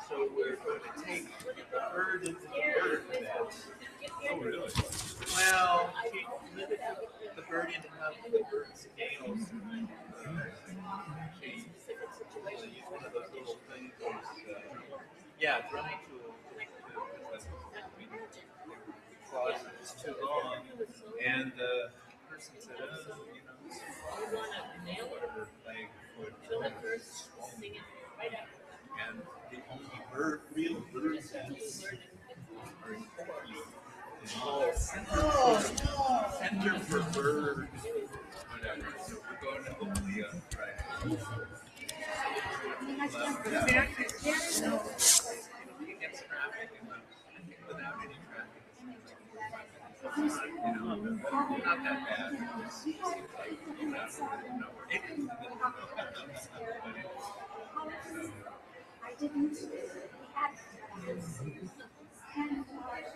So we're going to take the bird into the bird bath. Oh, really? Well, the bird into the bird's scales. Use one of those little things. Yeah, drumming tool. Claws is too long, and the person said, whatever leg, foot, swollen. And the only real bird nests are in Portland. Center for birds, whatever. So we're going to hopefully try it. You get traffic without any traffic. Not that bad. I didn't. And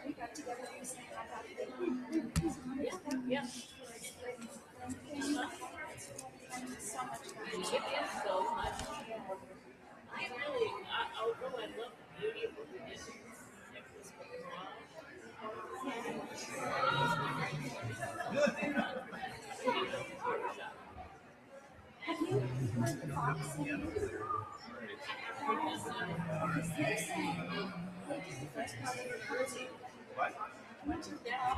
we got together and said, I got it. Yeah. So much fun. It is so much. Although I love the beauty of what we did. Have you heard the Fox singing? Because they're saying they did the first part of the concert. What? That's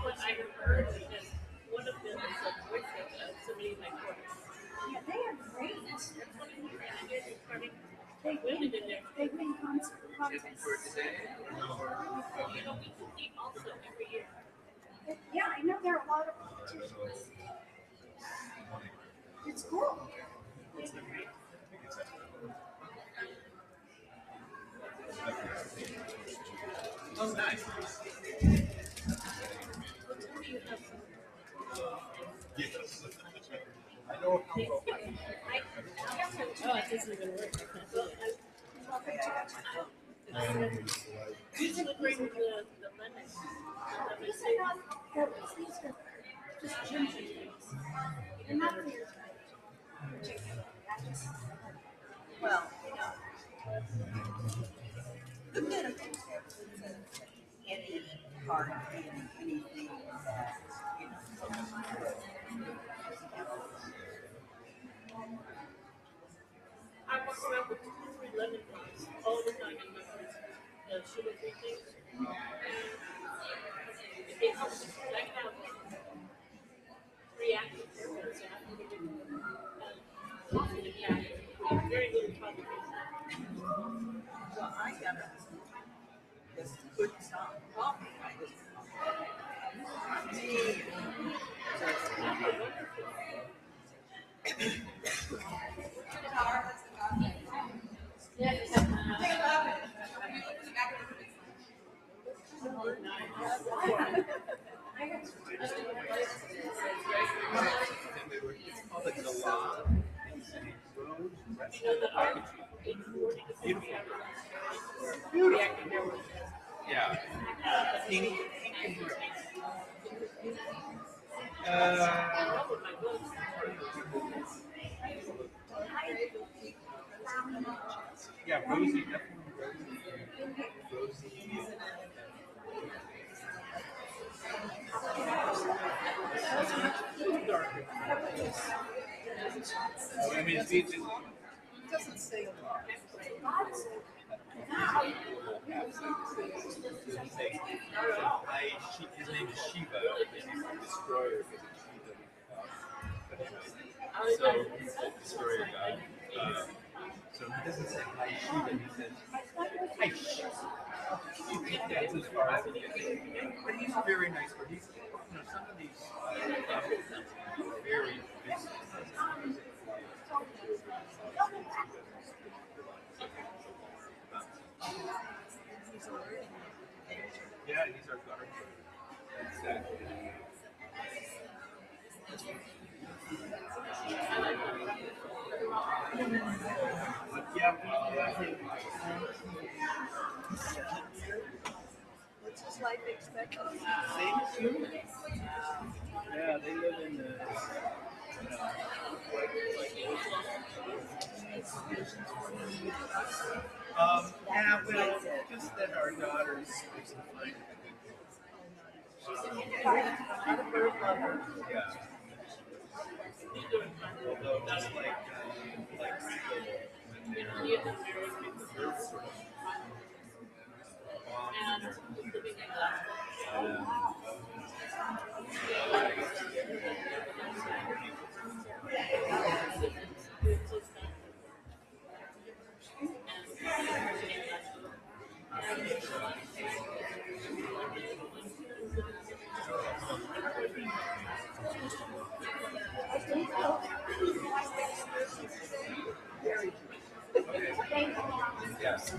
what I heard, because one of them is a boyfriend of somebody in my course. Yeah, they are great. They win concerts. For today? we compete also every year. Yeah, I know there are a lot of competitions. It's cool. Oh, nice. Yes. I know how well Oh, it doesn't even work. Usually bring the lemon. Just ginger. You're not weird. Well, the medical any part of anything that, I walk around with 2 or 3 lemon drops all the time in my purse. The sugar-free things. It helps to back out reactive hormones. So I can give it coffee to caffeine. Very little coffee. well, I gotta just put some coffee. yeah. Pink and red. Yeah, Rosie, definitely Rosie. I mean, it Doesn't say a lot. His name is Shiva. He's the destroyer. But anyway, so he's the destroyer god. So he doesn't say hi Shiva. He says hi Shiva. That's as far as he gets. But he's a very nice bird. He's, some of these very busy. Yeah, he's our guard. Exactly. What's his life expectancy? Same as you. Yeah, they live in the. Yeah, well, just that our daughters isn't fine. Not a bird lover. Yeah. Although just like and living in Glasgow. yes.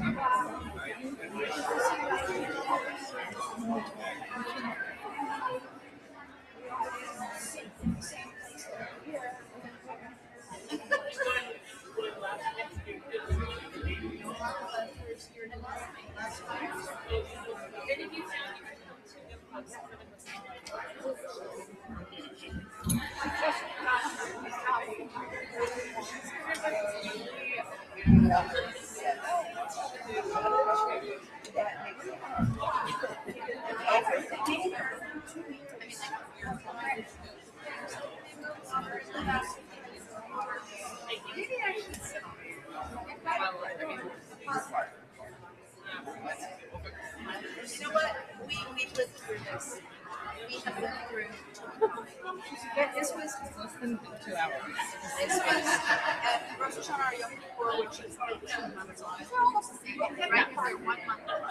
You know what? We've lived through this. We have lived through. This was Less than 2 hours. This was at Rosh Hashanah or Yom Kippur, which is probably 2 months long. They're almost the same, right? Because they're 1 month apart.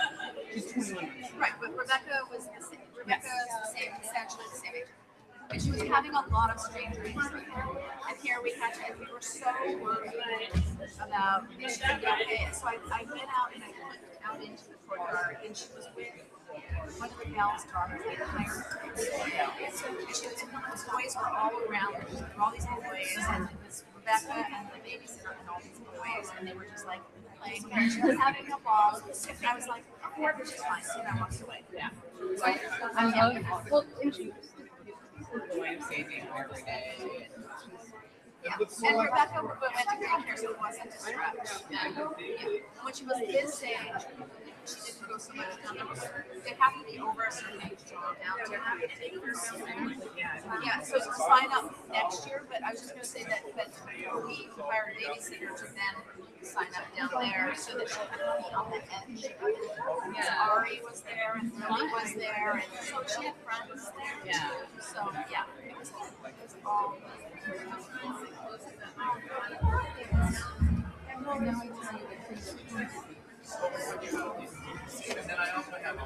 She's 21. Right, but Rebecca was the same. Rebecca's the same, essentially the same age. And she was having a lot of strange dreams. And here we had to, and we were so worried about this thing okay. So I went out and I looked out into the courtyard, and she was with one of the gal's daughters. They hired her. And she was, and the boys were all around her. There were all these boys, and it was Rebecca and the babysitter and all these boys, and they were just like playing. And she was having a ball. And I was like, oh, this is fine. So I walked away. Yeah. So Well, and she was the way of saving her every day. yeah. And Rebecca went to daycare, so it wasn't a stretch. And when she was this age, she didn't go so much down there. They have to be over a certain age to go down to daycare. Yeah, so to sign up next year, but I was just going to say that we hired a babysitter to then sign up down there so that she could be on the edge of it. Yeah. Ari was there and Lily was there, and so she had friends there too. Yeah. So yeah, it was all. And then I also have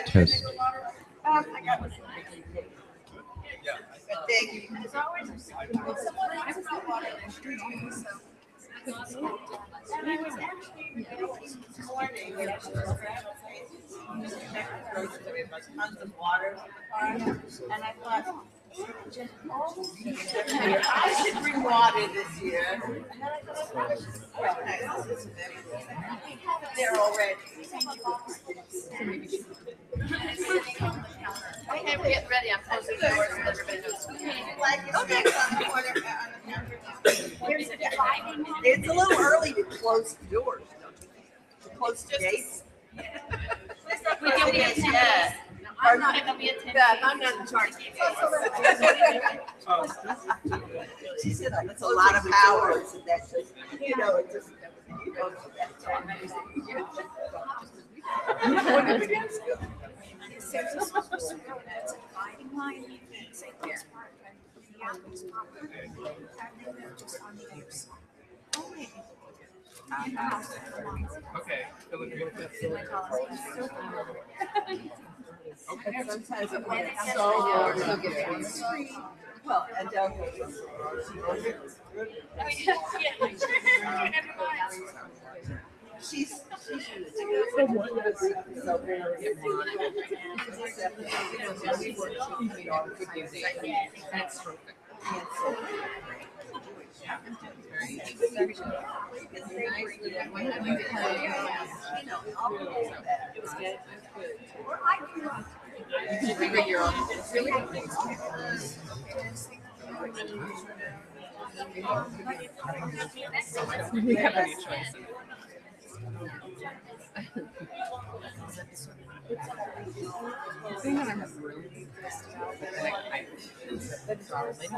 Test. yeah. Thank you. As always, someone else is not water next year too, so. And I was actually tons of water in the car, and I thought, I should bring water this year. And then I thought, okay, this is there already. Okay, we're getting ready. I'm closing the doors and everybody knows. Like it's next on the corner, on the counter. It's a little early to close the doors, don't you think? To close the gates. We can be attended. I'm not going to be attending. I'm not in charge. She said that's a lot of power. So that just, you know, it just, you know, Okay. And sometimes it was so good. Well, and don't. She's Did you figure your own? It's really we have any choice. The thing that I'm really pissed about, that's probably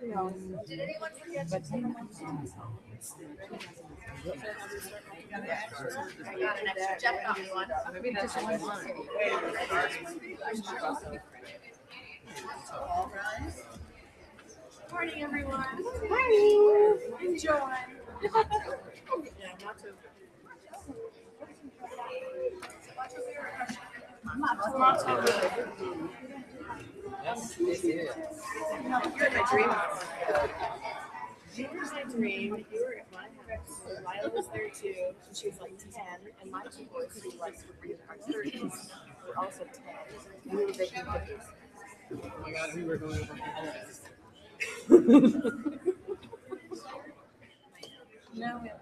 Did anyone forget to take my phone? I got an extra Jeff got me one. maybe that's what I want. Morning, everyone. Morning. Enjoy. Yes, it is. You're my dream. You were my dream. You were Lila was there too. And she was like 10, and my two boys who like were in our 30s were also 10. And we were baking cookies. Oh my god, we were going over holidays. No, we have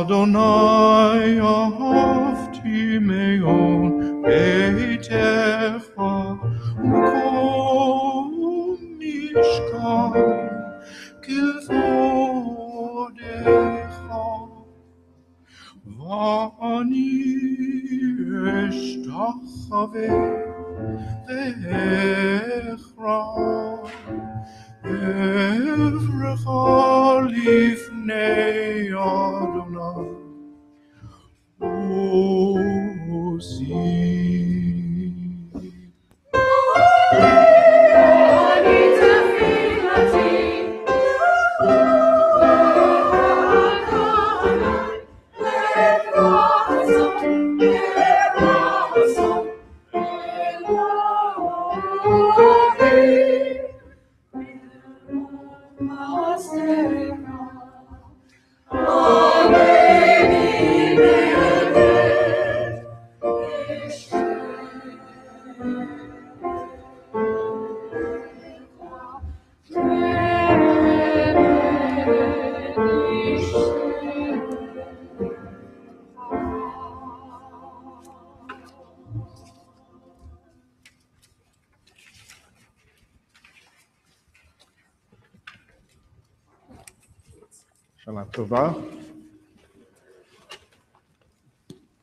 Adonai ahavti me'on beitecha u'kol mishkan k'vodecha va'ani eshtachave ve'echra Evrecha lifnei Adonai Osi. Shana Tova.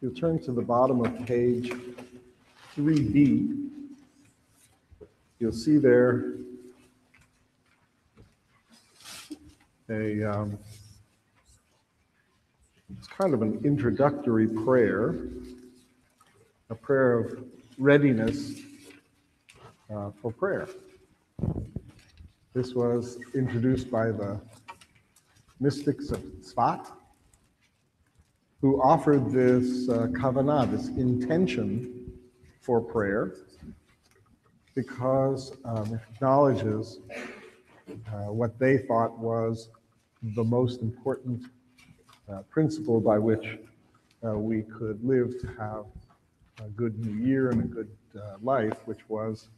You'll turn to the bottom of page 3B. You'll see there it's kind of an introductory prayer a prayer of readiness for prayer. This was introduced by the mystics of Tzfat, who offered this kavanah, this intention for prayer, because it acknowledges what they thought was the most important principle by which we could live to have a good new year and a good life, which was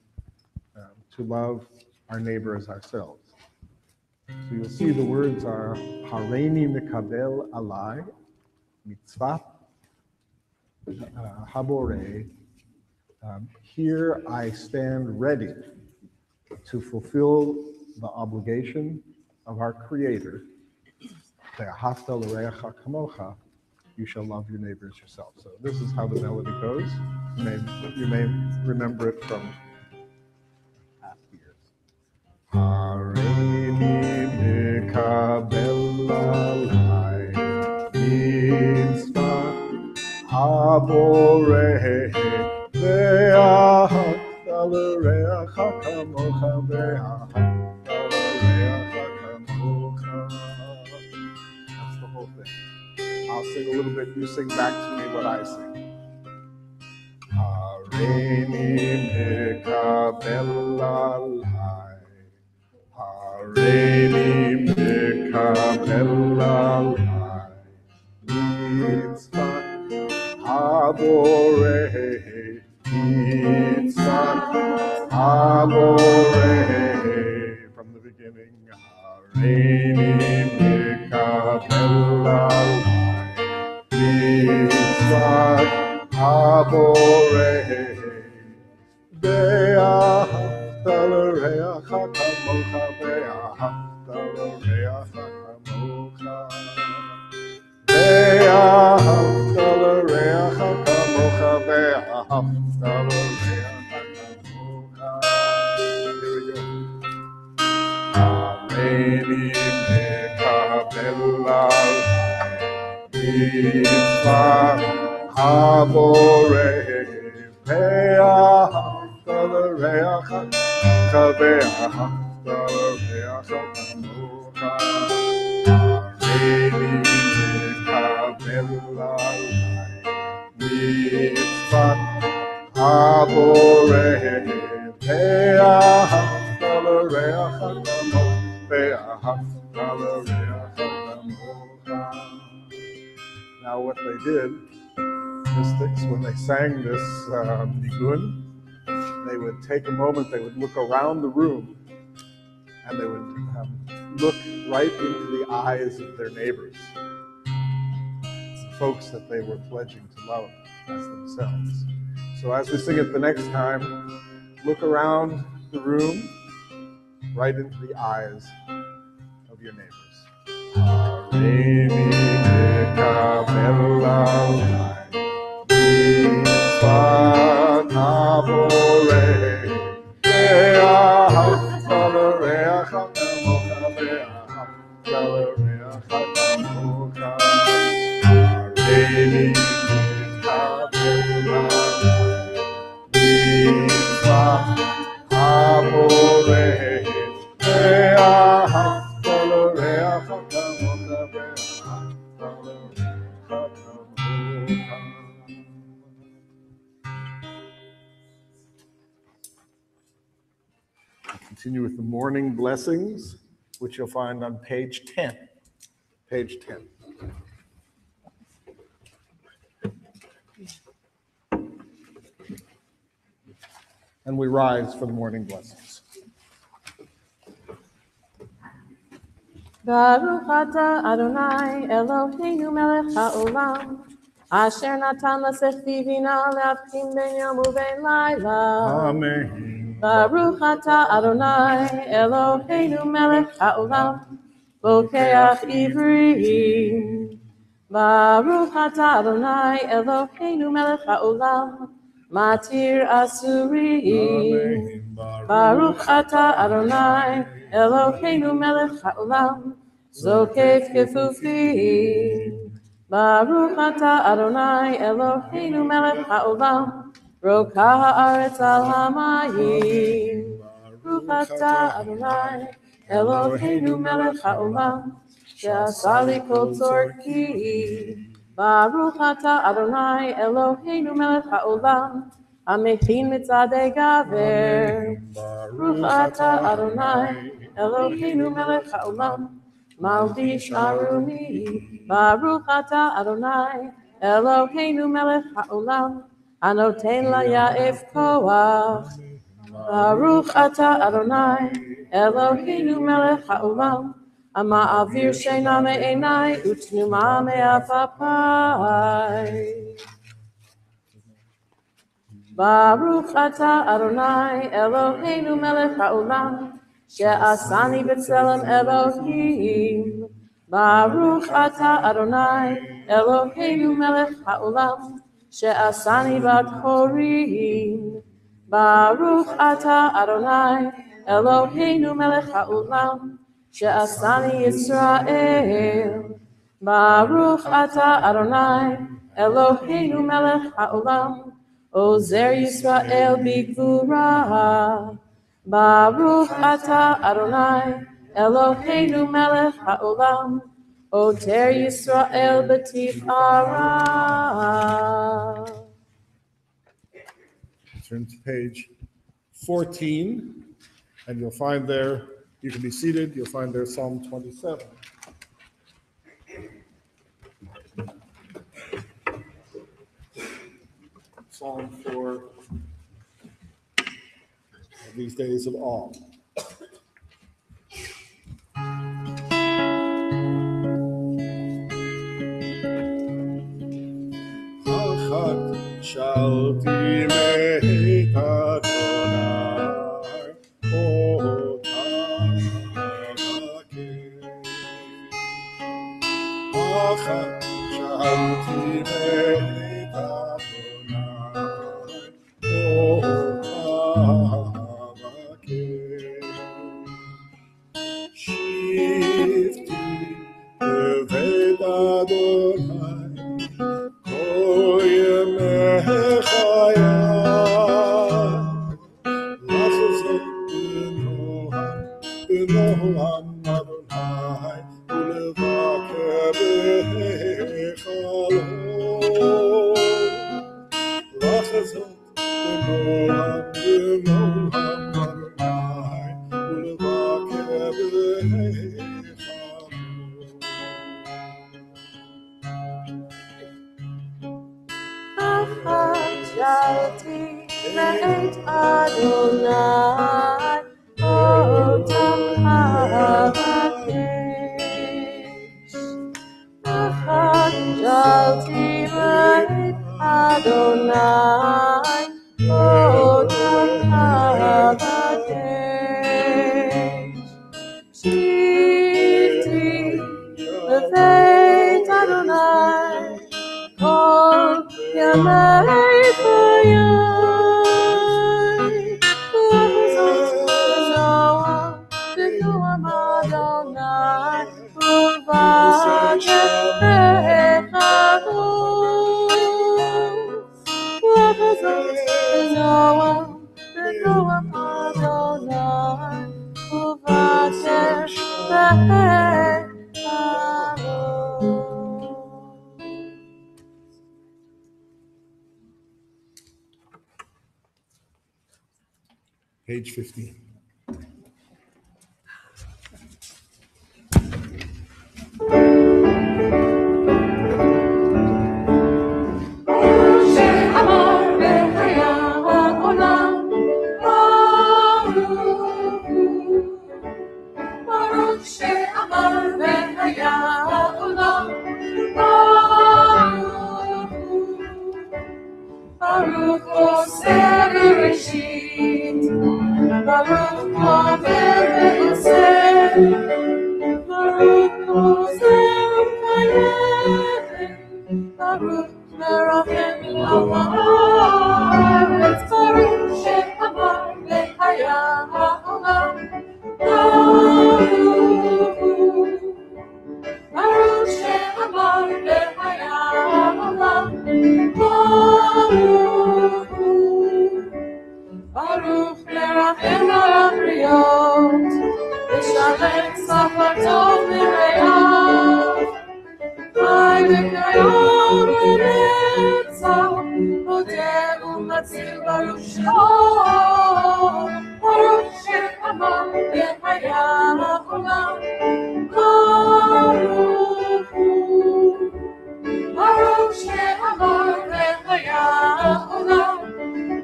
to love our neighbor as ourselves. So you'll see the words are Hareini Mikabel Alai Mitzvah Habore. Here I stand ready to fulfill the obligation of our Creator. Ve'ahavta l'reacha kamocha, you shall love your neighbor as yourself. So this is how the melody goes. You may remember it from past years. Hareini mikabel alai mitzvah haboreh ve'ahavta l'reacha kamocha ve'ahavta l'reacha kamocha. That's the whole thing. I'll sing a little bit, you sing back to me what I sing. Hareini mikabel alai, Hareini mikabel alai, mitzvah haboreh, mitzvah haboreh. From the beginning, Hareini mikabel alai, mitzvah haboreh, ve'ahavta l'reacha kamocha, ve'ahavta l'reacha kamocha, ve'ahavta l'reacha kamocha, ve'ahavta l'reacha kamocha. Here we go. Hareini mikabel alai, mitzvah haboreh, ve'ahavta l'reacha ve'ahavta l'reacha kamocha. Hareini mikabel alai, mitzvah haboreh, ve'ahavta l'reacha kamocha, ve'ahavta l'reacha kamocha. Now what they did, mystics, when they sang this nigun, they would take a moment, they would look around the room, and they would look right into the eyes of their neighbors, the folks that they were pledging to love as themselves. So as we sing it the next time, look around the room, right into the eyes of your neighbors. Hareini mikabel alai, mitzvah haboreh, ve'ahavta l'reacha kamocha, ve'ahavta l'reacha kamocha. Hareini mikabel alai, mitzvah haboreh, ve'ahavta l'reacha kamocha, ve'ahavta l'reacha kamocha. Continue with the morning blessings, which you'll find on page 10. Page 10. And we rise for the morning blessings. Baruch atah Adonai Eloheinu melech haolam, asher natan l'sechti bina lehavkim ben yom uben layla. Amen. Baruch atah Adonai Eloheinu melech haolam, bokeach ivri. Baruch atah Adonai Eloheinu melech haolam, matir asuri. Baruch atah Adonai Eloheinu melech haolam, zokef kefufi. Baruch atah Adonai Eloheinu melech haolam, Rokah haaretz al hamayim. Baruch atah Adonai Eloheinu melech haolam, she'asa li kol tzorki. Baruch atah Adonai Eloheinu melech haolam, המכין מצעדי גבר. ברוך אתה אדוני אלוהינו מלך העולם, מלביש ארוני. ברוך אתה אדוני אלוהינו מלך העולם, הנותן ליעף כוח. ברוך אתה אדוני אלוהינו מלך העולם, המעביר שינה מעיניי ותנומה מעפעפיי. Baruch atah Adonai Eloheinu melech haolam, she'asani b'tselem Elohim. Baruch atah Adonai Eloheinu melech haolam, she'asani bat horim. Baruch atah Adonai Eloheinu melech haolam, she'asani Yisrael. Baruch atah Adonai Eloheinu melech haolam, Ozer Yisrael b'gvura. Baruch atah Adonai Eloheinu melech haolam, Oter Yisrael b'tifara. Turn to page 14, and you'll find there, you can be seated, you'll find there Psalm 27. Psalm for these days of awe. Shalti meit Adonai otam achat shalti meit Adonai otam shifti beved Adonai Shalti meit Adonai otam havakesh. Shalti meit Adonai otam havakesh. Shifti b'beit Adonai kol yamei chayai. B'noam Adonai uvakechahu. B'noam Adonai uvakechahu. Page 15. Baruch Oser Bereshit, Baruch Omer Ve'oser, Baruch Oser Chayei, Baruch Merachem Haaretz, Baruch She'amar V'haya Ha'olam, Baruch She'amar V'haya Poder umatzil Baruch Shmo, Baruch she'amar v'haya ha'olam, Baruch Hu, Baruch she'amar v'haya ha'olam,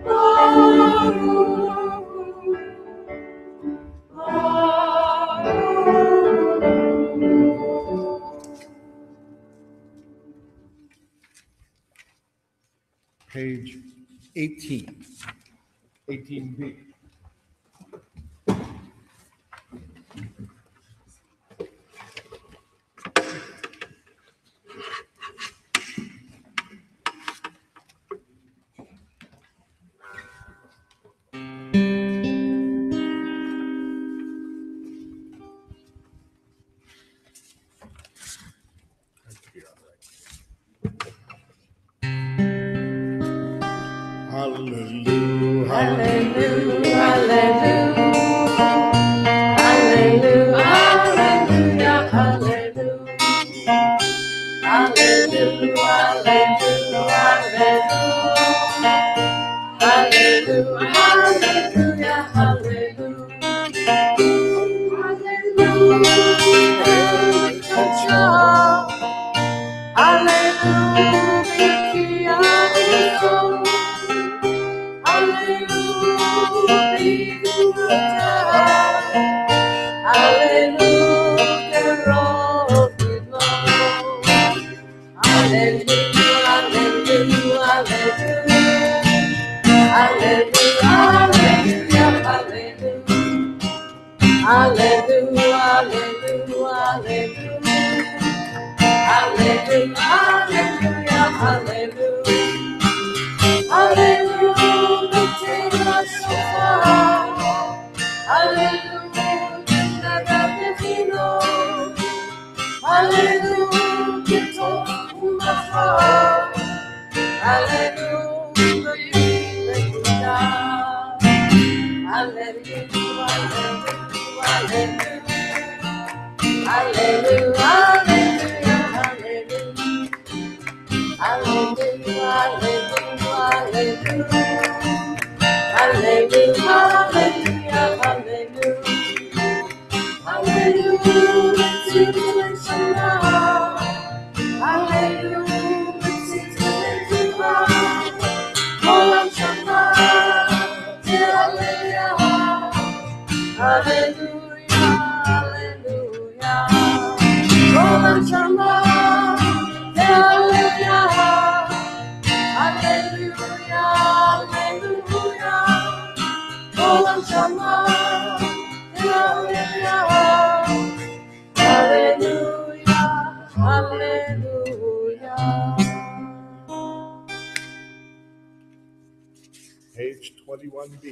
Baruch Hu, Baruch Hu. Page 18, 18B. Hallelujah, Hallelujah, hallelujah, hallelujah, hallelujah, hallelujah, hallelujah, hallelujah, page 21B.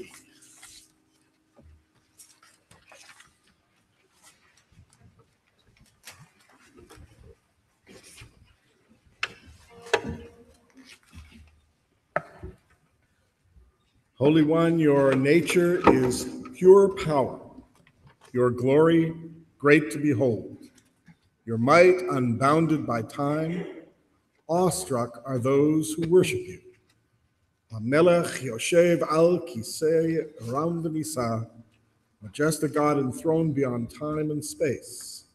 Holy One, your nature is pure power, your glory great to behold, your might unbounded by time. Awestruck are those who worship you. HaMelech Yoshev al Kisei Ram v'Nisa, majestic God enthroned beyond time and space.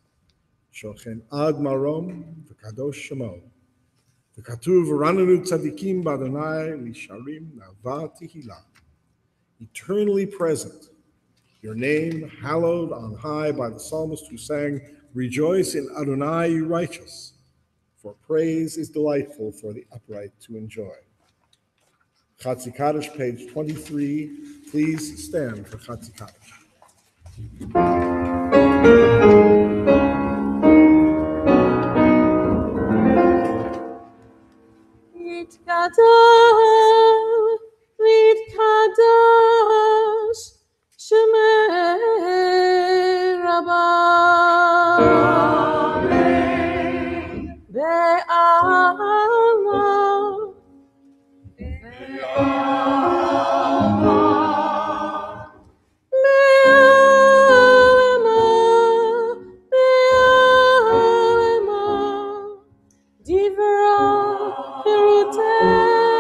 Shochen ad marom v'kadosh shemo. V'katuv rananu tzadikim b'Adonai lisharim nava tihila. Eternally present, your name hallowed on high by the psalmist who sang, "Rejoice in Adonai, you righteous, for praise is delightful for the upright to enjoy." Chatzi Kaddish, page 23. Please stand for Chatzi Kaddish. Vitkadosh Shemei Rabbah Be'alma Be'alma Divra Hiruteh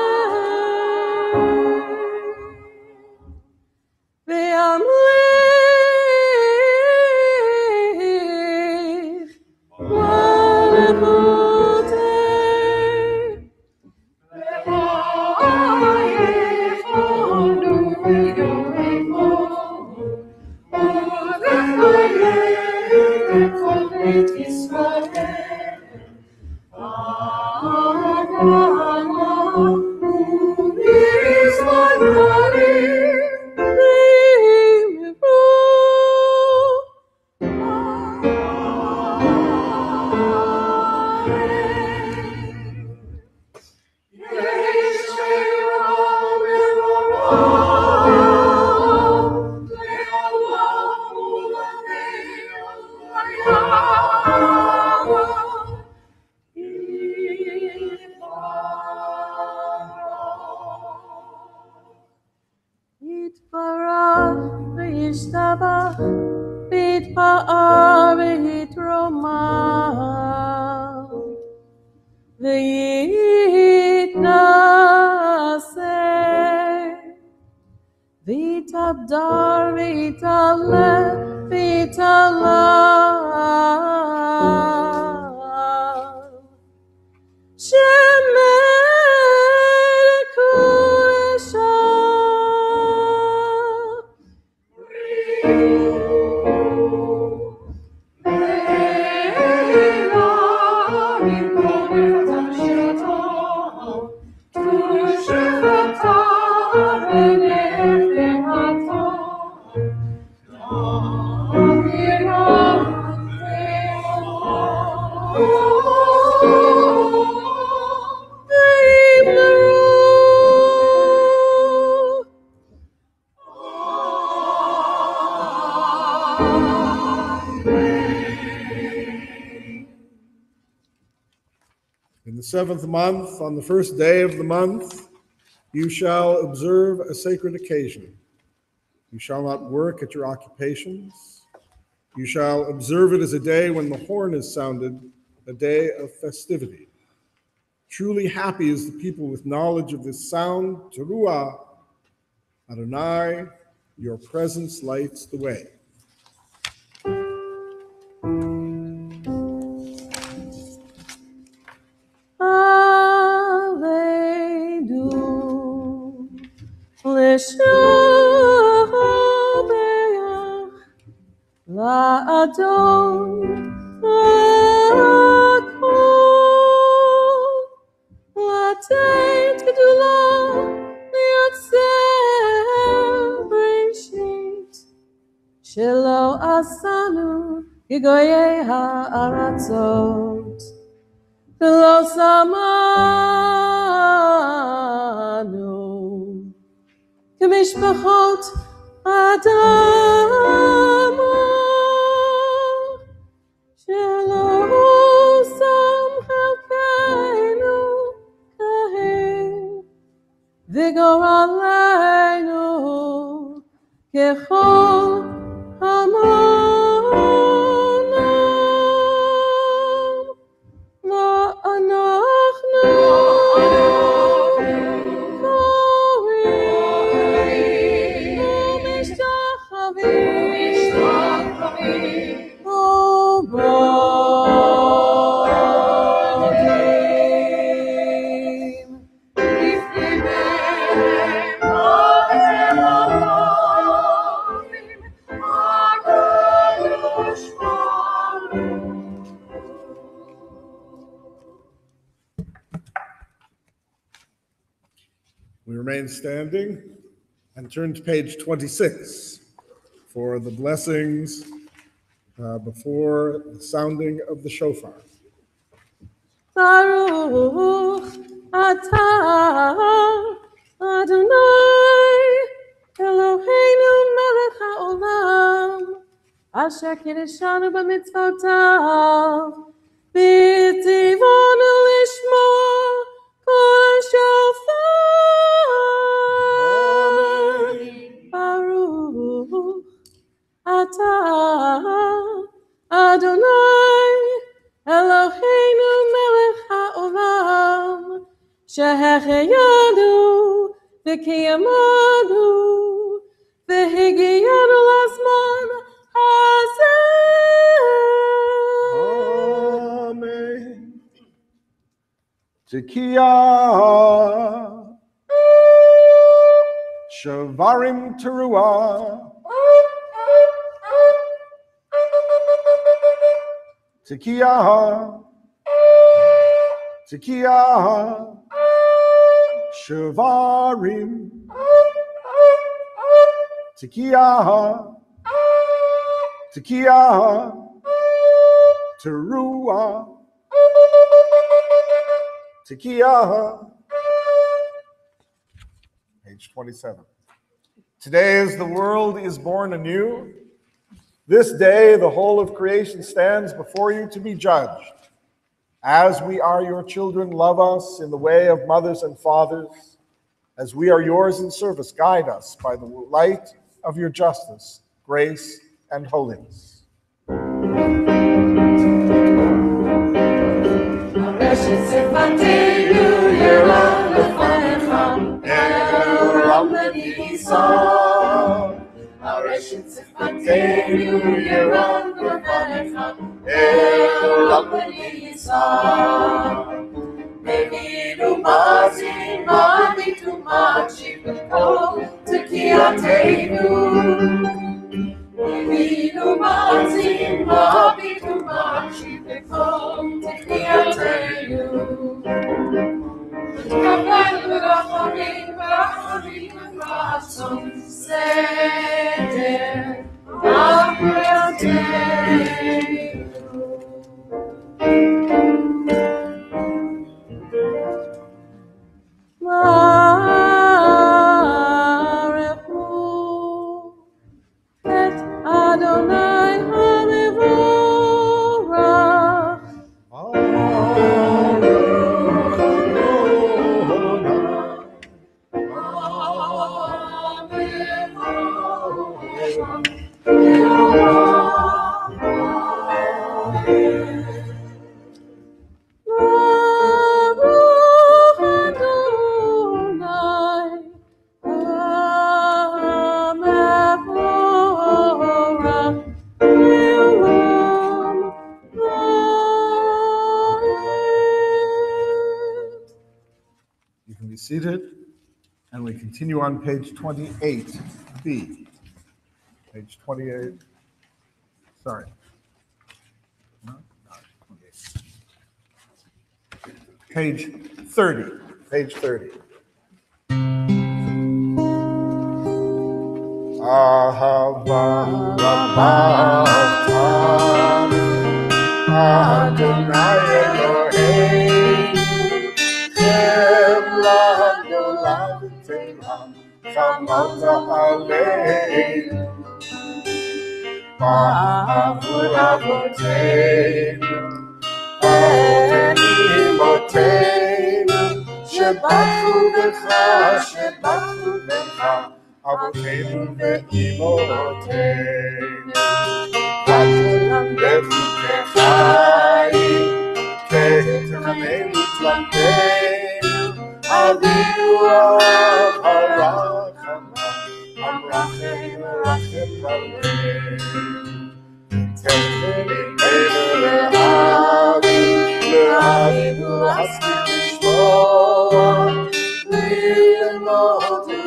Yitbarach v'yishtabach v'yitpa'ar v'yitromah v'yitnaseh v'yitabdar v'yitaleh v'yitalal Shemelech Esha In the 7th month, on the first day of the month, you shall observe a sacred occasion. You shall not work at your occupations. You shall observe it as a day when the horn is sounded, a day of festivity. Truly happy is the people with knowledge of this sound. Teruah, Adonai, your presence lights the way. Aleinu l'shabeach la'adon la'akol la'tein gedulah li'atzer breshit shelo asanu gigoyei ha'aratzot Lo samanu k'mishpachot Adam shelo sam chalkeinu kahin v'goraleinu kechol hamonam אנחנו קוראים ומשתחווים ובודים לפני מלך אלוהים הקדוש ברוך הוא. We remain standing and turn to page 26 for the blessings before the sounding of the shofar. Baruch atah Adonai Eloheinu melech haolam asher kiddushanu b'mitzvotav v'tzivonu lishmoa kol shofar. Baruch atah Adonai Eloheinu melech haolam shehecheyanu v'kiyamanu v'higiyanu lazman hazeh. Amen. Tekiah, Shavarim Teruah, Tekiah, Tekiah, Shavarim Tekiah, Tekiah, Teruah, Tekiah. Page 27. Today, as the world is born anew, this day the whole of creation stands before you to be judged. As we are your children, love us in the way of mothers and fathers. As we are yours in service, guide us by the light of your justice, grace, and holiness. You can be seated, and we continue on page 28B. Page 28. Sorry. No, 28. Page 30. Page 30. Ahava Rabbatam Adonai Eloheinu Kevlanu Lavtelam Chamota Aleinu Ba'avur Avoteinu Imotenu Shebatu Becha Shebatu Becha Avoteinu ve'imotenu V'telamedu kechayim K'techanenu tlameinu Avinu Av harachama Amrachem Rachem Aleinu Tenenu le'avinu L'askim lishmoa Li'emodu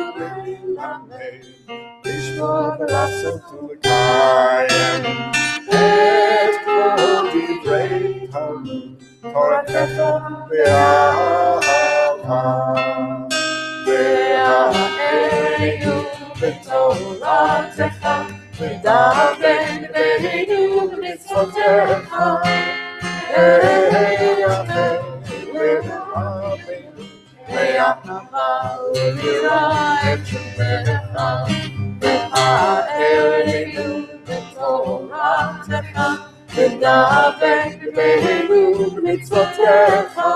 Ishmor v'lasot u'lekayem Et kol divrei Talmud Toratecha ve'ahava Ve'ameinu v'toratecha V'daven ve'inu v'mitzvotecha Ve'yafeh ve'ameinu Ve'ahava u'yirah et shemecha Ve'ha'elinu v'toratecha V'daven ve'inu v'mitzvotecha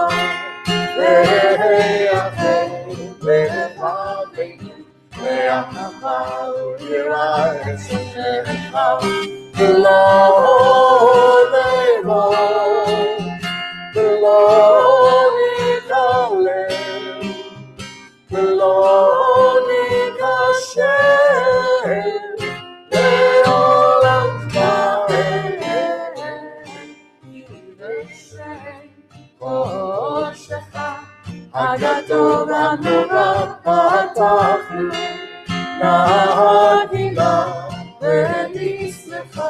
Ve'yafeh ve'ameinu Ve'ahava u'yirah et shemecha V'lo ne'emor V'lo nikalel V'lo nikasher Le'olam va'ed Yiveshem koshecha Hagadol v'hanora p'tachnu Nahina v'nismecha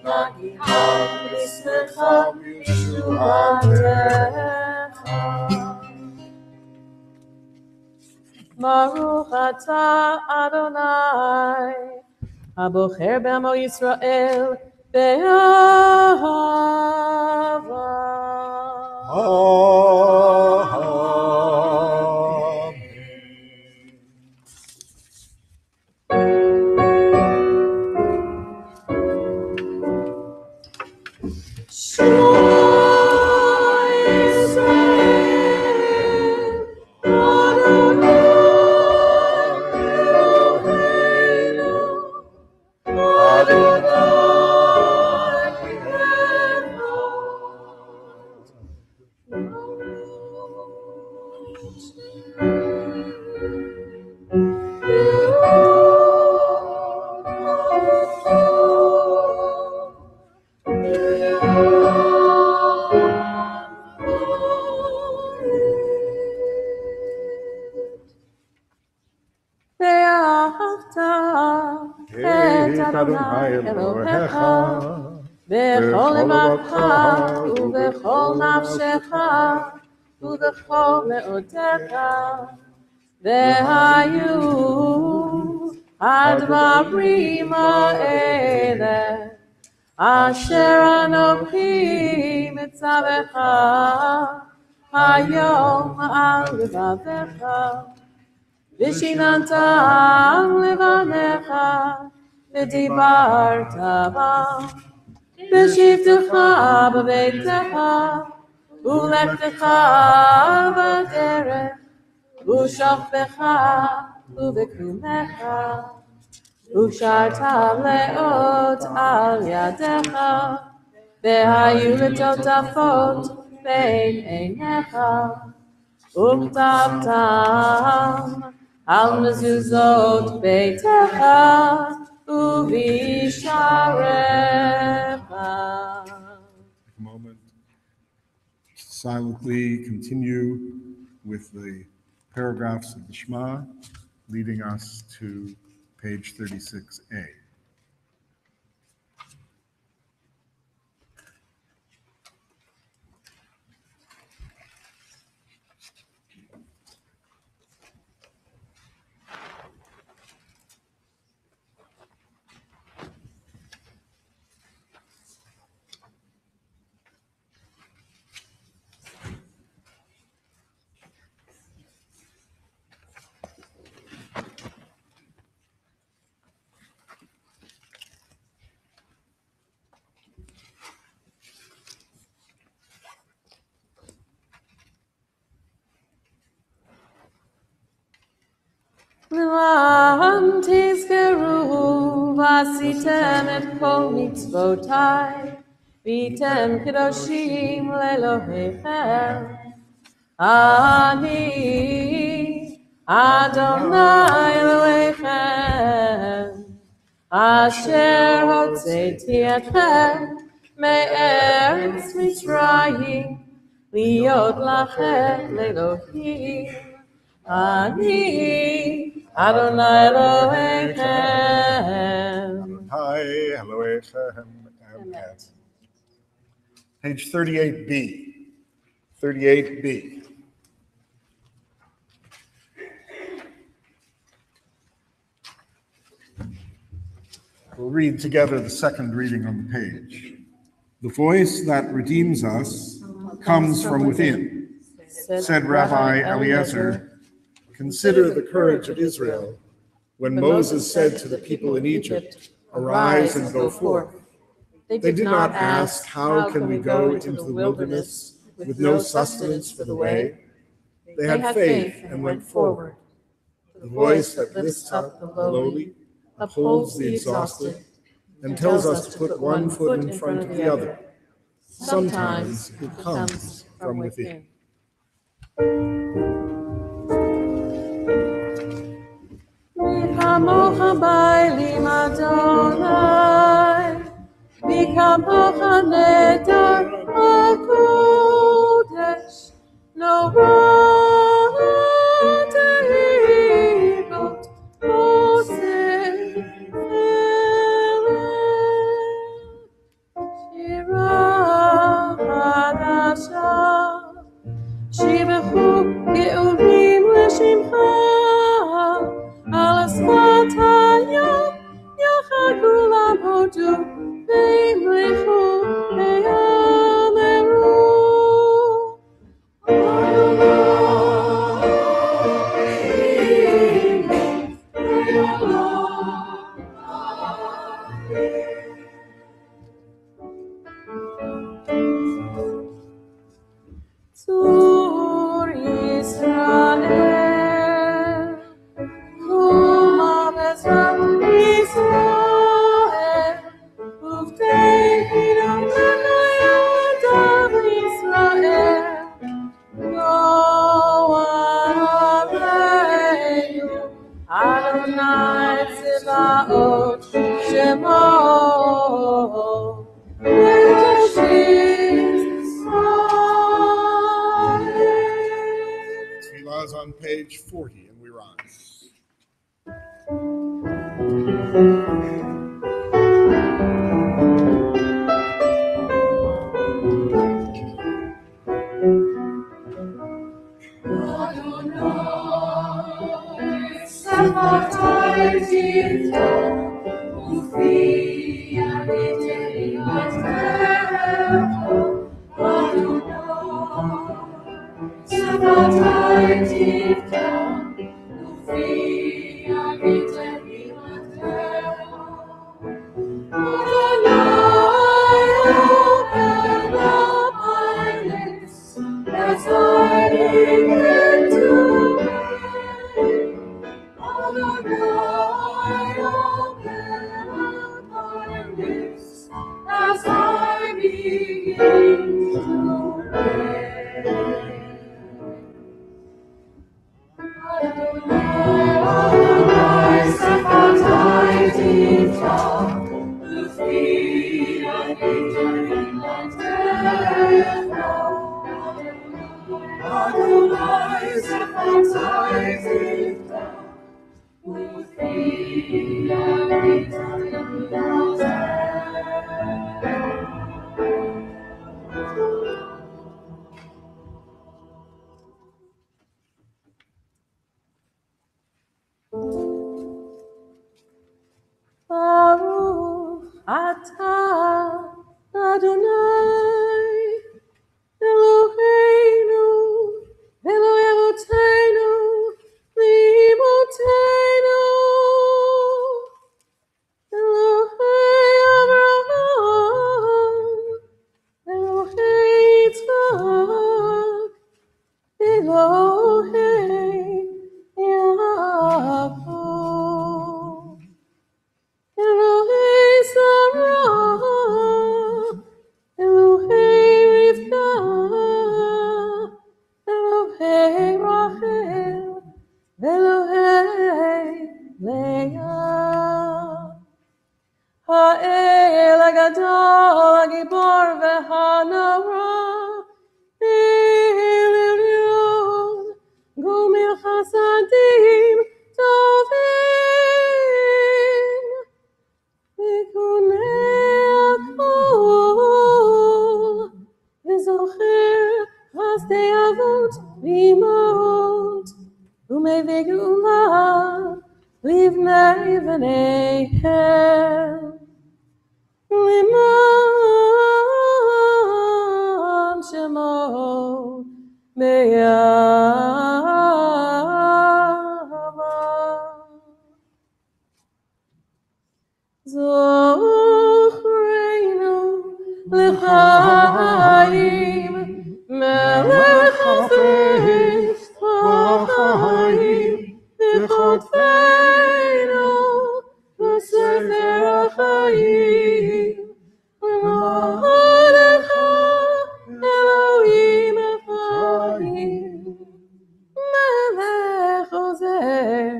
Nahina v'nismecha Yeshuatecha Baruch atah Adonai הבוחר בעמו ישראל באהבה. בכל לבבך ובכל נפשך ובכל מאודך, והיו הדברים האלה אשר אנוכי מצווך היום על לבבך, ושיננתם לבניך ודיברת בם בשבתך בביתך ולכתך בדרך ושוכבך ובקומך ושרת לאות על ידך, והיו לטוטפות בין עיניך וכתבתם על מזוזות ביתך ובשעריך. Moment. Silently continue with the paragraphs of the Shema, leading us to page 36a. למען תזכרו ועשיתם את כל מצוותיי והייתם קדושים לאלוהיכם. אני אדוני אלוהיכם אשר הוצאתי אתכם מארץ מצרים להיות לכם לאלוהים. אני Adonai Elohechem. Adonai Elohechem. Amen. Page 38b. 38b. We'll read together the second reading on the page. The voice that redeems us comes from within, said Rabbi Eliezer. Consider the courage of Israel when Moses said to the people in Egypt, "Arise and go forth." They did not ask, "How can we go into the wilderness with no sustenance for the way?" They had faith and went forward. The voice that lifts up the lowly, upholds the exhausted, and tells us to put one foot in front of the other. Sometimes it comes from within. כמוך בעלים אדוני, מי כמוך נדר הקודש, נורא תהילות עושה שירה חדשה, שיבחו גאולים לשמך על שפת הים יחגו Adonai Tzivaot Shemo Tefillah is on page 40, and we rise. Baruch atah Adonai Eloheinu Eloi Avotenu L'imotenu Elohei Avraham Elohei Yitzchak Elohei Yaakov Elohei Sarah, Elohei Rivka, Elohei Rachel, Elohei Leah. Ha'el HaGadol HaGibor VeHanara, El Elyon, Gomel Chasadim Tovim. וזוכר חסדי אבות ואימהות ומביא גאולה לבני בניהם למען שמו בימה זוכרנו לחיים מלך חפץ בחיים וכותבנו בספר החיים למענך אלוהים החיים מלך עוזר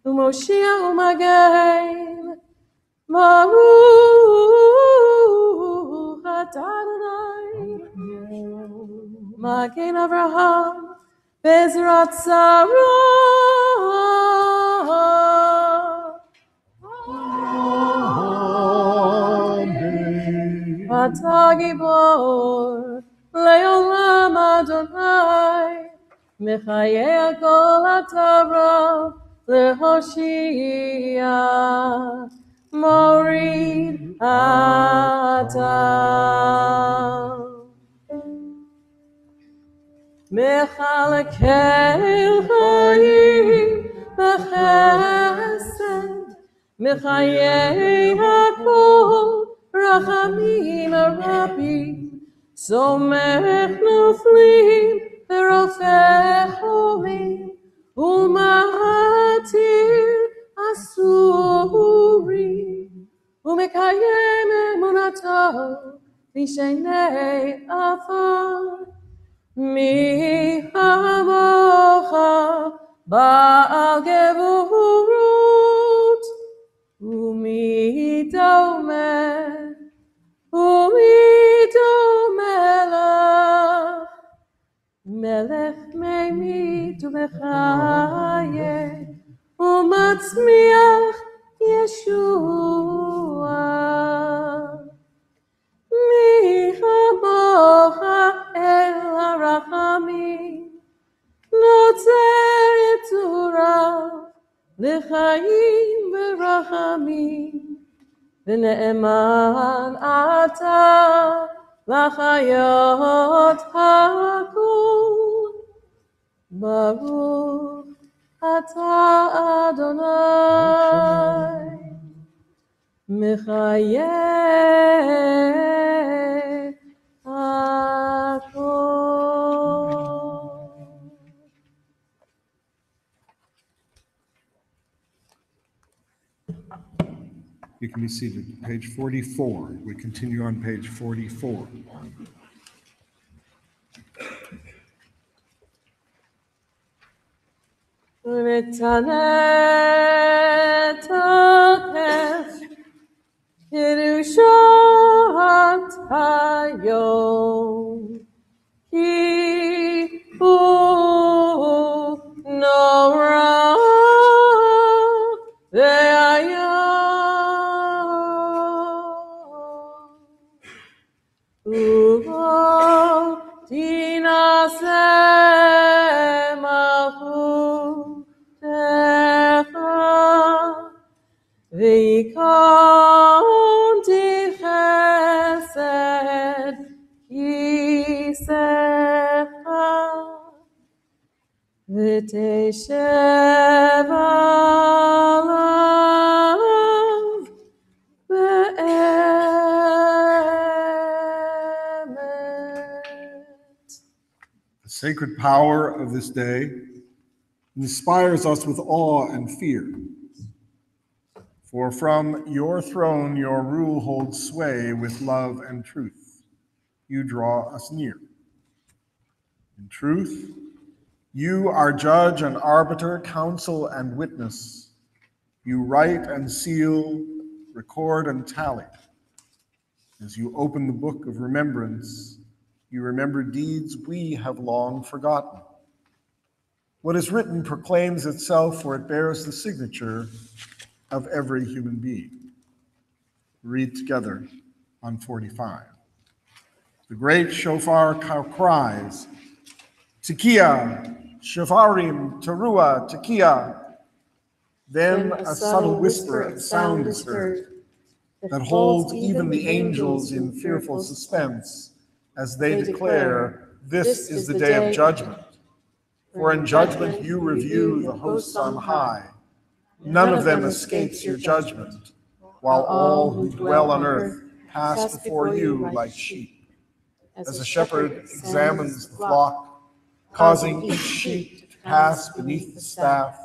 ומושיע ומגן Baruch atah Adonai Magen Avraham Bezrat Sarah Atah Gibor Leolam Adonai Mechayeh Kol HaTorah Lehoshia Morid Atah Mechalekel Chayim B'chesed Mechayeh HaKol Rachamim Rabim Somech Noflim V'rofeh Cholim U'mahatir Asurim U'mekayem emunato V'shenei Afar Mi hamocha Ba'al Gevuru Matzmiach Yeshua Michamocha El HaRachamim Notzer Yitzurav L'chaim v'rachamim V'ne'eman ata l'chayot hakol Baruch ata Adonai Mechayev hakol. You can be seated. Page 44. We continue on page 44. V'tanetach Kedushat hayom Ki hu nora ve'ayom Uvo tinaseh malchutecha V'yikom tichesed yisecha V'teshev alav be'emet. The sacred power of this day inspires us with awe and fear. For from your throne, your rule holds sway with love and truth. You draw us near. In truth, you are judge and arbiter, counsel and witness. You write and seal, record and tally. As you open the book of remembrance, you remember deeds we have long forgotten. What is written proclaims itself, for it bears the signature of every human being. Read together on 45. The great shofar cries, Tekiah, shofarim, teruah, tekiah. Then a subtle whisper of sound is heard that holds even the angels in fearful suspense as they declare, this is the day of judgment. For in judgment you review the hosts on high. None of them escapes your judgment, while all who dwell on earth pass before you like sheep. As a shepherd examines the flock, causing each sheep to pass beneath the staff,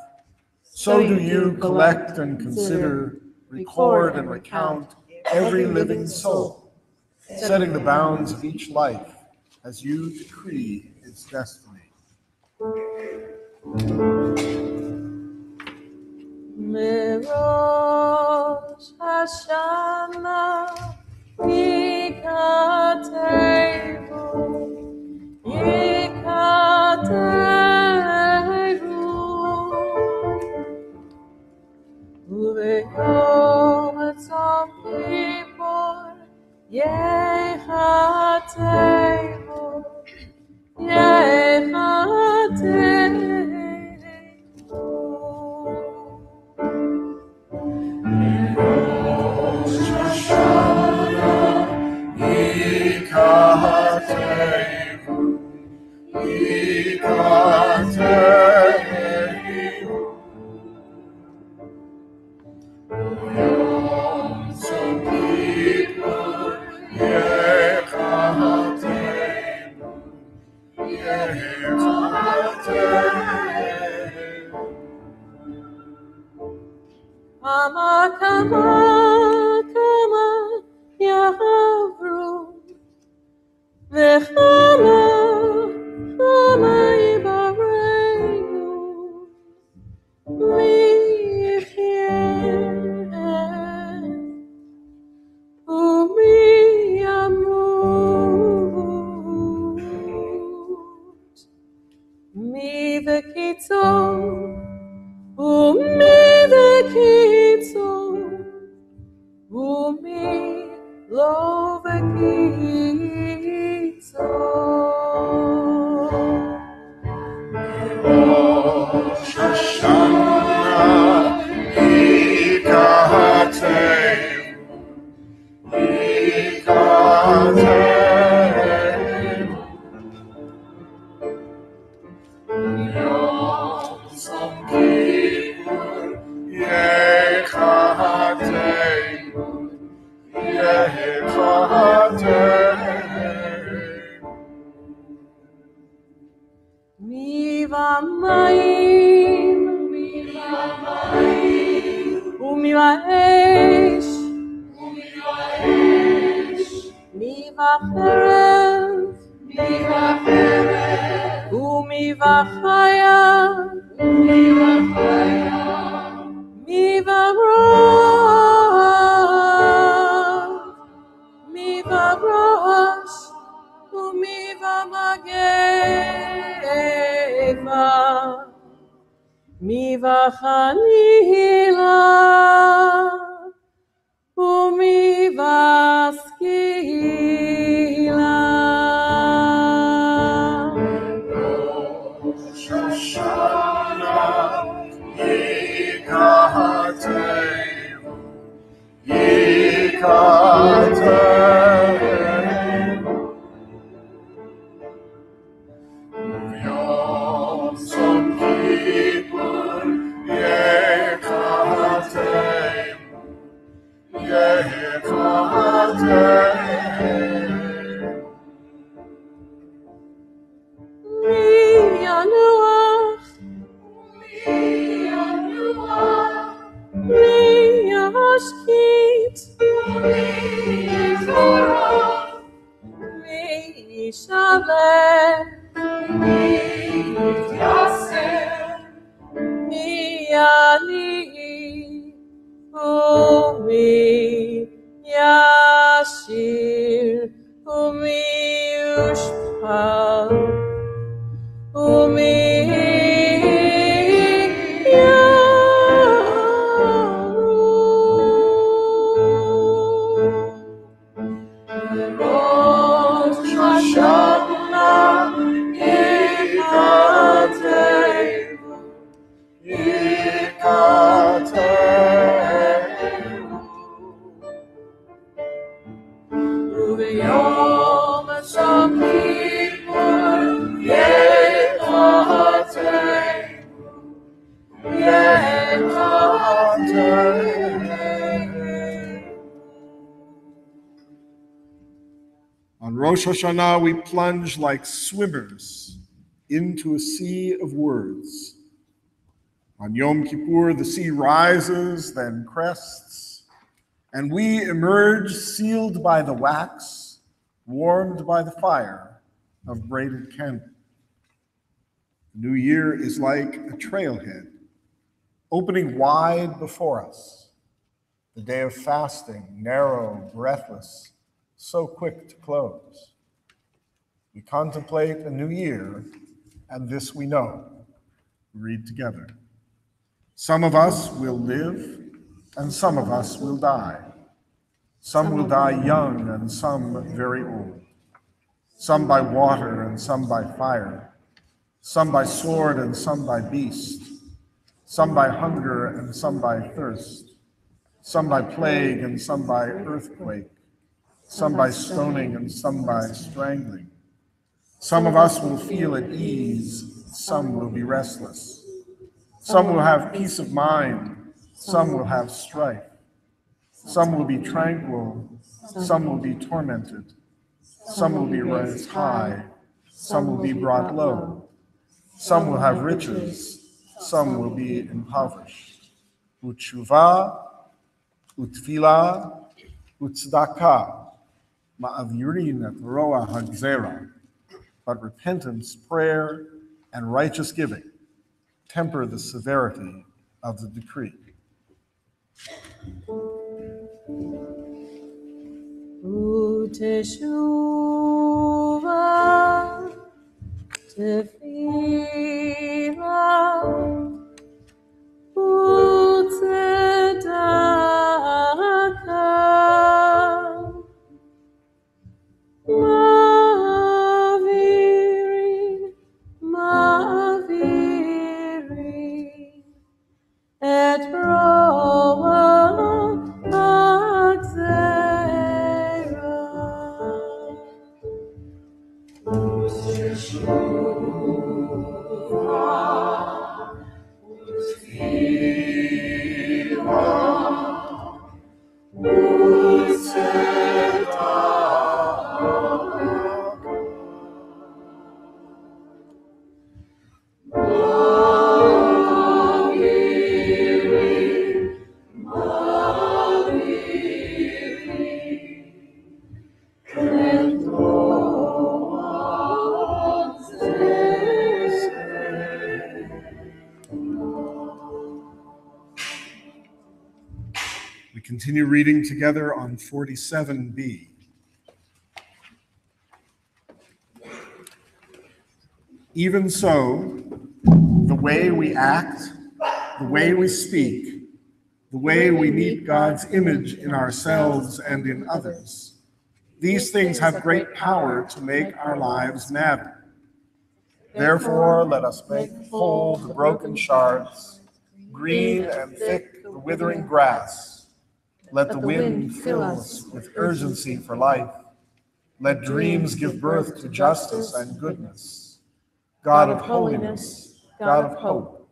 so do you collect and consider, record and recount every living soul, setting the bounds of each life as you decree its destiny. Rosh Hashanah Yikateru Uveyom Tzom Kippur Yechateru Kama Yavru V'chama Yibareinu Mi'yeh U'miyamut Mi v'kitzor U'mi kitzu umi lo vekitzu. Rosh Hashanah Ikateinu Yom Som Kippur Yechateinu Mivamayim umivaesh mivacherev umivachaya mivarosh umivamageva mivachanila umivaskila. Rosh Hashanah Ikateinu Yom Som Kippur Yechateinu Miyanuach miyashkit miyishaleh miyani umiyashir umiyushpal Rosh Hashanah Ikateinu Uveyom Som Kippur On Rosh Hashanah, we plunge like swimmers into a sea of words. On Yom Kippur, the sea rises, then crests, and we emerge sealed by the wax, warmed by the fire of braided candle. The new year is like a trailhead, opening wide before us. The day of fasting, narrow, breathless, so quick to close. We contemplate a new year, and this we know. We read together. Some of us will live, and some of us will die. Some will die young, and some very old. Some by water, and some by fire. Some by sword, and some by beast. Some by hunger, and some by thirst. Some by plague, and some by earthquake. Some by stoning, and some by strangling. Some of us will feel at ease, some will be restless. Some will have peace of mind, some will have strife. Some will be tranquil, some will be tormented. Some will be raised high, some will be brought low. Some will have riches, some will be impoverished. Utshuva, utfila, utzdaka, ma'avirin et roa hagzera. But repentance, prayer, and righteous giving temper the severity of the decree. Uteshuva tefila utze We continue reading together on 47b. Even so, the way we act, the way we speak, the way we meet God's image in ourselves and in others, these things have great power to make our lives matter. Therefore, let us make whole the broken shards, green and thick the withering grass. Let the wind fill us with urgency for life. Let dreams give birth to justice and goodness. God of holiness, God of hope,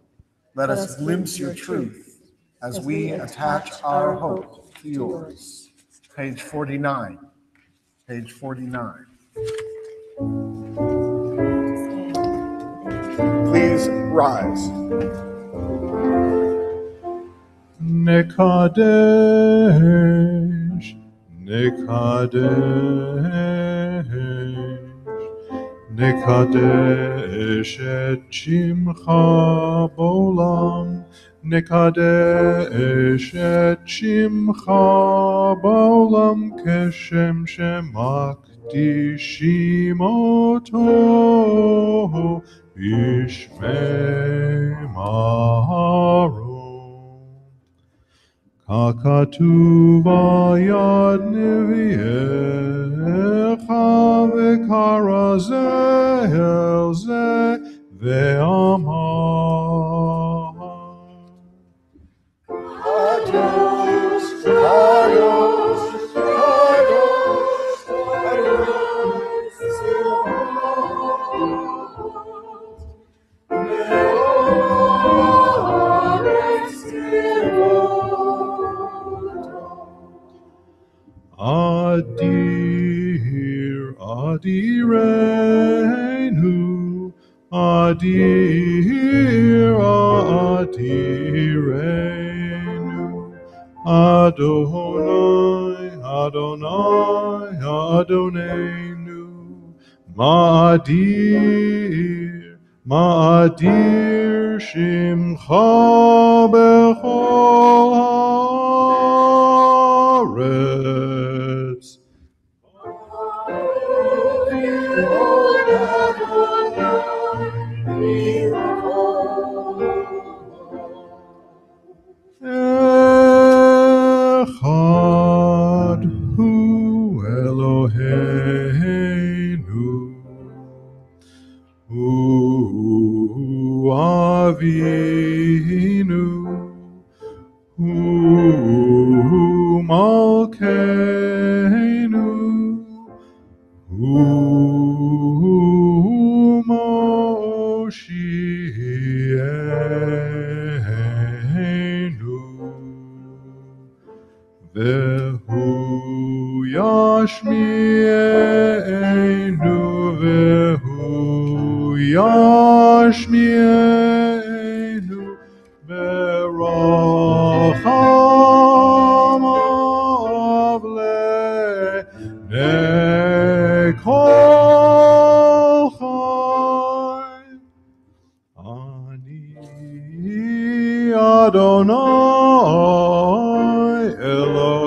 let us glimpse your truth as we attach our hope to yours. Page 49. Page 49. Please rise. Nekadesh, Nekadesh, Nekadesh et Shimcha b'olam, Nekadesh et Shimcha b'olam, Keshem shemakdishim oto, Ishmei Maharon. Hakatuv ayad neviecha v'karazeh el zeh ve'amar. Kadosh, Kadosh, Kadosh, Adir, Adirenu, Adir, Adirenu, Adonai, Adonai, Adonenu, Ma'adir, Ma'adir, Shimcha b'chol haaretz. Echad hu Eloheinu, hu Avinu, hu Malkeinu, hu Moshiach. Vehu yashmi'enu, vehu yashmi'enu, berachamav le'nekol chai. Ani Adonai Elohechem.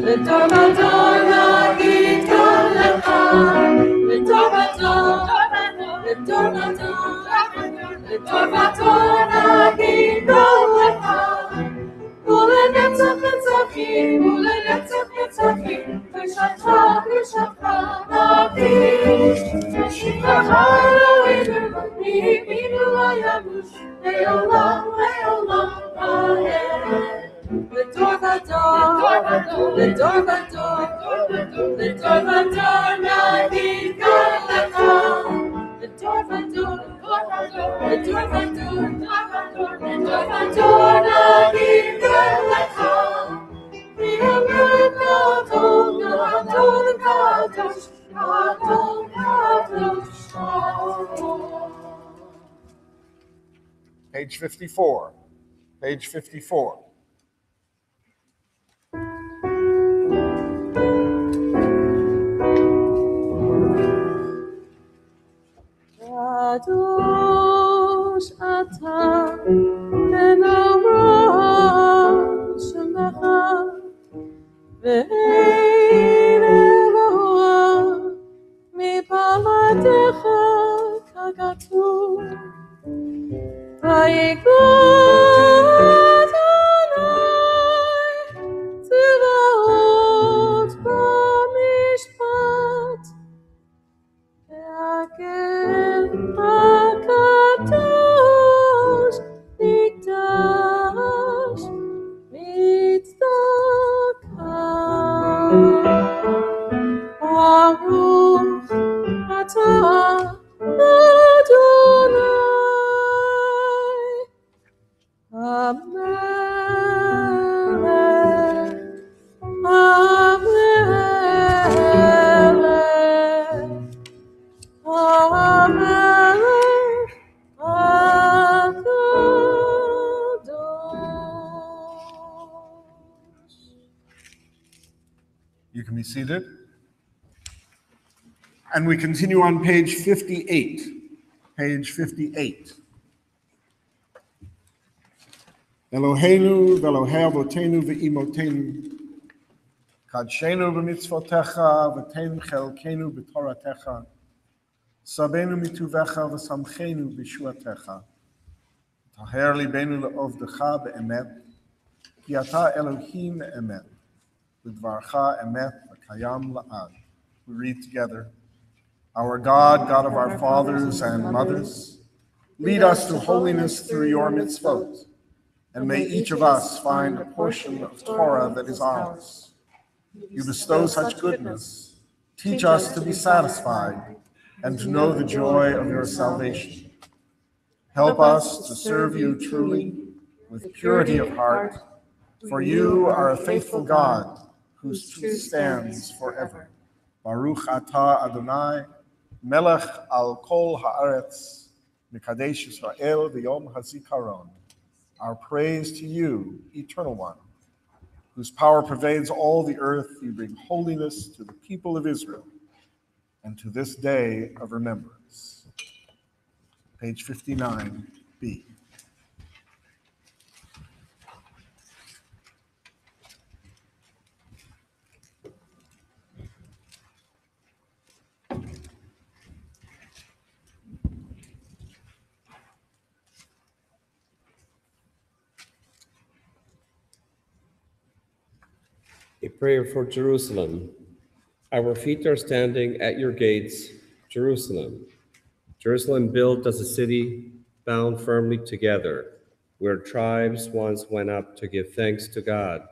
לדור ודור נגיד כאן לך, לדור ודור, לדור ודור, לדור ודור נגיד כאן לך, ולנצח נצחים, ולנצח נצחים, קדושתך, קדושתך נגיד. שמך אלוהינו, מימינו לא ימוש, לעולם לעולם ועד. לדור ודור, לדור ודור, לדור ודור נגיד כאן לך, לדור ודור, לדור ודור, לדור ודור נגיד כאן לך, כי המלך גדול, גדול, קדוש, גדול, קדוש. Page 54. Page 54. קדוש אתה ונורא שמך ואין אלוה מפלגתך ככתוב ויקרא אדוני צבאות במשפט והגן הקדוש נקדש מצדקה. ברוך אתה אדוני המלך, המלך, המלך הקדוש. You can be seated. And we continue on page 58. Page 58. Eloheinu ve'Elohei avotenu ve'imotenu kadshenu b'mitzvotecha v'tein chelkenu b'toratecha sabenu mituvecha v'samchenu b'shuatecha taher libenu le'ovdecha be'emet ki ata Elohim emet v'dvarcha emet v'kayam la'ad. We read together. Our God, God of our fathers and mothers, lead us to holiness through your mitzvot, and may each of us find a portion of Torah that is ours. You bestow such goodness. Teach us to be satisfied and to know the joy of your salvation. Help us to serve you truly with purity of heart, for you are a faithful God whose truth stands forever. Baruch atah Adonai, Melech al kol haaretz, Mekadesh Yisrael v'yom hazikaron. Our praise to you, Eternal One, whose power pervades all the earth. You bring holiness to the people of Israel and to this day of remembrance. Page 59b. A prayer for Jerusalem. Our feet are standing at your gates, Jerusalem. Jerusalem built as a city bound firmly together, where tribes once went up to give thanks to God,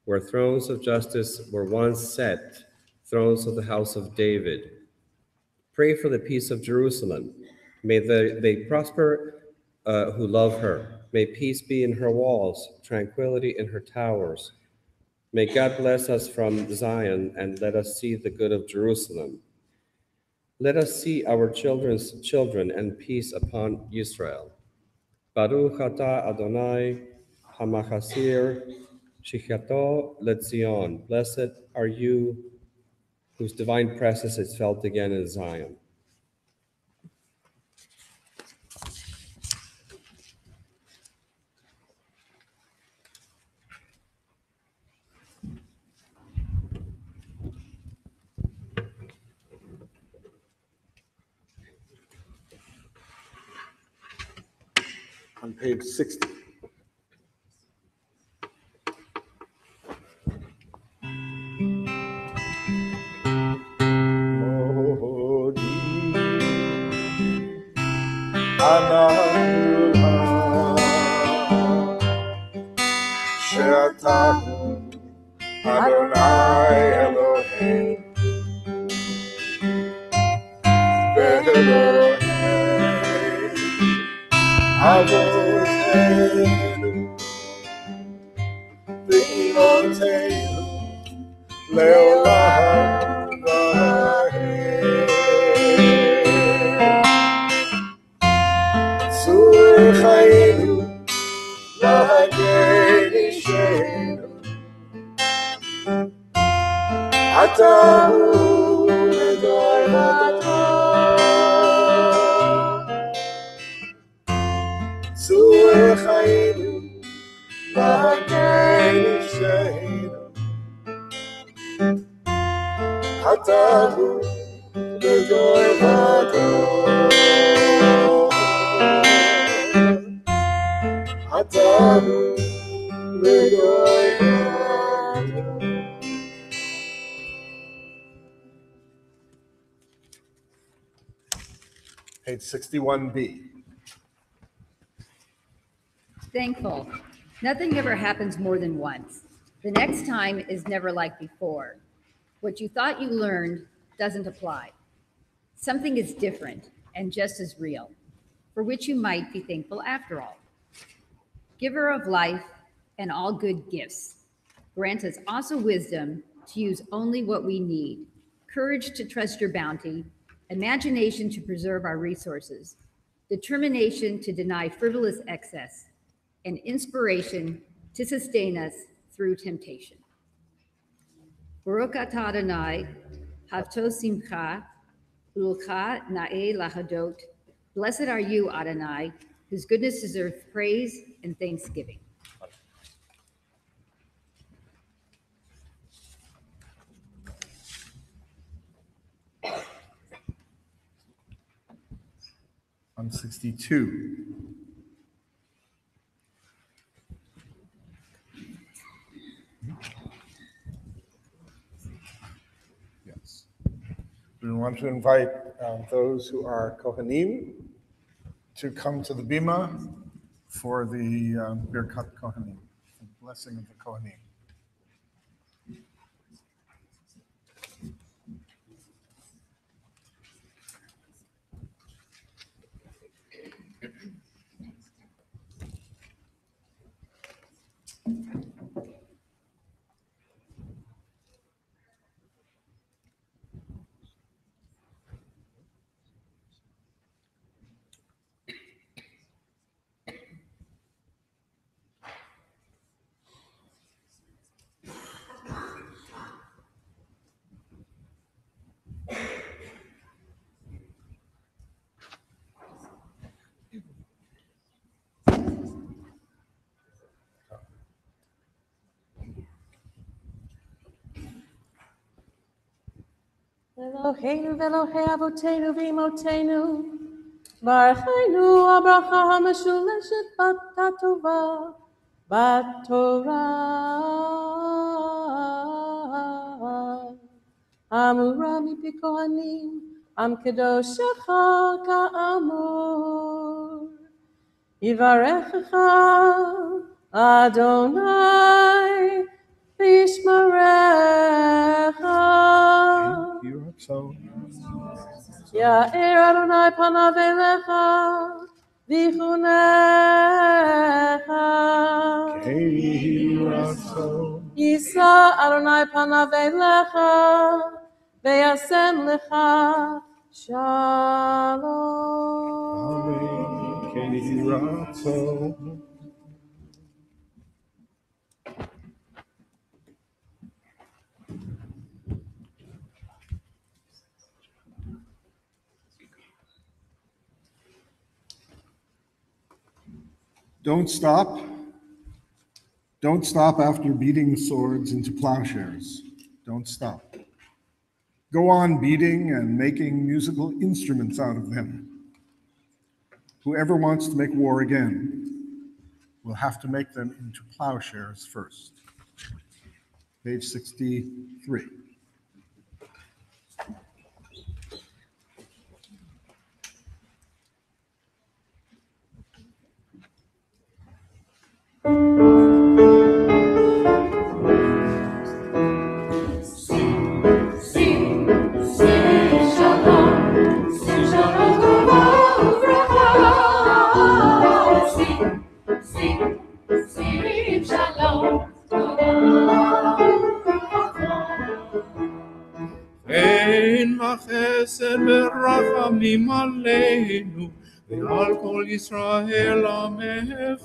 where thrones of justice were once set, thrones of the house of David. Pray for the peace of Jerusalem. May they prosper who love her. May peace be in her walls, tranquility in her towers. May God bless us from Zion and let us see the good of Jerusalem. Let us see our children's children and peace upon Israel. Baruch atah Adonai hamachasir shichato leTzion. Blessed are you whose divine presence is felt again in Zion. on page 60. Adonai Elohim Avoteinu V'imoteinu Le'olam v'ahed Tzur chayinu Lahagei nishenu Atahu L'dor v'ador Tzur chayinu Lahagei nishenu Atahu L'dor v'ador Atahu L'dor v'ador. Page 61B. Thankful. Nothing ever happens more than once. The next time is never like before. What you thought you learned doesn't apply. Something is different and just as real, for which you might be thankful after all. Giver of life and all good gifts, grant us also wisdom to use only what we need, courage to trust your bounty, imagination to preserve our resources, determination to deny frivolous excess, and inspiration to sustain us through temptation. Baruch atah Adonai, havto simcha, ulcha na'e lahadot. Blessed are you, Adonai, whose goodness deserves praise and thanksgiving. On 62. Yes. We want to invite those who are Kohanim to come to the Bima for the Birkat Kohanim, the blessing of the Kohanim. Eloheinu ve'Elohei Avotenu v'Imotenu, Baruchenu abracha hameshuleshet batova batorah, amura mipi kohanim, am kedoshecha ka'amur, yivarechecha Adonai v'yishmerecha. Ya'er Adonai panav elecha v'chunecha. Yisa Adonai panav elecha v'yasem lecha shalom. Amen. Don't stop. Don't stop after beating swords into plowshares. Don't stop. Go on beating and making musical instruments out of them. Whoever wants to make war again we'll have to make them into plowshares first. Page 63. אין וחסד ורחמים עלינו ועל כל ישראל עמך.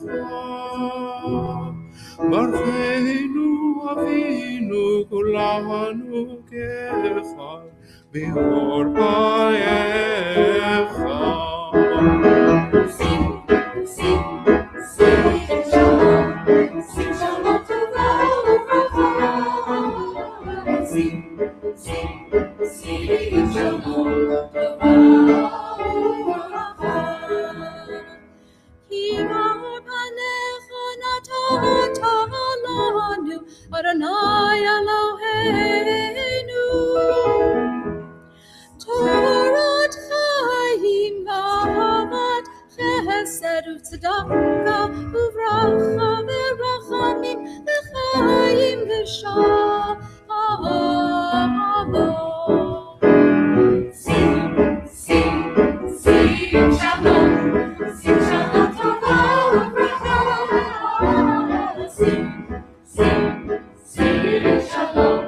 ברכנו אבינו כולנו כאחד באור פאיך. Adonai Eloheinu, Torah Chaim v'ahavat chesed u'tzedaka uvracha v'rachamim v'chaim v'shalom. Sing shalom, sing shalom Torah uvracha. Sing shalom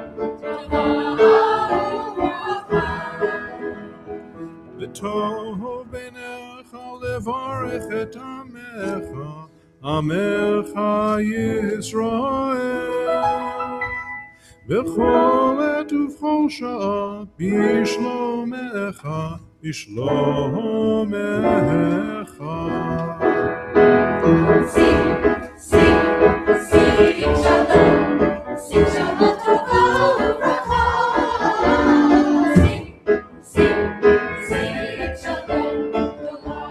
וטוב בעיניך לברך את עמך, עמך ישראל. בכל עת ובכל שעה בשלומך, בשלומך. Sing shalom, sing shalom Torah uvracha. Sing shalom Torah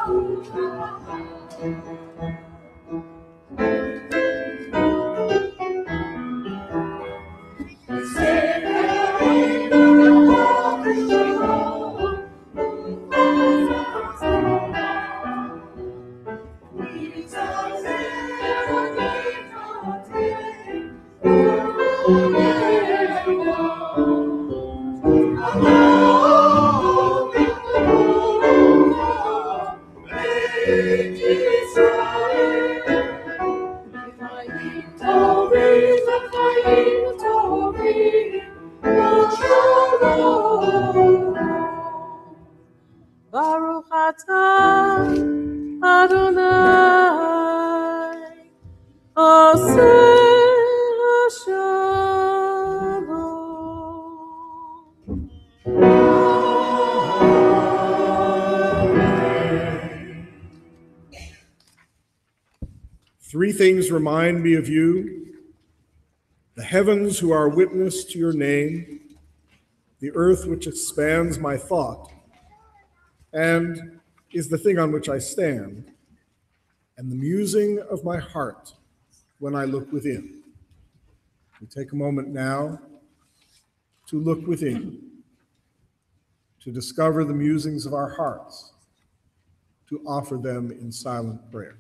uvracha. Baruch atah Adonai Oseh Three things remind me of you: the heavens who are witness to your name, the earth which expands my thought, and is the thing on which I stand, and the musing of my heart when I look within. We take a moment now to look within, to discover the musings of our hearts, to offer them in silent prayer.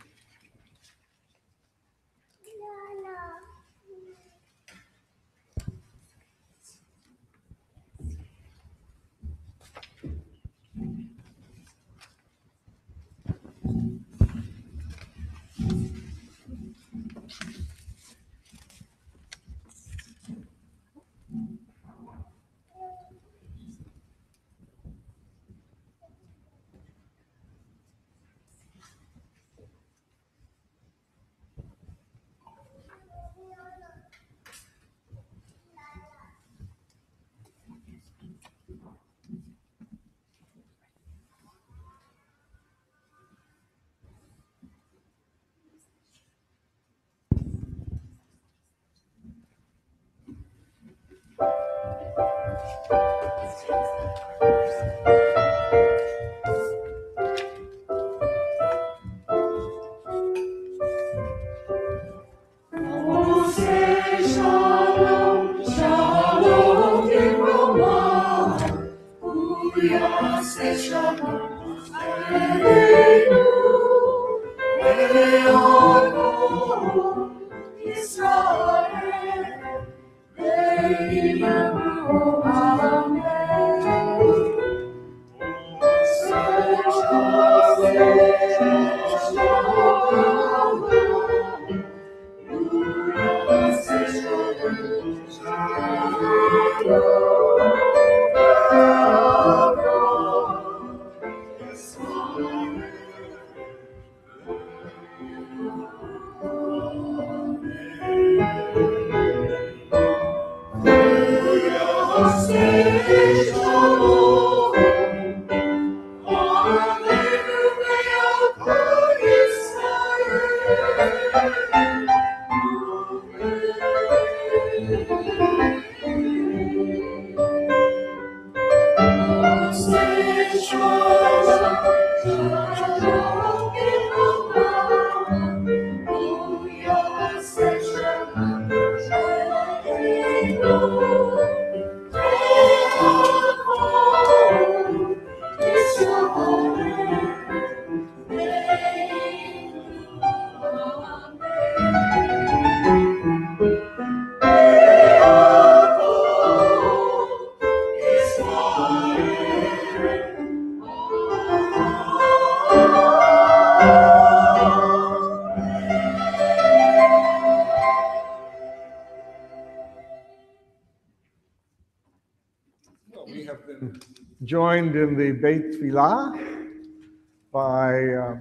We have been joined in the Beit Tfilah by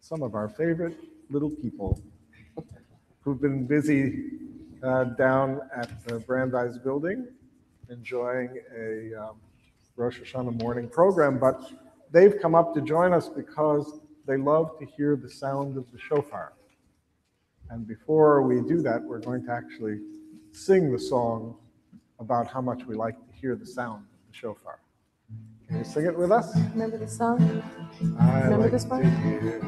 some of our favorite little people who've been busy down at the Brandeis building enjoying a Rosh Hashanah morning program, but they've come up to join us because they love to hear the sound of the shofar. And before we do that, we're going to actually sing the song about how much we like to hear the sound of the shofar. Can you sing it with us? Remember the song? I Remember like this one? to hear.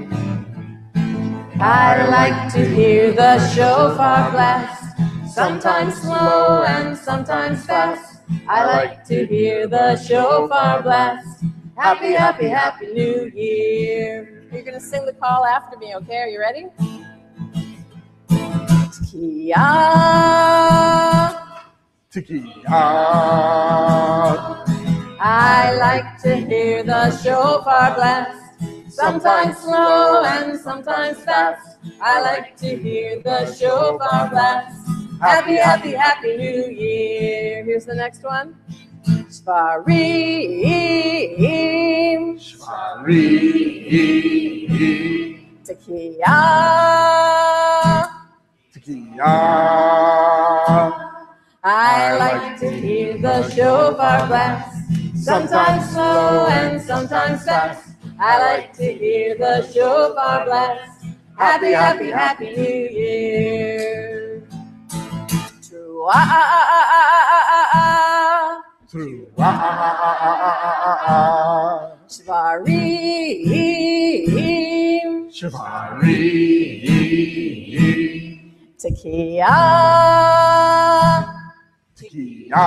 I like to hear the shofar blast, sometimes slow and sometimes fast. I like to hear the shofar blast. Happy, happy, happy New Year. You're going to sing the call after me, okay? Are you ready? Tkiya. Tkiya. I like to hear the shofar blast, sometimes slow and sometimes fast. I like to hear the shofar blast. Happy, happy, happy New Year. Here's the next one. Shvarim. Shvarim. Tkiya. Tkiya. I like to hear the shofar blast, sometimes slow and sometimes fast. I like to hear the shofar blast. Happy, happy, happy New Year. Truah. Truah. Shvarim. Shvarim. Tkiya. Tkiya.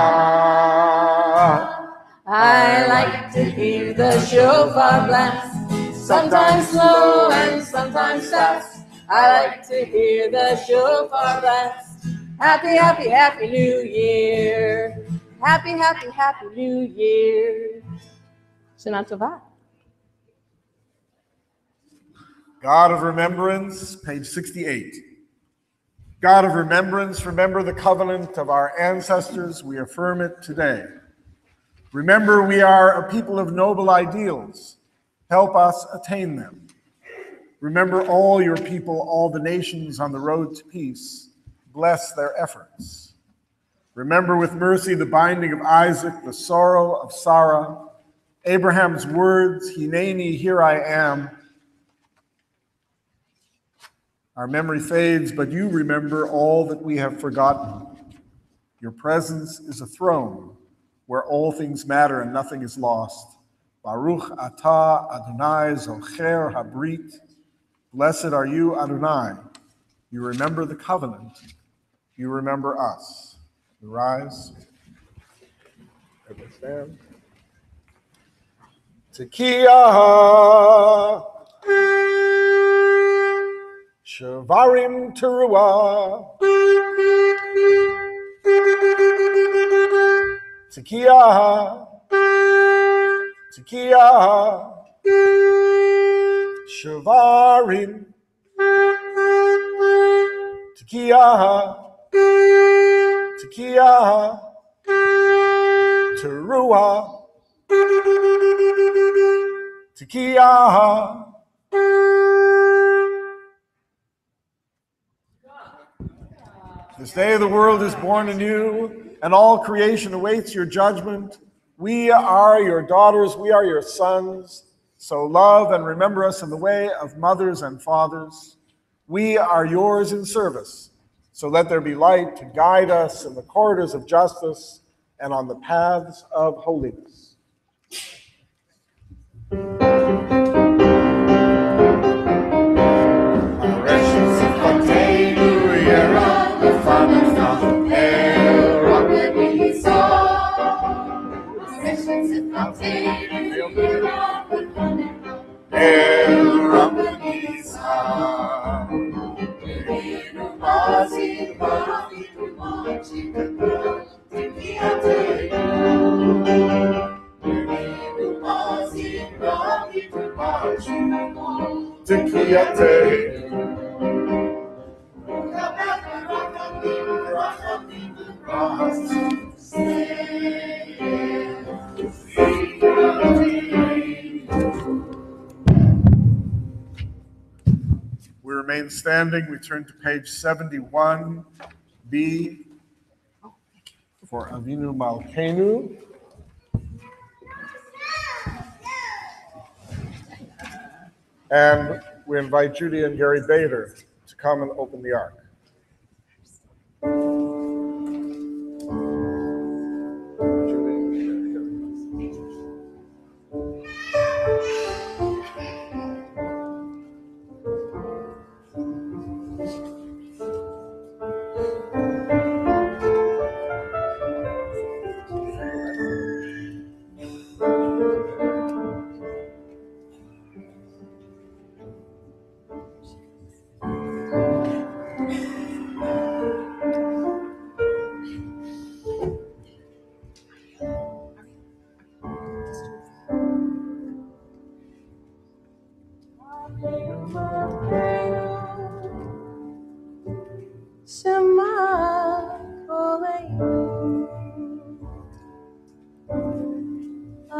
I like to hear the shofar blast, sometimes slow and sometimes fast. I like to hear the shofar blast. Happy, happy, happy New Year. Happy, happy, happy New Year. Shana Tova. God of remembrance, page 68. God of remembrance, remember the covenant of our ancestors. We affirm it today. Remember, we are a people of noble ideals. Help us attain them. Remember all your people, all the nations on the road to peace. Bless their efforts. Remember with mercy the binding of Isaac, the sorrow of Sarah, Abraham's words, Hineni, here I am. Our memory fades, but you remember all that we have forgotten. Your presence is a throne where all things matter and nothing is lost. Baruch atah Adonai zocher habrit. Blessed are you, Adonai. You remember the covenant. You remember us. You rise. Everyone stand. Tekiah, Shavarim Teruah, Tekiah, Tekiah, Shavarim, Tekiah, Tekiah, Teruah, Tekiah. This day the world is born anew, and all creation awaits your judgment. We are your daughters, we are your sons, so love and remember us in the way of mothers and fathers. We are yours in service, so let there be light to guide us in the corridors of justice and on the paths of holiness. We remain standing. We turn to page 71B for Avinu Malkeinu. And we invite Judy and Gary Bader to come and open the ark.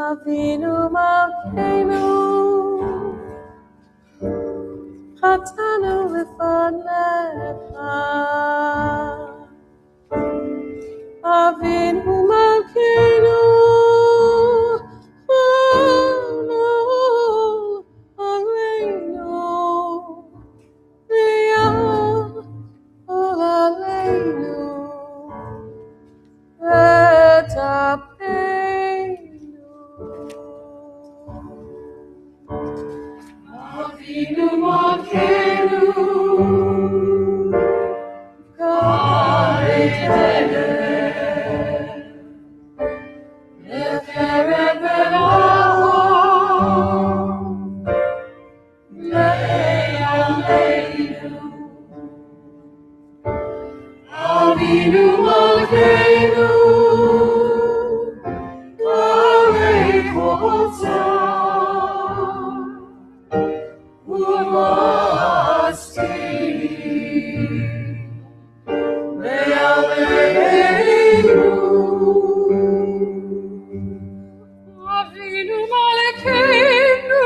Avinu Malkeinu, Chatanu lefanecha. Avinu Malkeinu, Chanu aleinu, V'yachol aleinu, v'tapeinu. Avinu Malkeinu, Kareitene, Neferet Belahom, Le'aleinu. Avinu Malkeinu, Karei Kotzah, U'masti, Le'aleinu. Avinu Malkeinu,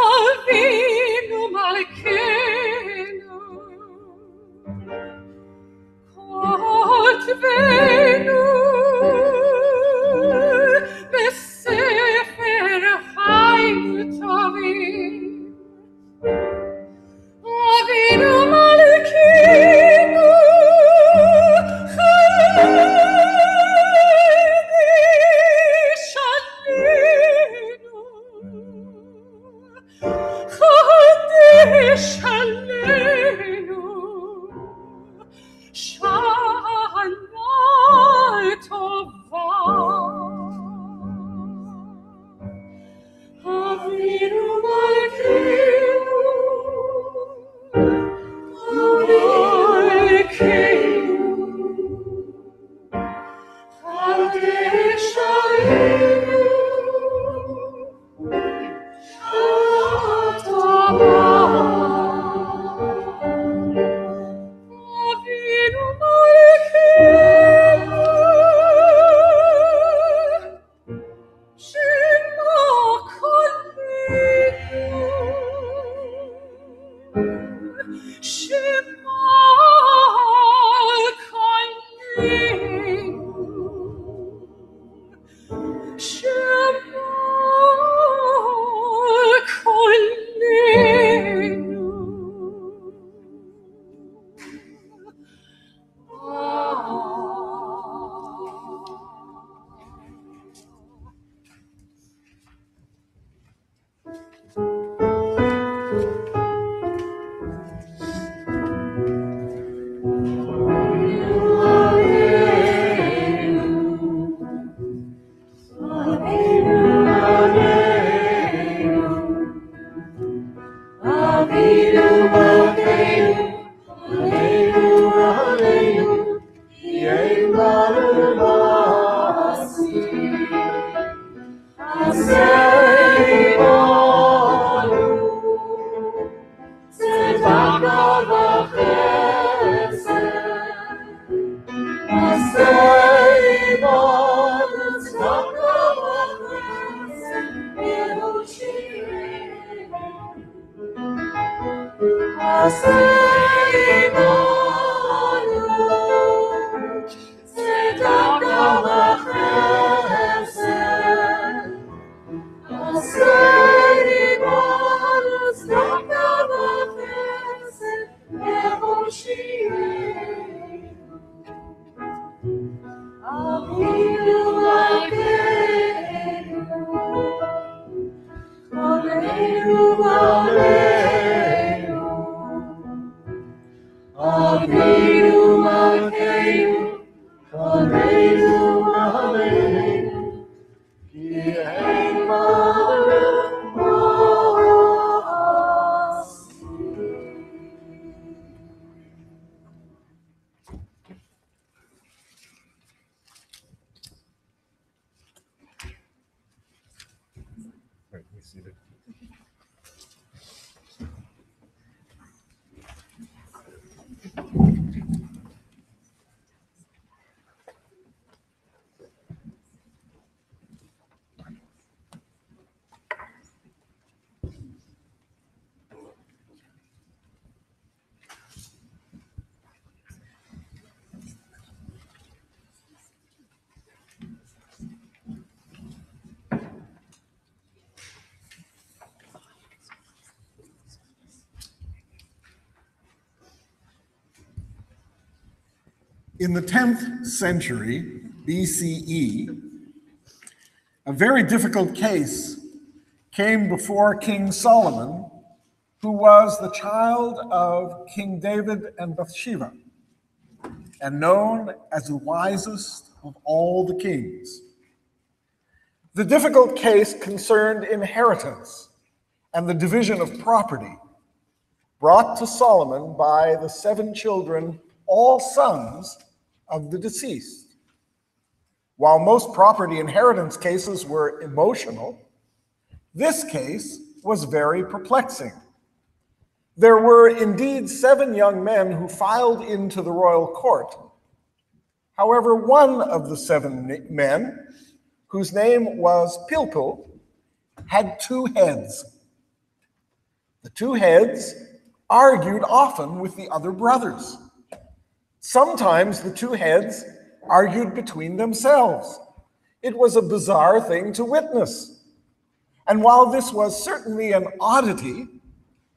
Avinu Malkeinu, Kotvenu beSefer Chaim Tovim. Avinu Malkeinu, Chodesh Aleinu, Shana In the 10th century BCE, a very difficult case came before King Solomon, who was the child of King David and Bathsheba, and known as the wisest of all the kings. The difficult case concerned inheritance and the division of property, brought to Solomon by the 7 children, all sons of the deceased. While most property inheritance cases were emotional, this case was very perplexing. There were indeed 7 young men who filed into the royal court. However, one of the 7 men, whose name was Pilpul, had 2 heads. The 2 heads argued often with the other brothers. Sometimes the 2 heads argued between themselves. It was a bizarre thing to witness. And while this was certainly an oddity,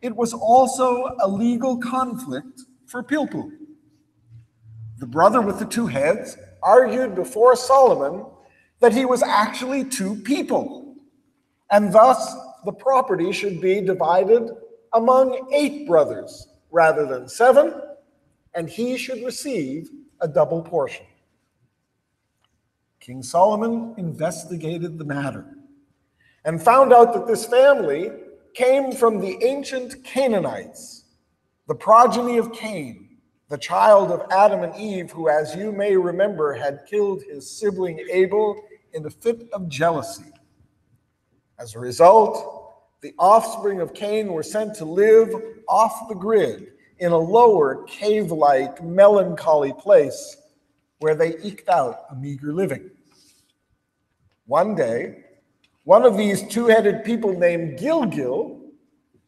it was also a legal conflict for Pilpul. The brother with the 2 heads argued before Solomon that he was actually 2 people, and thus the property should be divided among 8 brothers rather than 7, and he should receive a double portion. King Solomon investigated the matter and found out that this family came from the ancient Canaanites, the progeny of Cain, the child of Adam and Eve, who, as you may remember, had killed his sibling Abel in a fit of jealousy. As a result, the offspring of Cain were sent to live off the grid in a lower, cave-like, melancholy place where they eked out a meager living. One day, one of these 2-headed people named Gilgil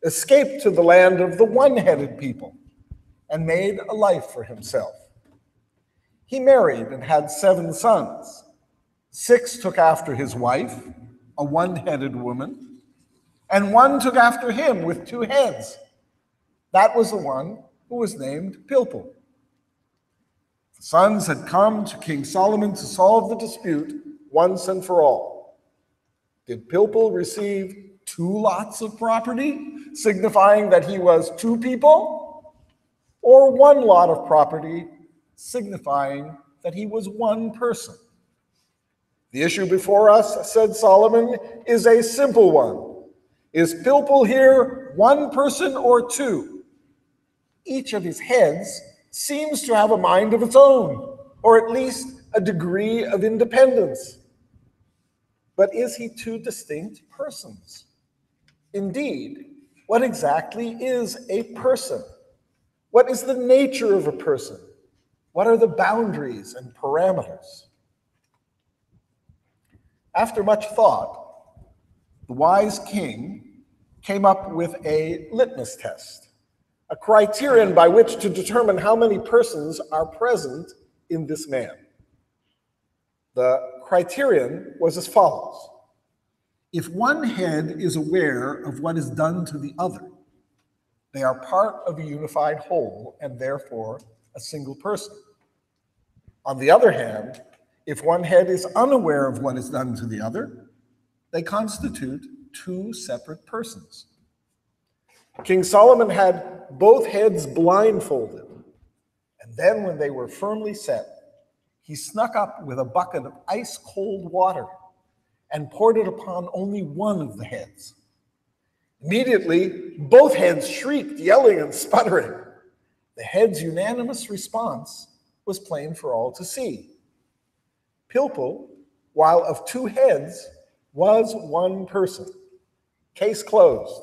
escaped to the land of the 1-headed people and made a life for himself. He married and had 7 sons. 6 took after his wife, a 1-headed woman, and 1 took after him with 2 heads. That was the one who was named Pilpul. The sons had come to King Solomon to solve the dispute once and for all. Did Pilpul receive 2 lots of property, signifying that he was 2 people, or 1 lot of property, signifying that he was 1 person? The issue before us, said Solomon, is a simple one. Is Pilpul here 1 person or 2? Each of his heads seems to have a mind of its own, or at least a degree of independence. But is he 2 distinct persons? Indeed, what exactly is a person? What is the nature of a person? What are the boundaries and parameters? After much thought, the wise king came up with a litmus test, a criterion by which to determine how many persons are present in this man. The criterion was as follows. If one head is aware of what is done to the other, they are part of a unified whole and therefore a single person. On the other hand, if one head is unaware of what is done to the other, they constitute two separate persons. King Solomon had both heads blindfolded, and then when they were firmly set, he snuck up with a bucket of ice-cold water and poured it upon only one of the heads. Immediately, both heads shrieked, yelling and sputtering. The head's unanimous response was plain for all to see. Pilpul, while of two heads, was one person. Case closed.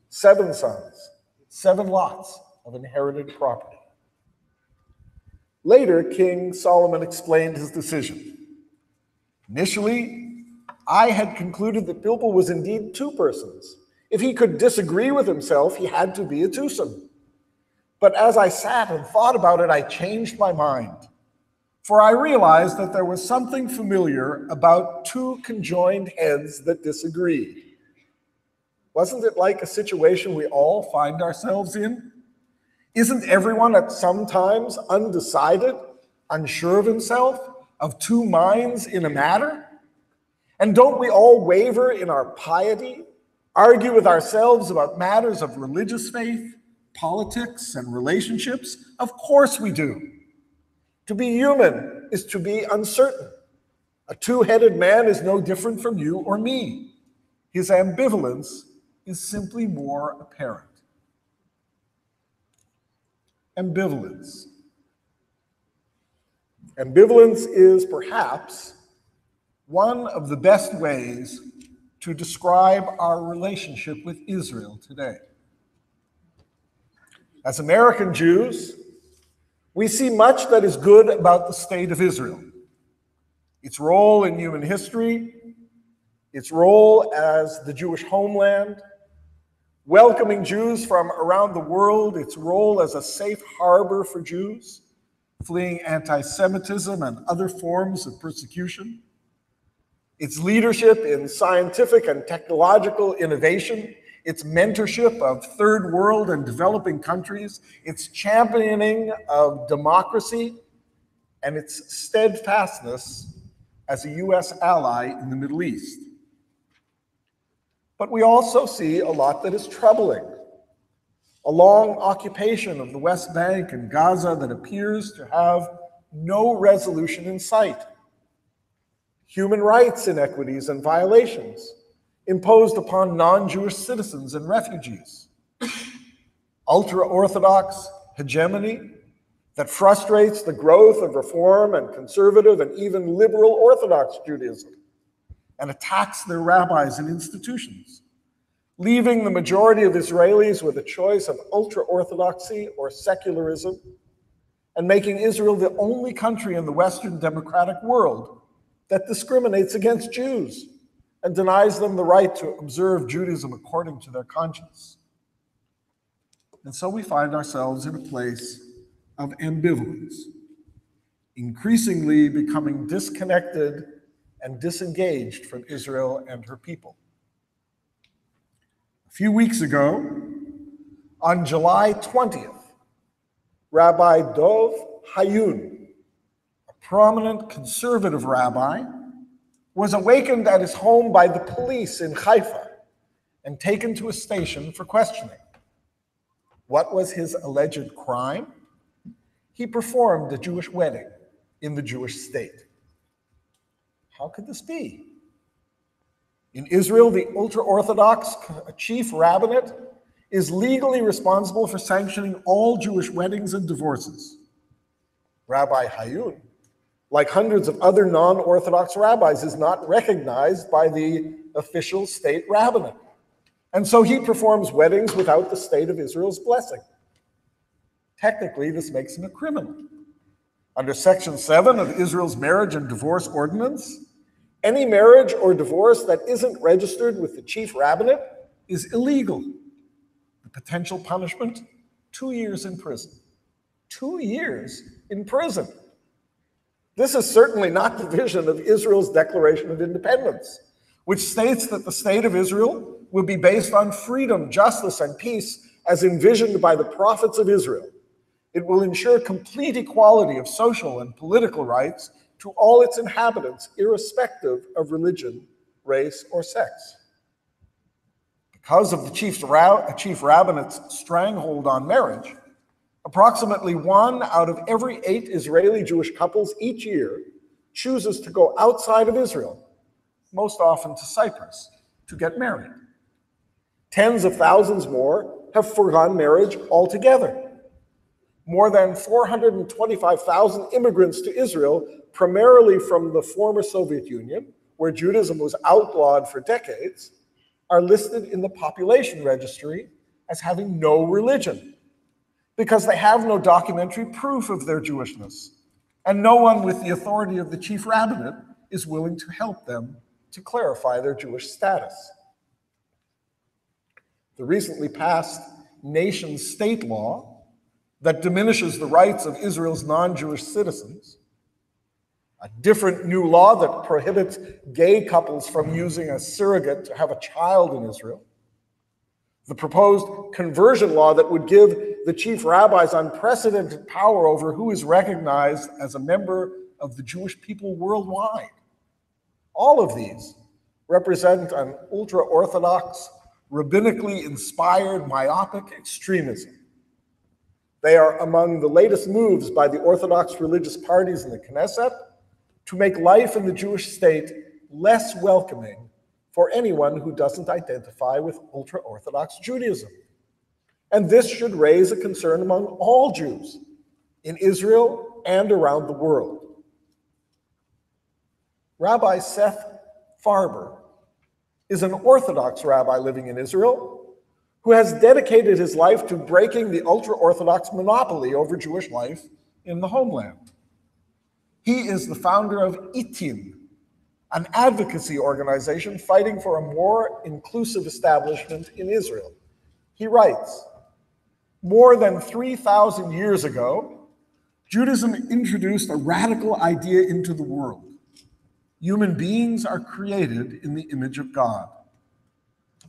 7 sons, 7 lots of inherited property. Later, King Solomon explained his decision. Initially, I had concluded that Pilpul was indeed 2 persons. If he could disagree with himself, he had to be a twosome. But as I sat and thought about it, I changed my mind. For I realized that there was something familiar about 2 conjoined heads that disagreed. Wasn't it like a situation we all find ourselves in? Isn't everyone at some times undecided, unsure of himself, of 2 minds in a matter? And don't we all waver in our piety, argue with ourselves about matters of religious faith, politics, and relationships? Of course we do. To be human is to be uncertain. A 2-headed man is no different from you or me. His ambivalence is simply more apparent. Ambivalence. Ambivalence is perhaps one of the best ways to describe our relationship with Israel today. As American Jews, we see much that is good about the state of Israel. Its role in human history, its role as the Jewish homeland, welcoming Jews from around the world, its role as a safe harbor for Jews, fleeing anti-Semitism and other forms of persecution, its leadership in scientific and technological innovation, its mentorship of third world and developing countries, its championing of democracy, and its steadfastness as a U.S. ally in the Middle East. But we also see a lot that is troubling. A long occupation of the West Bank and Gaza that appears to have no resolution in sight. Human rights inequities and violations imposed upon non-Jewish citizens and refugees. Ultra-Orthodox hegemony that frustrates the growth of Reform and conservative and even liberal Orthodox Judaism and attacks their rabbis and institutions, leaving the majority of Israelis with a choice of ultra-Orthodoxy or secularism, and making Israel the only country in the Western democratic world that discriminates against Jews and denies them the right to observe Judaism according to their conscience. And so we find ourselves in a place of ambivalence, increasingly becoming disconnected and disengaged from Israel and her people. A few weeks ago, on July 20th, Rabbi Dov Hayun, a prominent conservative rabbi, was awakened at his home by the police in Haifa and taken to a station for questioning. What was his alleged crime? He performed a Jewish wedding in the Jewish state. How could this be? In Israel, the ultra-Orthodox chief rabbinate is legally responsible for sanctioning all Jewish weddings and divorces. Rabbi Hayun, like hundreds of other non-Orthodox rabbis, is not recognized by the official state rabbinate. And so he performs weddings without the state of Israel's blessing. Technically, this makes him a criminal. Under Section 7 of Israel's Marriage and Divorce Ordinance, any marriage or divorce that isn't registered with the chief rabbinate is illegal. The potential punishment, 2 years in prison. 2 years in prison. This is certainly not the vision of Israel's Declaration of Independence, which states that the state of Israel will be based on freedom, justice, and peace as envisioned by the prophets of Israel. It will ensure complete equality of social and political rights to all its inhabitants, irrespective of religion, race, or sex. Because of the chief rabbinate's stranglehold on marriage, approximately 1 out of every 8 Israeli Jewish couples each year chooses to go outside of Israel, most often to Cyprus, to get married. Tens of thousands more have foregone marriage altogether. More than 425,000 immigrants to Israel, primarily from the former Soviet Union, where Judaism was outlawed for decades, are listed in the population registry as having no religion, because they have no documentary proof of their Jewishness, and no one with the authority of the chief rabbinate is willing to help them to clarify their Jewish status. The recently passed nation-state law that diminishes the rights of Israel's non-Jewish citizens, a different new law that prohibits gay couples from using a surrogate to have a child in Israel, the proposed conversion law that would give the chief rabbis unprecedented power over who is recognized as a member of the Jewish people worldwide. All of these represent an ultra-Orthodox, rabbinically inspired, myopic extremism. They are among the latest moves by the Orthodox religious parties in the Knesset to make life in the Jewish state less welcoming for anyone who doesn't identify with ultra-Orthodox Judaism. And this should raise a concern among all Jews in Israel and around the world. Rabbi Seth Farber is an Orthodox rabbi living in Israel who has dedicated his life to breaking the ultra-Orthodox monopoly over Jewish life in the homeland. He is the founder of ITIM, an advocacy organization fighting for a more inclusive establishment in Israel. He writes, "More than 3,000 years ago, Judaism introduced a radical idea into the world. Human beings are created in the image of God.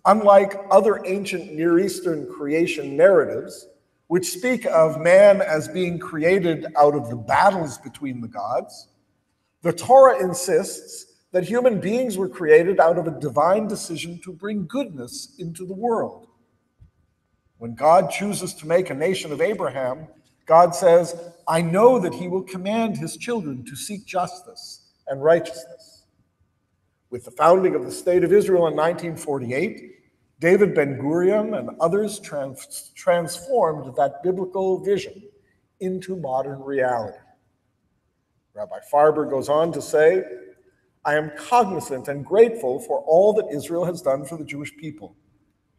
Unlike other ancient Near Eastern creation narratives, which speak of man as being created out of the battles between the gods, the Torah insists that human beings were created out of a divine decision to bring goodness into the world. When God chooses to make a nation of Abraham, God says, 'I know that he will command his children to seek justice and righteousness.' With the founding of the State of Israel in 1948, David Ben-Gurion and others transformed that biblical vision into modern reality." Rabbi Farber goes on to say, "I am cognizant and grateful for all that Israel has done for the Jewish people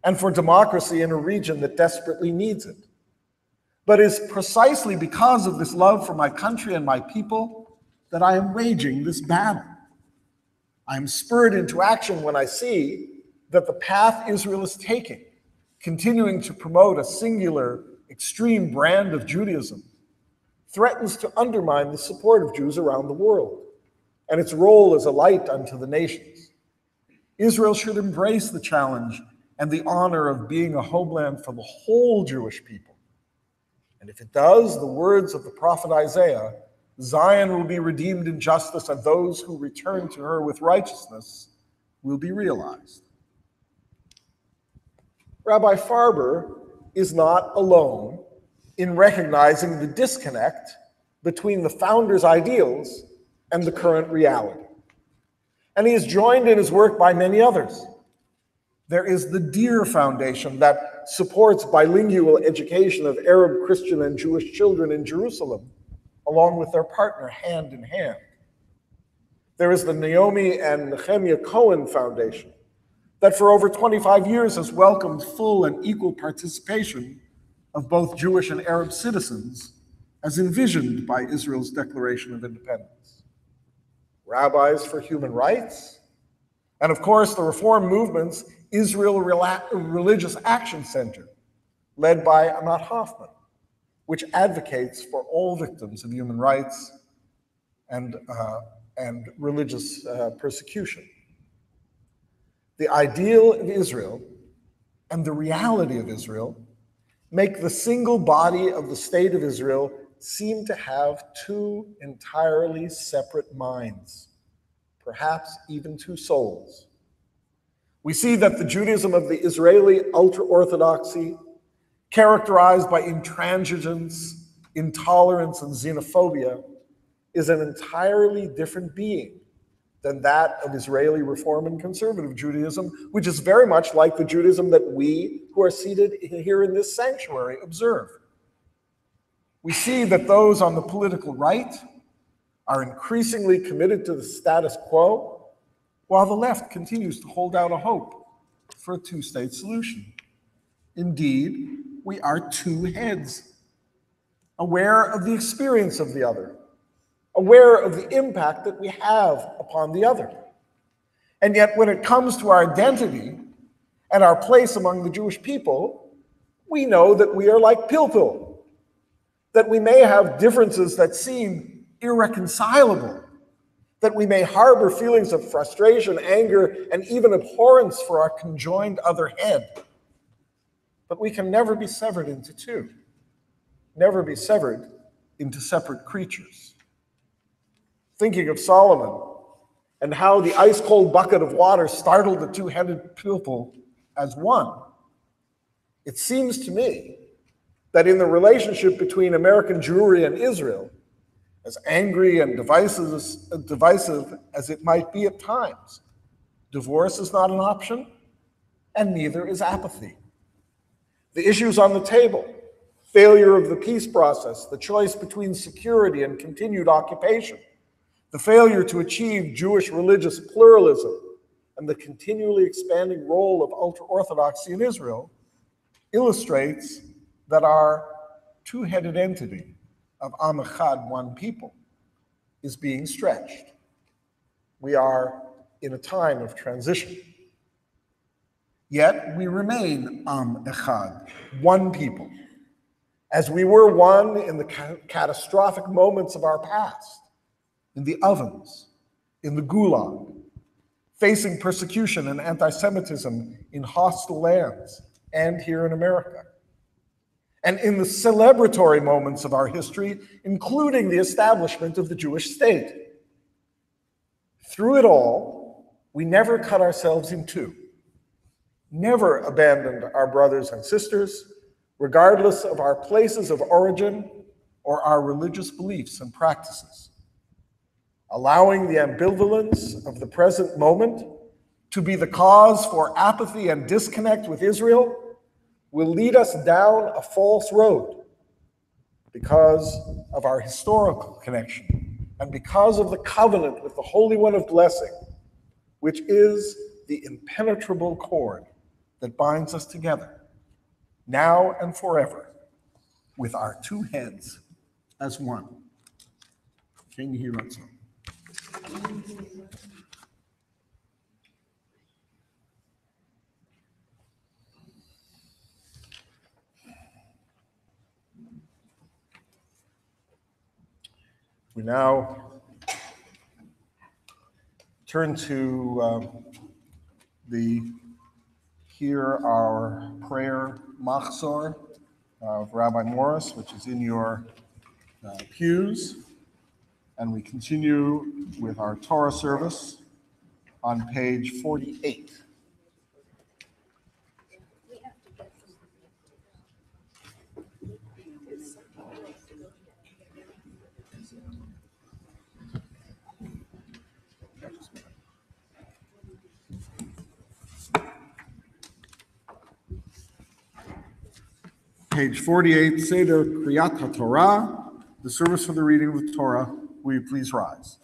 and for democracy in a region that desperately needs it. But it is precisely because of this love for my country and my people that I am waging this battle. I am spurred into action when I see that the path Israel is taking, continuing to promote a singular, extreme brand of Judaism, threatens to undermine the support of Jews around the world and its role as a light unto the nations. Israel should embrace the challenge and the honor of being a homeland for the whole Jewish people. And if it does, the words of the prophet Isaiah, 'Zion will be redeemed in justice, and those who return to her with righteousness will be realized.'" Rabbi Farber is not alone in recognizing the disconnect between the founder's ideals and the current reality. And he is joined in his work by many others. There is the Deer Foundation that supports bilingual education of Arab, Christian, and Jewish children in Jerusalem, along with their partner Hand in Hand. There is the Naomi and Nehemiah Cohen Foundation that for over 25 years has welcomed full and equal participation of both Jewish and Arab citizens as envisioned by Israel's Declaration of Independence. Rabbis for Human Rights, and of course the Reform Movement's Israel Religious Action Center, led by Amat Hoffman, which advocates for all victims of human rights and religious persecution. The ideal of Israel and the reality of Israel make the single body of the state of Israel seem to have two entirely separate minds, perhaps even two souls. We see that the Judaism of the Israeli ultra-Orthodoxy, characterized by intransigence, intolerance, and xenophobia, is an entirely different being than that of Israeli Reform and Conservative Judaism, which is very much like the Judaism that we, who are seated here in this sanctuary, observe. We see that those on the political right are increasingly committed to the status quo, while the left continues to hold out a hope for a two-state solution. Indeed, we are two heads, aware of the experience of the other, aware of the impact that we have upon the other. And yet, when it comes to our identity and our place among the Jewish people, we know that we are like pilpul, that we may have differences that seem irreconcilable, that we may harbor feelings of frustration, anger, and even abhorrence for our conjoined other head. But we can never be severed into two, never be severed into separate creatures. Thinking of Solomon and how the ice-cold bucket of water startled the two-headed pilpul as one, it seems to me that in the relationship between American Jewry and Israel, as angry and divisive as it might be at times, divorce is not an option, and neither is apathy. The issues on the table, failure of the peace process, the choice between security and continued occupation, the failure to achieve Jewish religious pluralism, and the continually expanding role of ultra-Orthodoxy in Israel illustrates that our two-headed entity of Am Echad, one people, is being stretched. We are in a time of transition. Yet we remain Am Echad, one people, as we were one in the catastrophic moments of our past, in the ovens, in the gulag, facing persecution and anti-Semitism in hostile lands and here in America. And in the celebratory moments of our history, including the establishment of the Jewish state. Through it all, we never cut ourselves in two, never abandoned our brothers and sisters, regardless of our places of origin or our religious beliefs and practices. Allowing the ambivalence of the present moment to be the cause for apathy and disconnect with Israel will lead us down a false road because of our historical connection and because of the covenant with the Holy One of Blessing, which is the impenetrable cord that binds us together, now and forever, with our two heads as one. King Hiratson. We now turn to hear our prayer machzor of Rabbi Morris, which is in your pews. And we continue with our Torah service on page 48. Page 48, Seder Kriyat HaTorah, the service for the reading of the Torah. Will you please rise?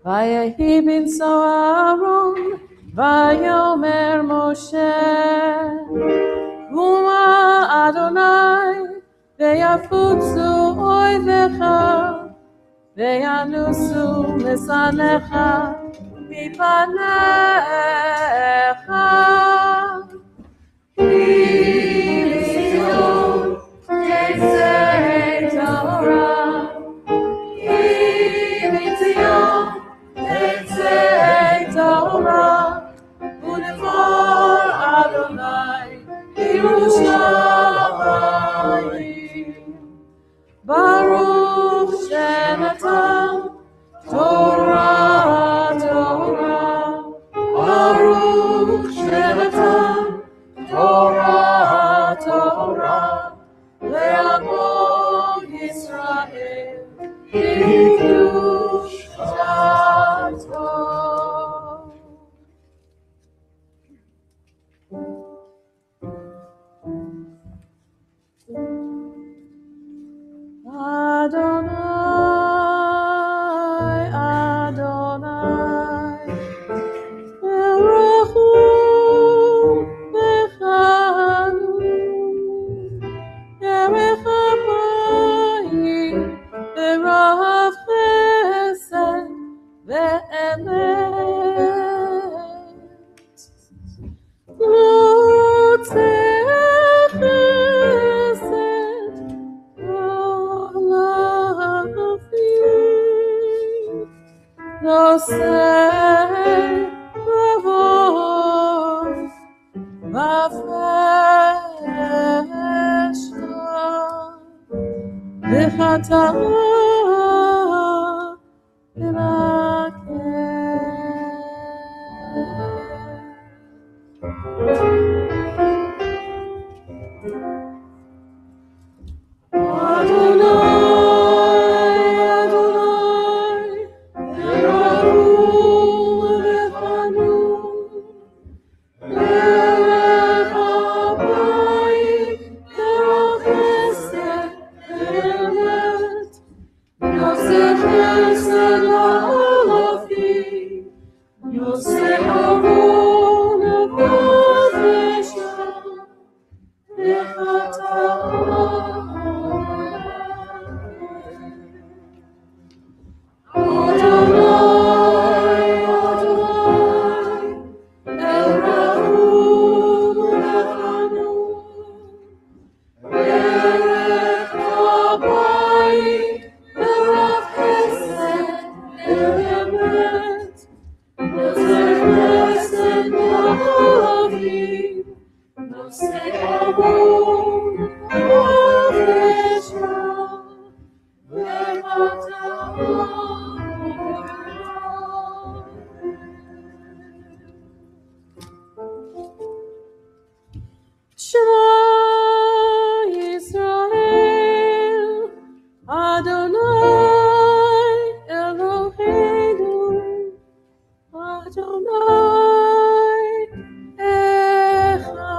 ויהי בנשוא אהרון, ויאמר משה, קומה אדוני, ויפוצו אויביך, וינוסו משנאיך מפניך. כי מציון תצא תורה, כי מציון תצא תורה, ונבוא אדוני ירושלים. ברוך שנתן תורה תורה, ברוך שנתן תורה תורה, לעמו ישראל לקדושתו. Adonai, Adonai, Berechu bechanu, derech hamayim, berav chesed ve'emet. Lo tzeh chesed נושא כבוד ופשע וחטאה Lord. Shema Yisrael, Adonai Eloheinu, Adonai Echad.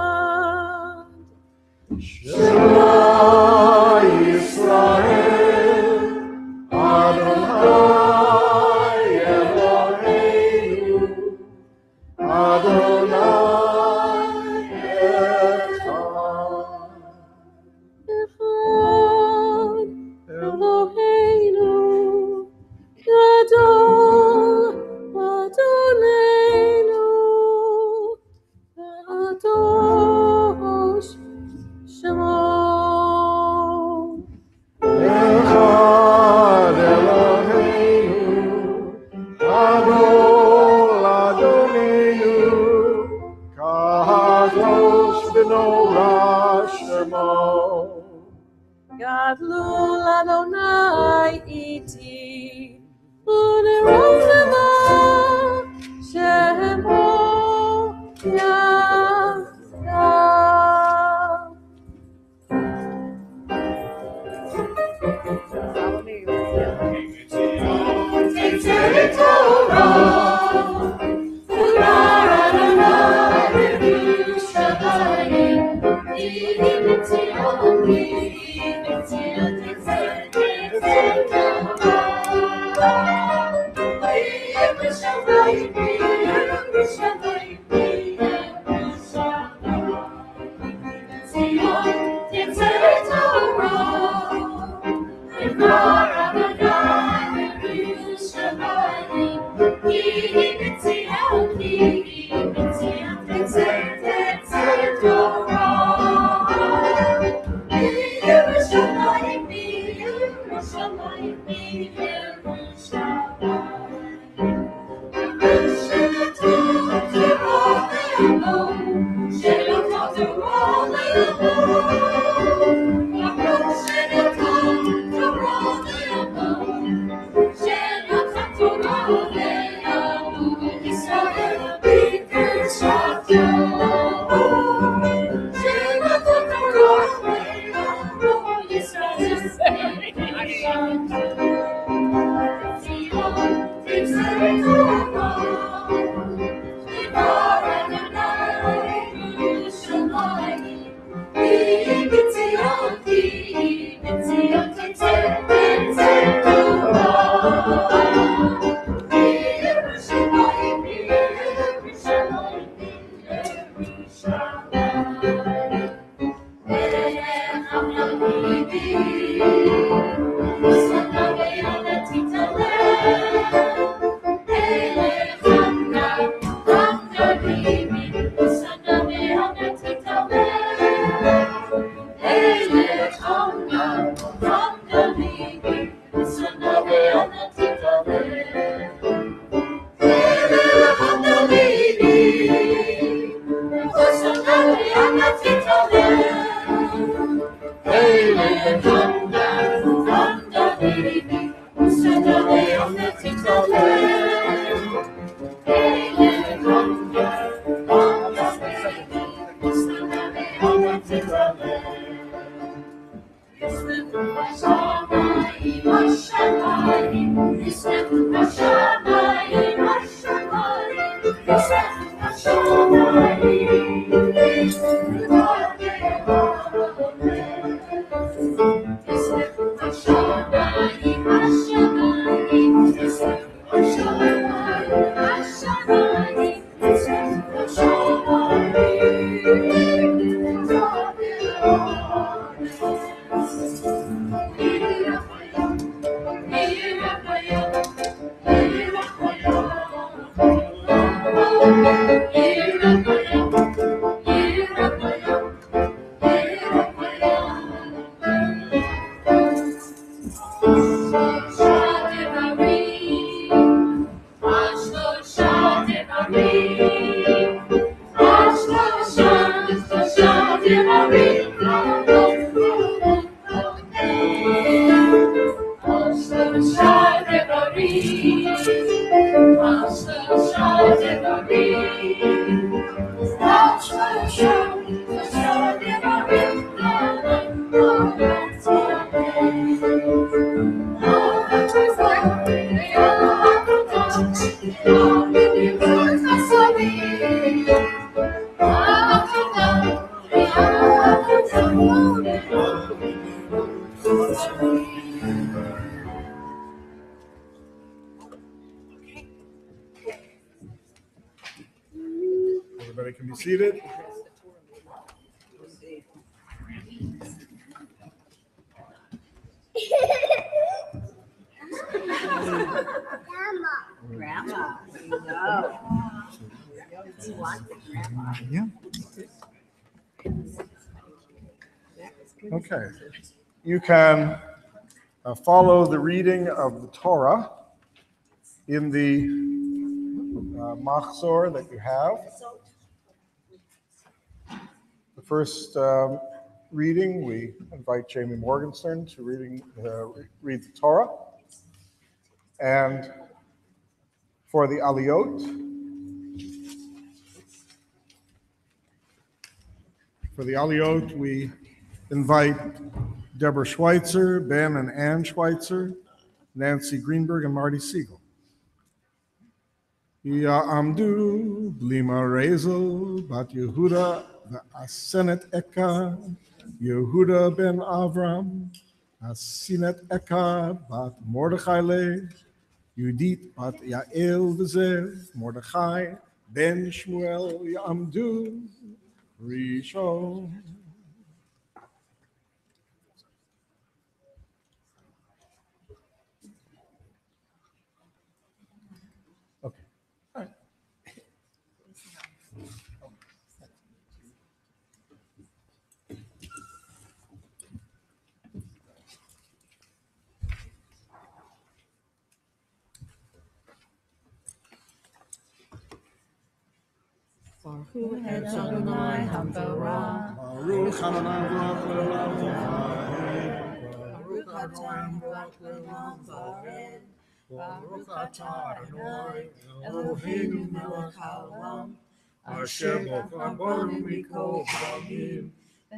Shema Yisrael, Adonai Eloheinu, Adonai Echad. Echad Eloheinu, Gadol Adonai. Kadosh Shemo. Echad Eloheinu, Gadol Adonai, Kadosh v'norah Shemo. Gadlul Adonai iti, u'nerotema Shemo Yahweh. Everybody can be seated. Grandma, no. You want the grandma. Yeah. Okay. You can follow the reading of the Torah in the machzor that you have. The first reading, we invite Jamie Morgenstern to read the Torah. And for the Aliyot, we invite Deborah Schweitzer, Ben and Ann Schweitzer, Nancy Greenberg, and Marty Siegel. Ya'amdu blima rezel bat Yehuda v'asenet Eka, Yehuda ben Avram, asenet Eka bat Mordechai le, Yudit bat Yael v'zev, Mordechai ben Shmuel Ya'amdu Rishon. Okay. All right. Baruch Adonai Habarah. Baruch Adonai Baruch Le'olam Baruch Adonai Baruch Le'olam Vaed. Baruch atah Adonai Eloheinu melech haolam. Asher b'charbonu mikol ha'amim.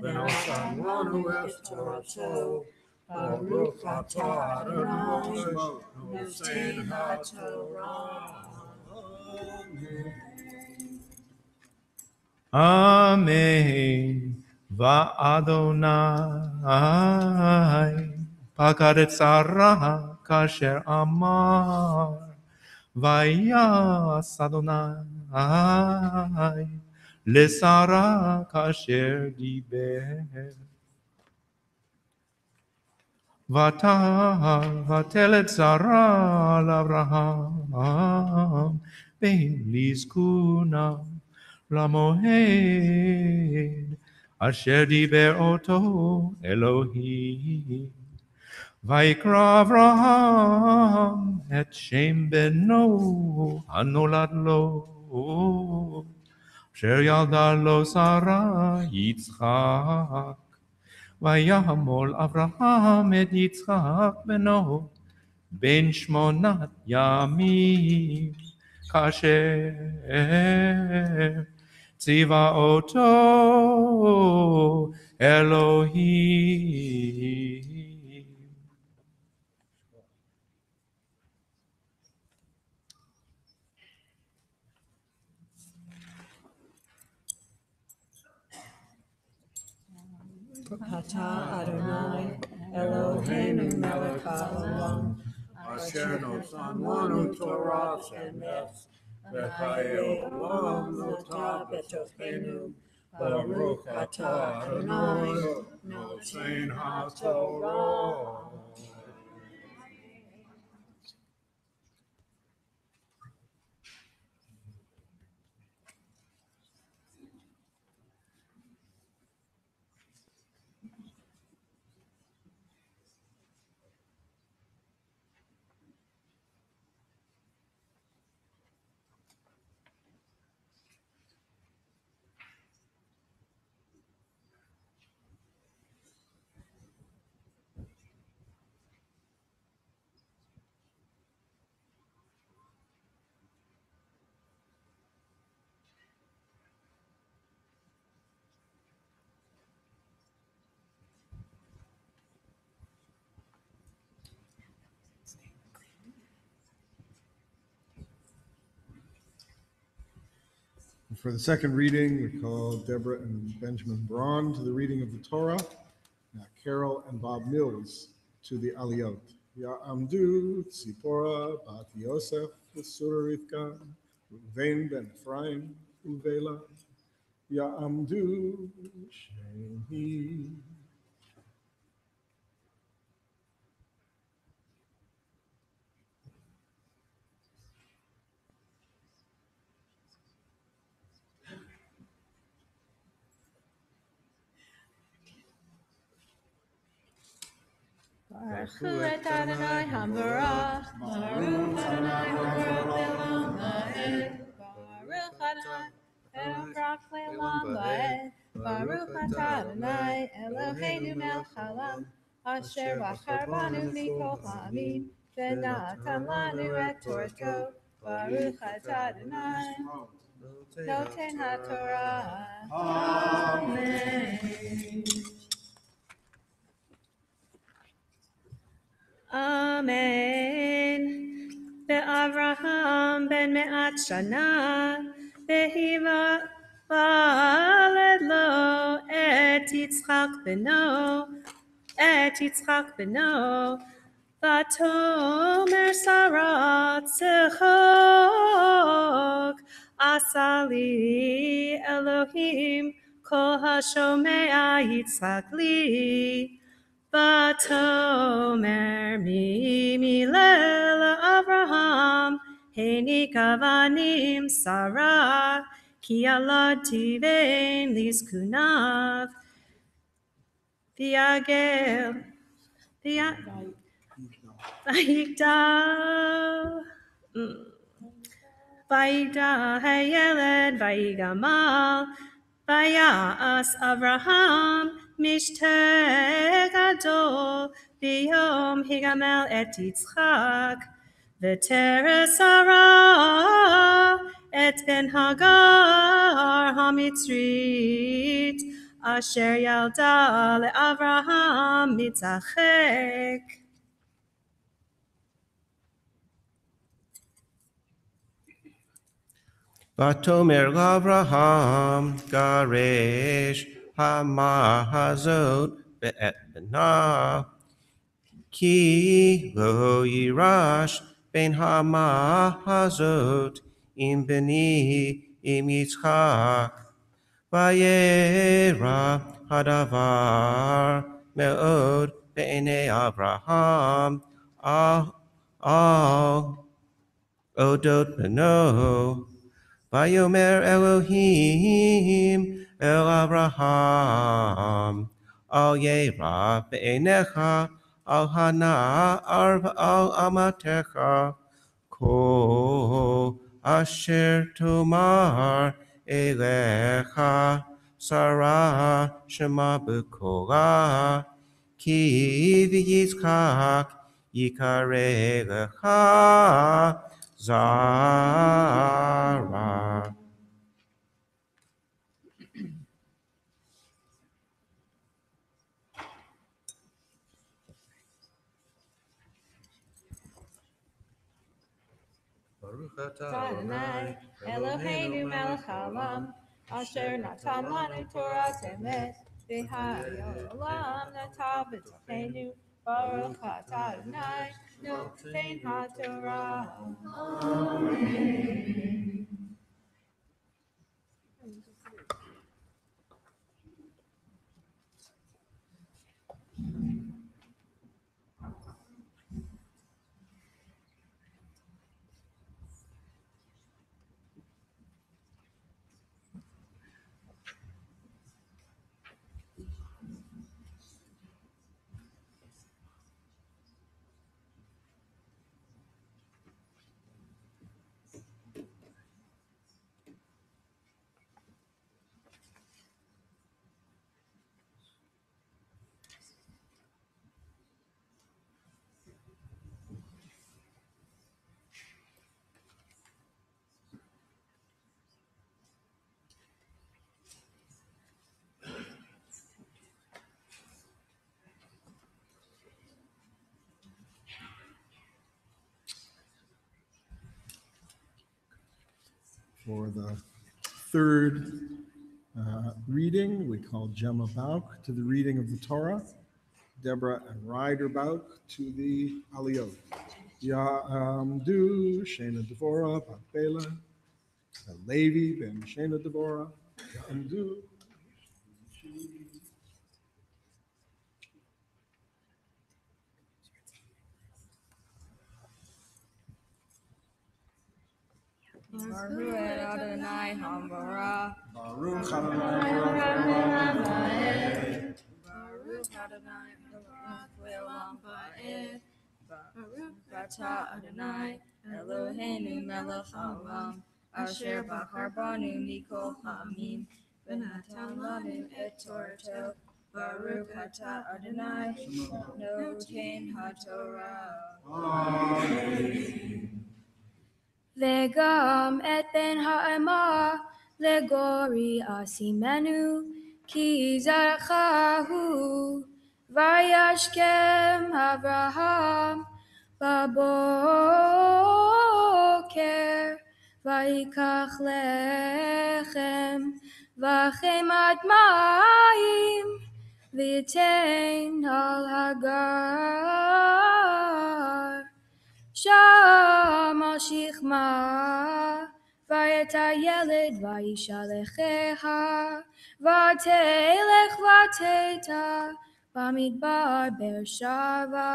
V'nosanu et Torato. Baruch atah Adonai noten ha'torah. Amen. Va'adonai pagad et Sarah kasher amar. Vayas Adonai leSarah kasher diber. Vatel et Sarah l'Avraham b'lizkuna lamohed asher diber oto Elohim. Vayikra Avraham et Shem beno hanolad lo asher yalda lo Sarah Yitzchak. Vayamol Avraham et Yitzchak beno ben shmonat yamim kasher tziva oto Elohim. Atah Adonai Eloheinu melech haolam. Asher nosanu Torah emes. V'chayei olam notah betochenu. Baruch atah Adonai noten ha'torah. For the second reading, we call Deborah and Benjamin Braun to the reading of the Torah, Carol and Bob Mills to the Aliyot. Ya'amdu Tzipora Bat Yosef V'Sura Rivka Reuven ben Ephraim Uvela Ya'amdu Sheni. Baruch et Adonai Hamvarach, Baruch Adonai Hamvarach Le'olam Va'ed, Baruch Adonai Hamvarach Le'olam Va'ed, Baruch Adonai Eloheinu melech haolam, Asher bachar banu mikol ha'amim, V'natan lanu et Torto, Baruch Adonai Noten HaTorah. Amen. Amen. Ve'Avraham ben me'at shana, ve'hiva valed lo et Yitzchak beno, vatomer Sarah tzechok, asali Elohim kol hashomea Yitzchak li. Vatomer milel Avraham, Heni kavanim Sarah, ki alati vein liskunav, viagel, vayigda hayeled, vayigamal, vayas Avraham, Mishte gadol, biyom higamel et Yitzchak, v'teres Sarah et ben Hagar hamitzrit, asher yalda le'Avraham mitzachek. Vatomer Avraham garesh hamahazot be'et benah, ki lo yirash ben hamahazot im beni im Yitzchak, vayera hadavar me'od be'enei Avraham al odot beno. Vayomer Elohim el Avraham, al Yera be'enecha, al Hana arva al amatecha, kol asher tomar elecha, Sarah shema b'kola, ki v'yitzchak yikare lecha, Zara. Baruch Adonai Eloheinu melech haolam, asher natan lanu Torah temet, v'ha'olam natav b'tochenu. Baruch Adonai noten HaTorah. Amen. For the third reading. We call Gemma Bauk to the reading of the Torah, Deborah and Ryder Bauk to the Aliyot. Ya'amdu Shena Devorah Bat Bela, Levi ben Shena Devorah, Ya'amdu. Baruch Adonai Hambarah. Baruch Adonai Baruch Adonai Le'olam Va'ed. Baruch Atah Adonai Eloheinu melech haolam asher bachar banu mikol ha'amim v'natan lanu et Torato. Baruch Atah Adonai noten haTorah. Vegam et ben ha'ema legori asimenu ki zarachahu vayashkem Avraham baboker vayikach lechem v'chemat mayim v'yitein al hagar Sham al shichma vayet hayeled vayishalecheha vatelech vateta bamidbar Beershava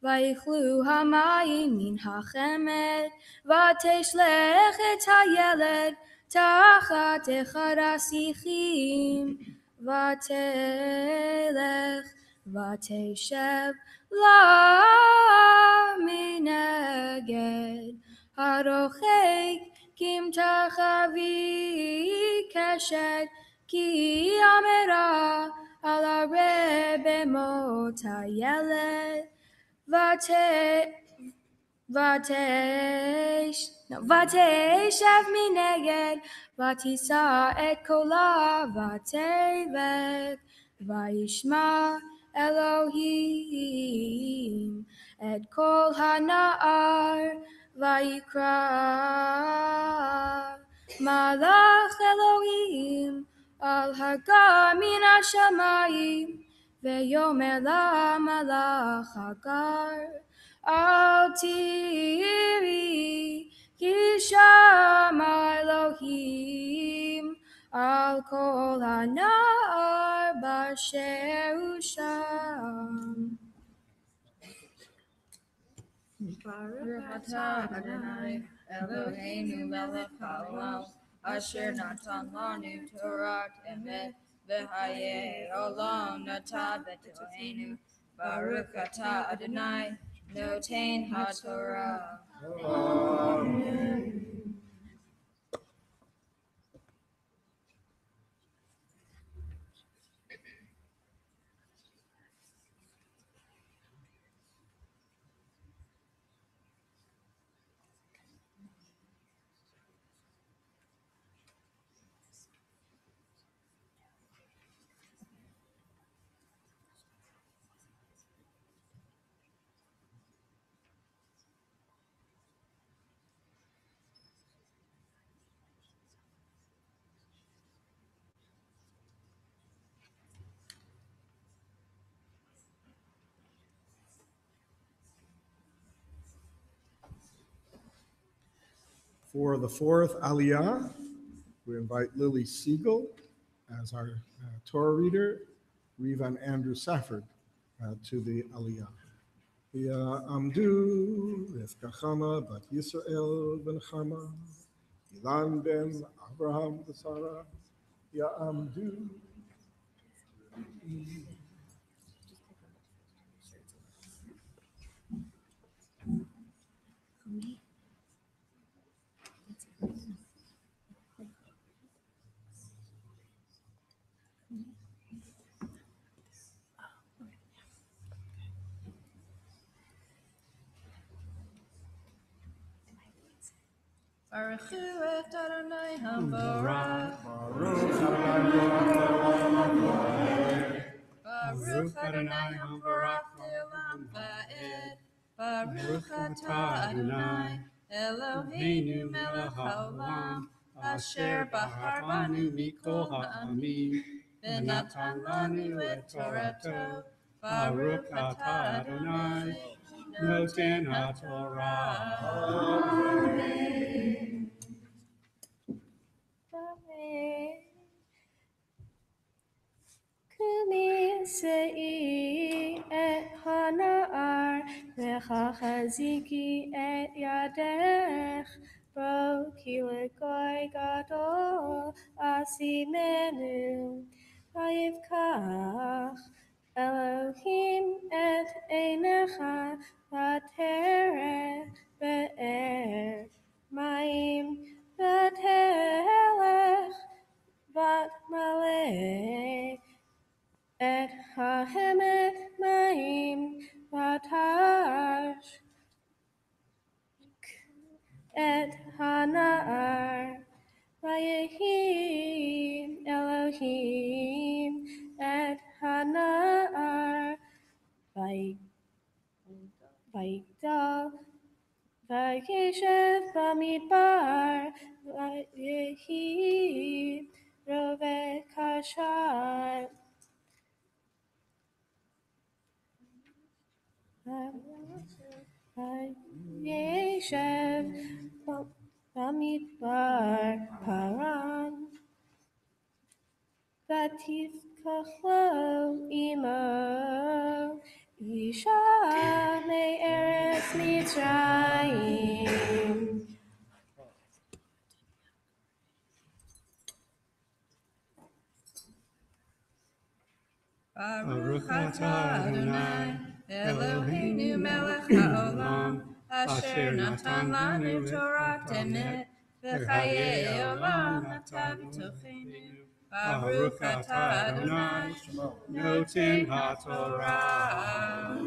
vayichlu hamayim min hachemet vateshlech et hayeled tachat echad hasichim vatelech vateshev La mineged harochek kim tachavi keshet ki amera ala rebe mot hayeled vateshev mineged vatisa et kola vatelech vayishma Elohim et kol hana'ar vayikra malach Elohim al hagar min hashamayim veyomer la malach hagar al tiri ki shama Elohim al kol hana'ar basher usham. Baruch atah Adonai Eloheinu melech haolam asher natan lanu Torah emet v'hayei olam nata b'Eloheinu. Baruch atah Adonai noten haTorah. Amen. For the fourth Aliyah, we invite Lily Siegel as our Torah reader, Reva and Andrew Safford to the Aliyah. Ya'amdu Rivkachama bat Yisrael ben Chama, Ilan ben Abraham b'Sara, Ya'amdu. Baruch et Adonai Hambarach. Baruch Adonai Hambarach le'olam va'ed. Baruch atah Adonai Eloheinu melech haolam asher bahar banu mikol ha'amim, v'natan lanu et Torato, Baruch atah Adonai, noten haTorah. Kumi sei et hana'ar v'chachaziki et yadech bo ki legoy gadol asimenu vayivkach Elohim et einecha v'terech be'er mayim v'telech vat maleh et hahemet maim vatash et hanar vayehi Elohim et hanar vayigdal vayeshev bamidbar vayehi roveh kashar Yeshev Bamidbar Paran Vatifkachlo Imo Isha Me'eretz Mitzrayim Baruch atah Adonai, Eloheinu melech haolam, asher natan lanu Torah temet, v'chayei olam natan b'tochenu. Baruch atah Adonai, noten haTorah.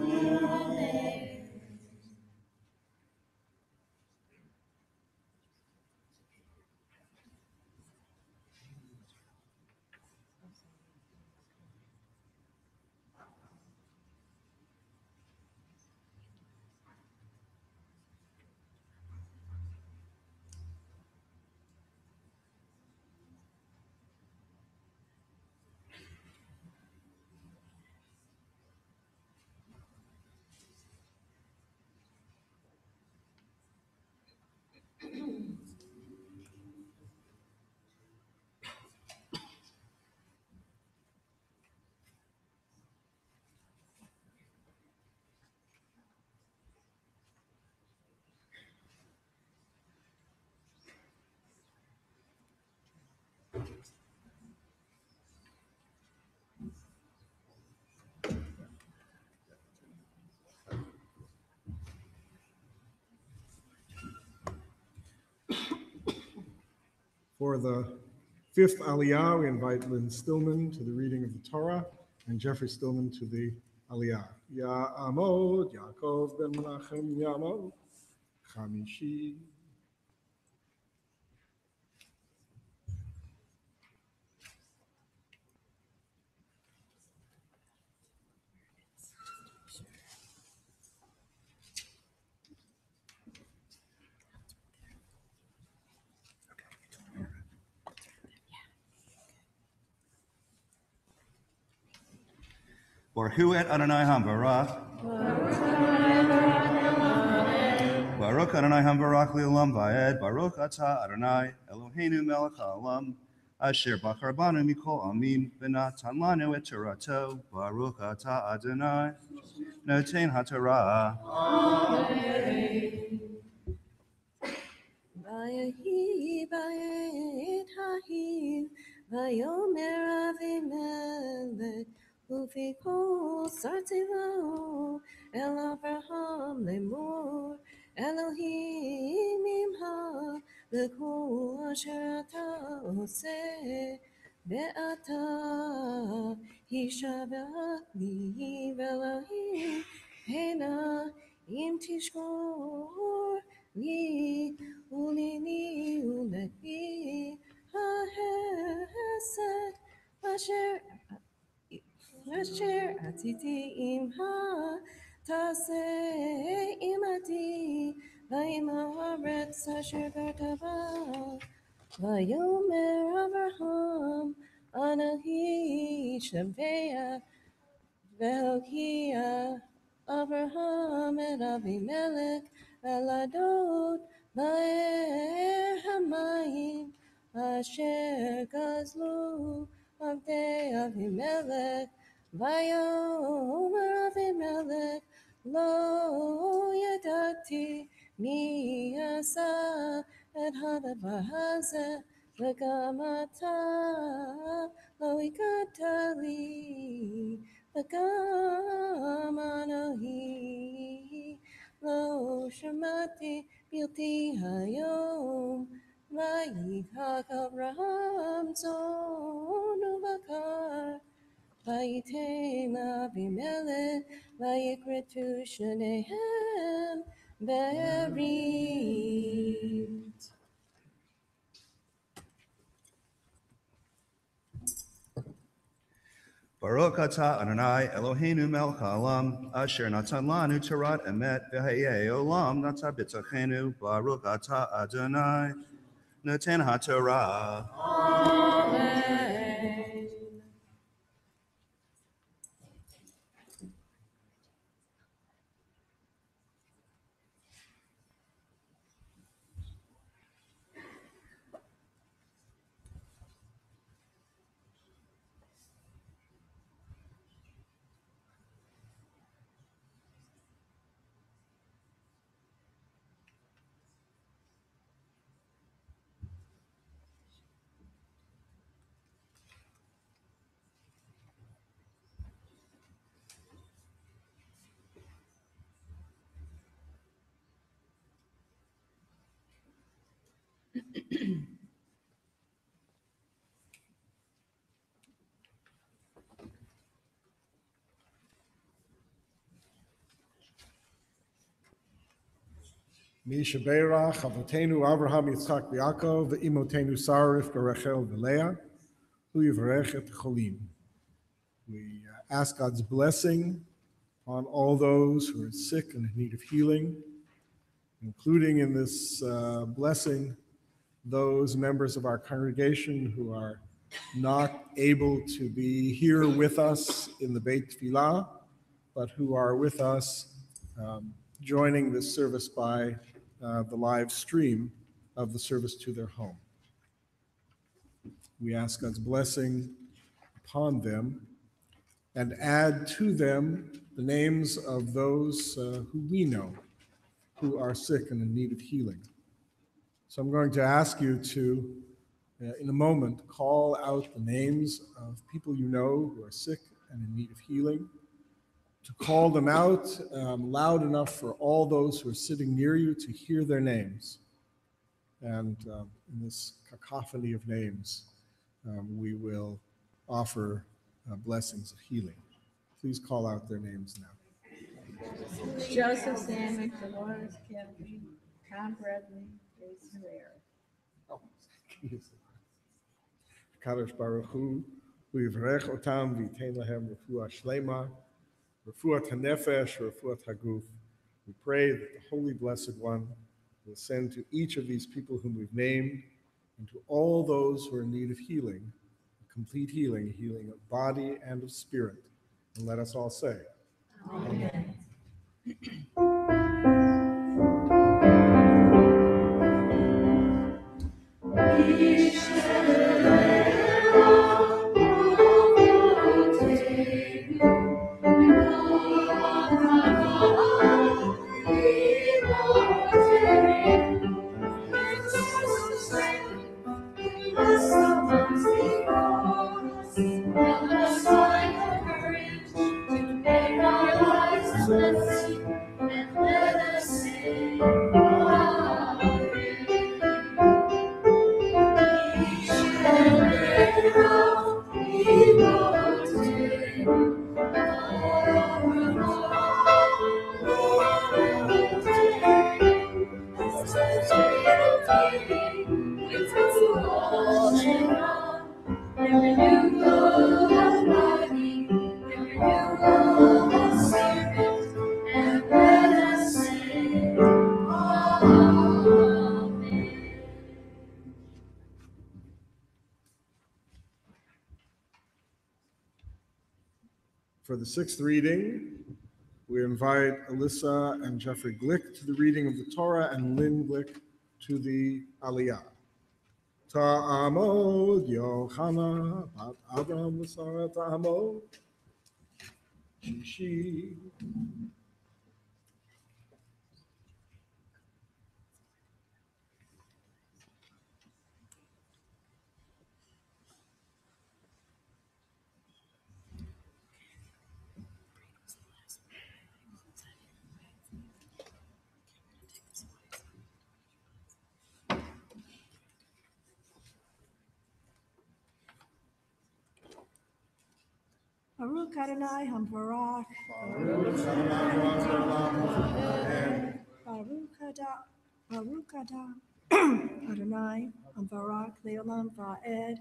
For the fifth Aliyah, we invite Lynn Stillman to the reading of the Torah and Jeffrey Stillman to the Aliyah. Ya'amod, Yaakov ben Menachem Ya'amod, Chamishi. Baruch et Adonai Hambarach. Baruch Adonai Hambarach Li'olam Va'ed. Baruch Atah Adonai Eloheinu Melech Ha'olam. Asher Bachar Banu Mikol Amim V'natan Lanu et Torato. Baruch Atah Adonai Noten HaTorah. Vayehi vayet hahiv vayomer Avimelech ufikol sarti lo el Avraham lemor Elohim imha v'kol asher ata oseh ve'ata hishavach li v'Elohim hena im tishkor li Ulini uleki hahesed asher atiti imha taseh imati va'im haaretz asher gartava Vayomer Abraham Anahi Shabea Vehokia Abraham and Abimelech Eladot Baer Hamayim Asher Gazlu Avdei Abimelech Vayomer Abimelech Lo Yadati Mi Asa Et Hadavar Hazeh V'gam Ata Lo Ikatali Agamanahi lo shamati bilti hayom vayithak Avraham zonu bakar vayitem Abimelech vayikretu shnehem berit. Baruch atah Adonai Eloheinu melech haolam asher natan lanu Torah emet v'hayei olam natan b'tzachenu Baruch atah Adonai noten haTorah. Amen. Mi Sheberach Avotenu Avraham Yitzchak Yaakov Ve'imotenu Sarah Rivka Rachel V'Leah Hu Yivarech et Cholim. We ask God's blessing on all those who are sick and in need of healing, including in this blessing those members of our congregation who are not able to be here with us in the Beit Tfilah, but who are with us joining this service by the live stream of the service to their home. We ask God's blessing upon them and add to them the names of those who we know who are sick and in need of healing. So I'm going to ask you to, in a moment, call out the names of people you know who are sick and in need of healing, to call them out loud enough for all those who are sitting near you to hear their names. And in this cacophony of names, we will offer blessings of healing. Please call out their names now. Joseph Sandwich, Dolores Kelly, Tom Bradley, Jason Herrera. Oh, Kadosh Baruch Hu, Yivrech Otam v'Yitein Lahem Refuah Shlema, Refuat HaNefesh, Refuat HaGuf. We pray that the Holy Blessed One will send to each of these people whom we've named and to all those who are in need of healing, complete healing, healing of body and of spirit. And let us all say, Amen. for the sixth reading, we invite Alyssa and Jeffrey Glick to the reading of the Torah and Lynn Glick to the Aliyah. Ta'amod Yochana Bat Adam L'Sara Ta'amod Shishi. Baruch Adonai Hamvarach. Baruch Adonai Hamvarach Leolam Va'ed.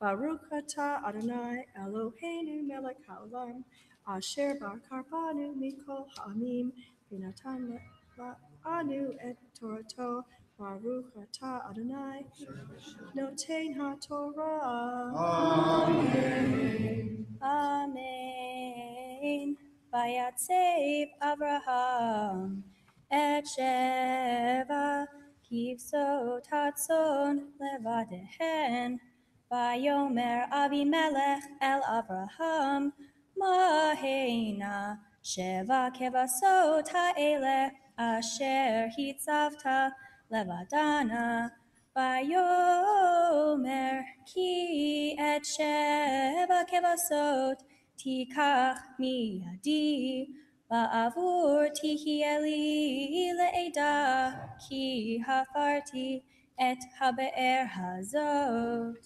Baruch Atah Adonai Eloheinu Melech Haolam Asher Bakar Banu Mikol Ha'amim V'natan La'anu Et Torato. Baruch Atah Adonai Noten HaTorah. Amen. Amen. Vayatsev Abraham et Sheva Kivsot Hatzon Levadehen. Vayomer Avimelech el Abraham Mahena Sheva Kevasot Ha'eleh Asher Hitzavta Levadana. Vayomer ki et sheva kevasot tikach miyadi ba'avur tihieli le'eda ki hafarti et habe'er hazot.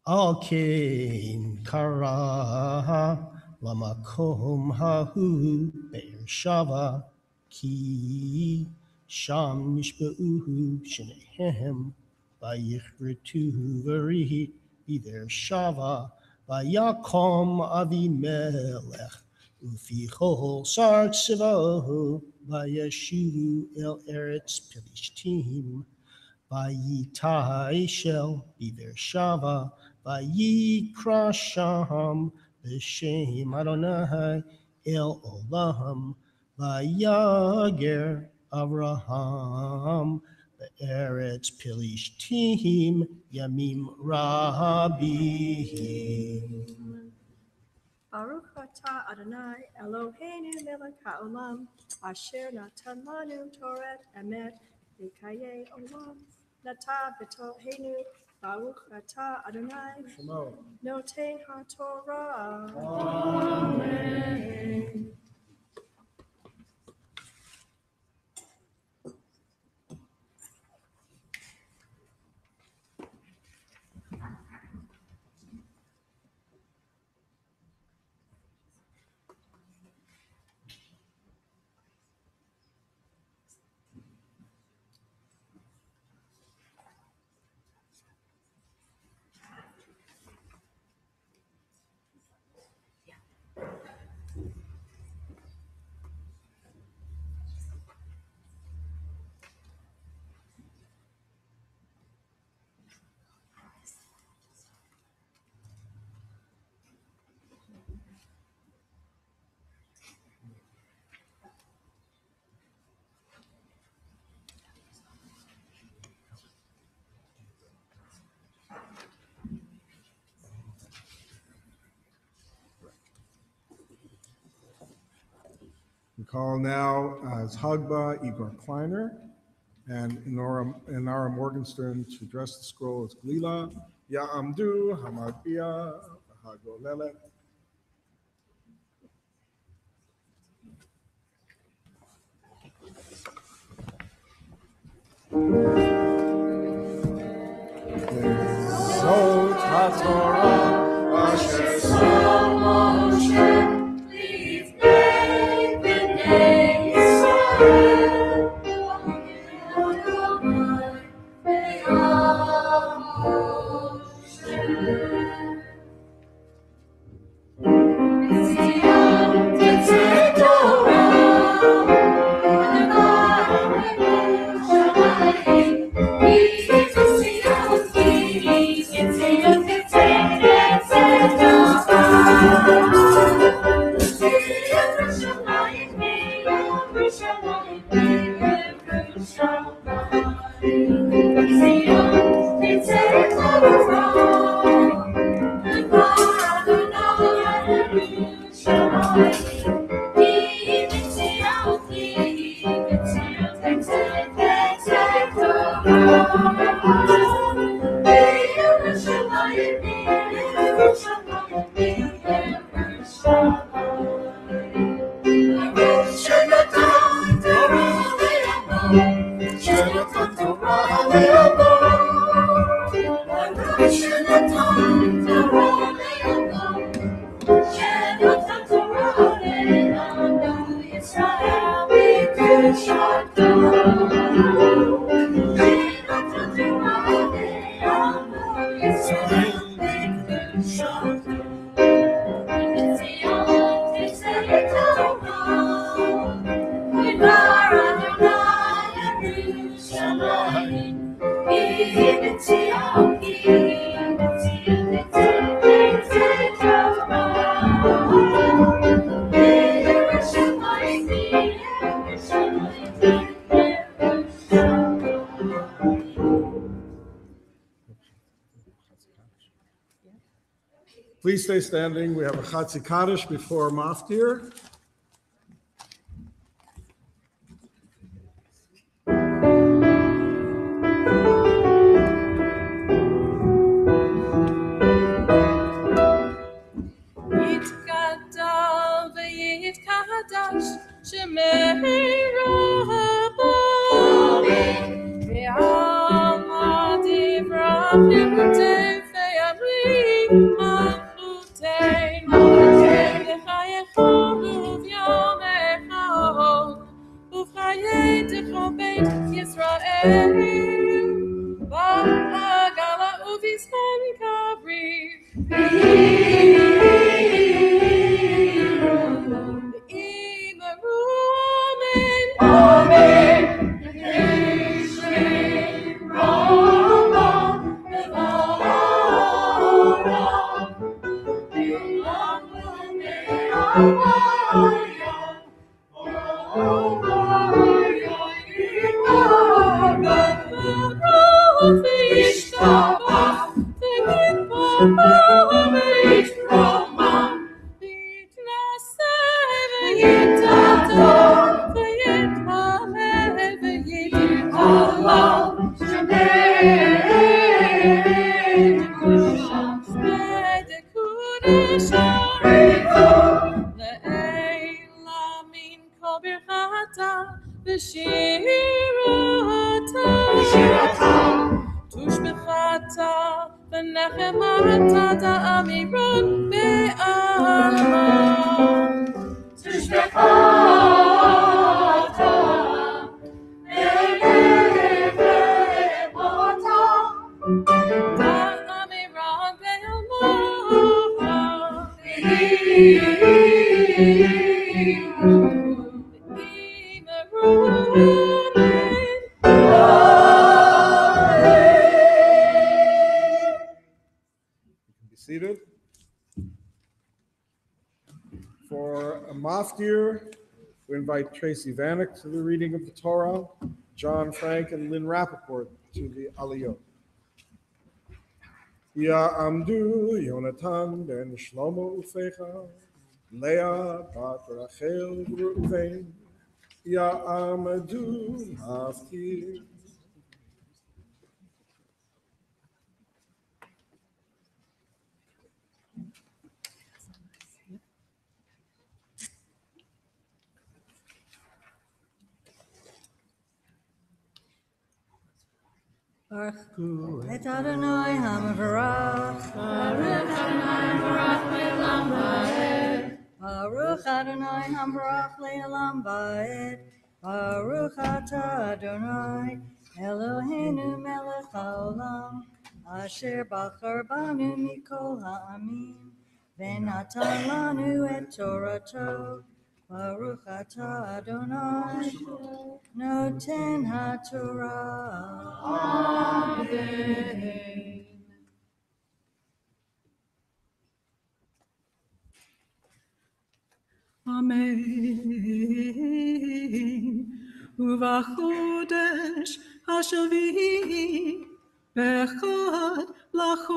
Alkein kara lamakom hahu be'ershava ki sham nishba'uhu shnehem vayichritu v'rihit b'be'ershava vayakom avimelech ufichol sar tzvahu vayeshuvu el eretz Pelishtim vayitai shel b'be'ershava Vayikra Sham b'shem Adonai el olam vayager Avraham be'eretz Pelishtim yamim rabim. Baruch Atah Adonai Eloheinu Melech Haolam Asher Natan Lanu Torah Emet V'Kayei Olam Nata B'Toheinu. Baruch Atah Adonai Noten HaTorah. Amen. We call now as Hagba Igor Kleiner and Inara Morgenstern to address the scroll as Glila, Ya'amdu, Hamagbiya, Hagolele. Zot HaTorah Asher Sam Moshe Lifnei Bnei Yisrael Adonai Ve'Moshe Mitzion Tetzei Torah Adonai Shamayim Yitzchak Please stay standing. We have a Chatzi Kaddish before Maftir. יתגדל ויתקדש שמרו בו ועלמא דבריו ירדף ויביא מלכותי וחייך וביומך עוד ובחייך בית ישראל בעגלה ובזמן קריב Seated. For a Maftir, we invite Tracy Vanek to the reading of the Torah, John Frank and Lynn Rappaport to the Aliyot. Ya'amdu Yonatan ben Shlomo Ufecha, Leah bat Rachel Reuven, Ya'amdu Maftir. Baruch et Adonai HaMevarach. Baruch Adonai HaMevarach le'olam va'ed. Baruch Adonai HaMevarach le'olam va'ed. Baruch atah Adonai Eloheinu melech haolam asher bachar banu mikol ha'amim v'natan lanu et Torato. Baruch atah Adonai noten haTorah. Amen. Amen. Uvachodesh hashavii bechad lachodesh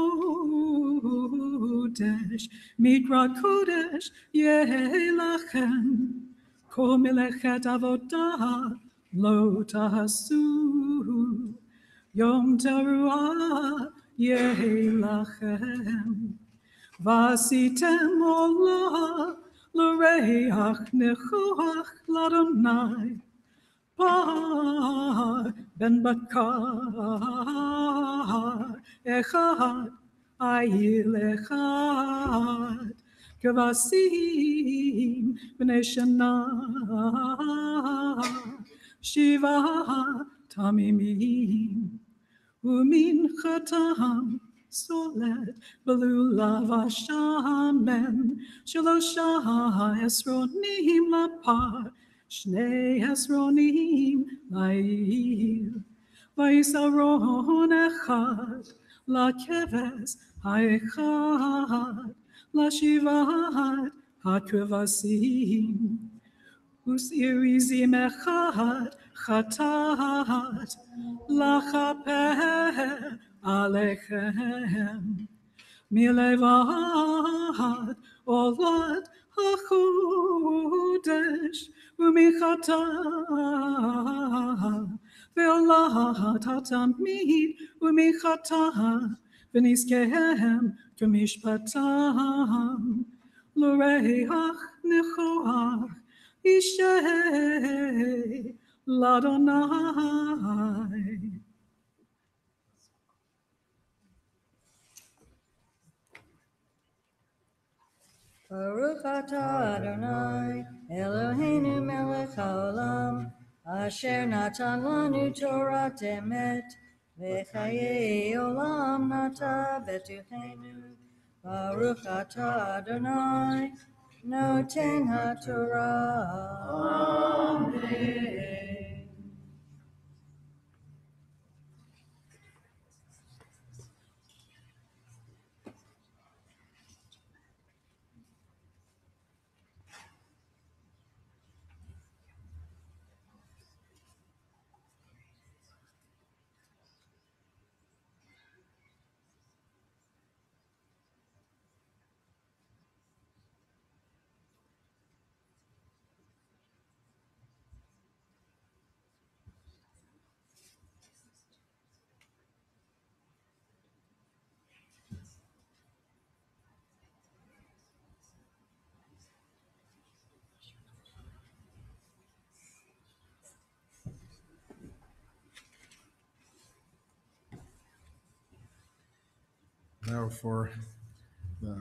mikrat kodesh yelachem kol melechet avodah lo tahasu yom teruah yelachem vasitem olah l'reach nechoach l'Adonai par ben bakar echad ayil echad kvasim b'nei shana shiva tamimim umin chatam סולד בלולב השמן, 3 עשרונים לפר, 2 עשרונים לעיר. ויסרון אחד לכבש האחד, לשבעת הכבשים. ושעירים אחד חטאת לכפר עליכם. מלבד עולת החודש ומחטאת ועולת התמיד ומחטאת, ונזכיהם כמשפטם. לריח ניחוח אישי לאדוני. Baruch atah Adonai, Eloheinu melech haolam, asher natan lanu Torah emet, v'chayei olam nata betuchenu. Baruch atah Adonai, noten haTorah. Amen. Now for the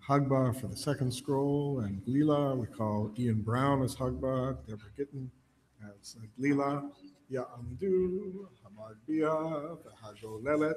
Hagbah for the second scroll and Glila, we call Ian Brown as Hagbah, Deborah Gittin as Glila, Ya'amdu, Hamad Bia, Hago Lelet.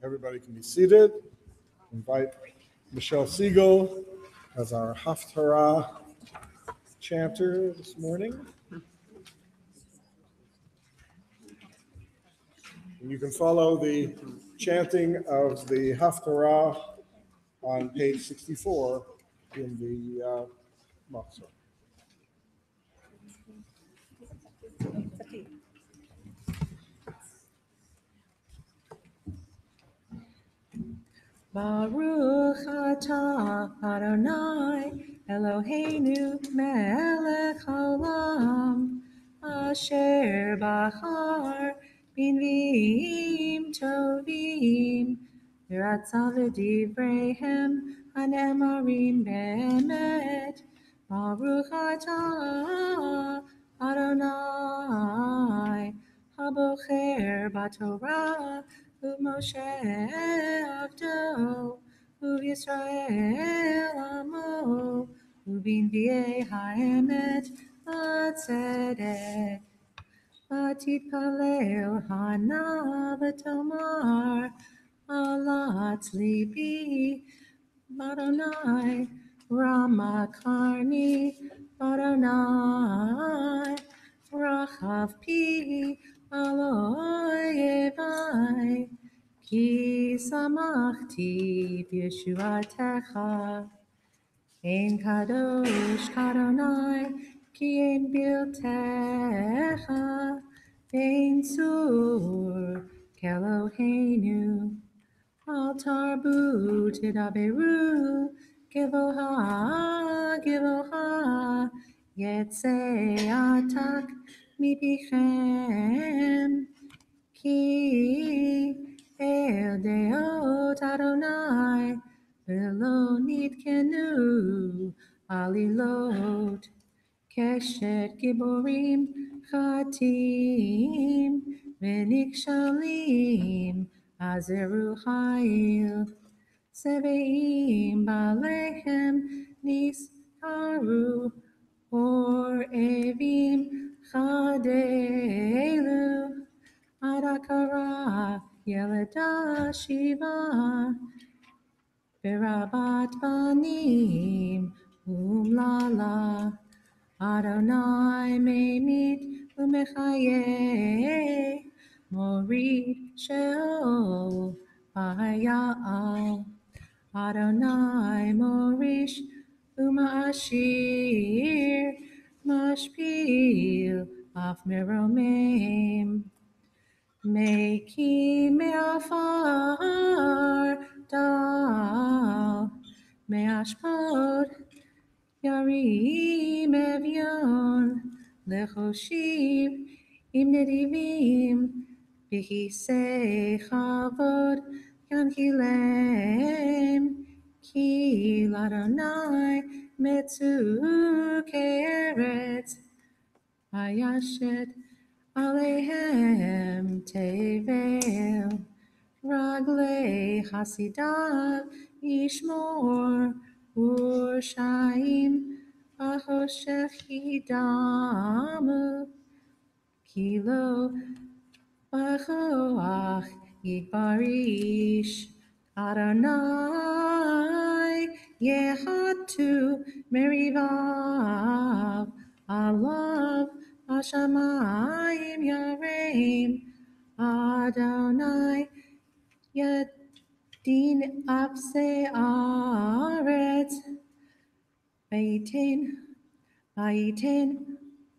Everybody can be seated. Invite Michelle Siegel as our Haftarah chanter this morning. And you can follow the chanting of the Haftarah on page 64 in the Machzor. Baruch atah Adonai Eloheinu melech haolam asher bachar b'nviim tovim v'ratzah v'divreihem hanemarim be'emet. Baruch atah Adonai habocher b'Torah u'Moshe avdo u'Yisrael amo u'b'nviei ha'emet ha'tzedek v'titpalel hana v'tomar alat libi Adonai Rama Karni Adonai Rachav Pi Aloyevai Ki samachti b'yeshuatecha Ein kadosh kadonai ki ein biltecha Ein sur keloheinu Al tarbu tidaberu Givoha Yetze atak mipichem Ki el deot Adonai V'lo nitkenu alilot Keshet giborim chatim V'nikshalim azeru chayil Seveim balechem niskaru Or evim chadelu Adakara yeleda shiva Berabat banim umlala Adonai memit umechaye Morid sheol v'hayal Adonai morish umashir Mashpil af meromim Meki me'afar dal me'ashpod yarim evyon lechoshiv im nedivim b'chisei chavod yankilem ki l'Adonai metzu ke'eretz hayashet Alehem tevel raglei hasidav yishmor urshaim ahoshech yidamu kilo bachoach yigbarish Adonai yehatu merivav alav Hashamayim Yareim Adonai Yadin Apse Aretz Vayitin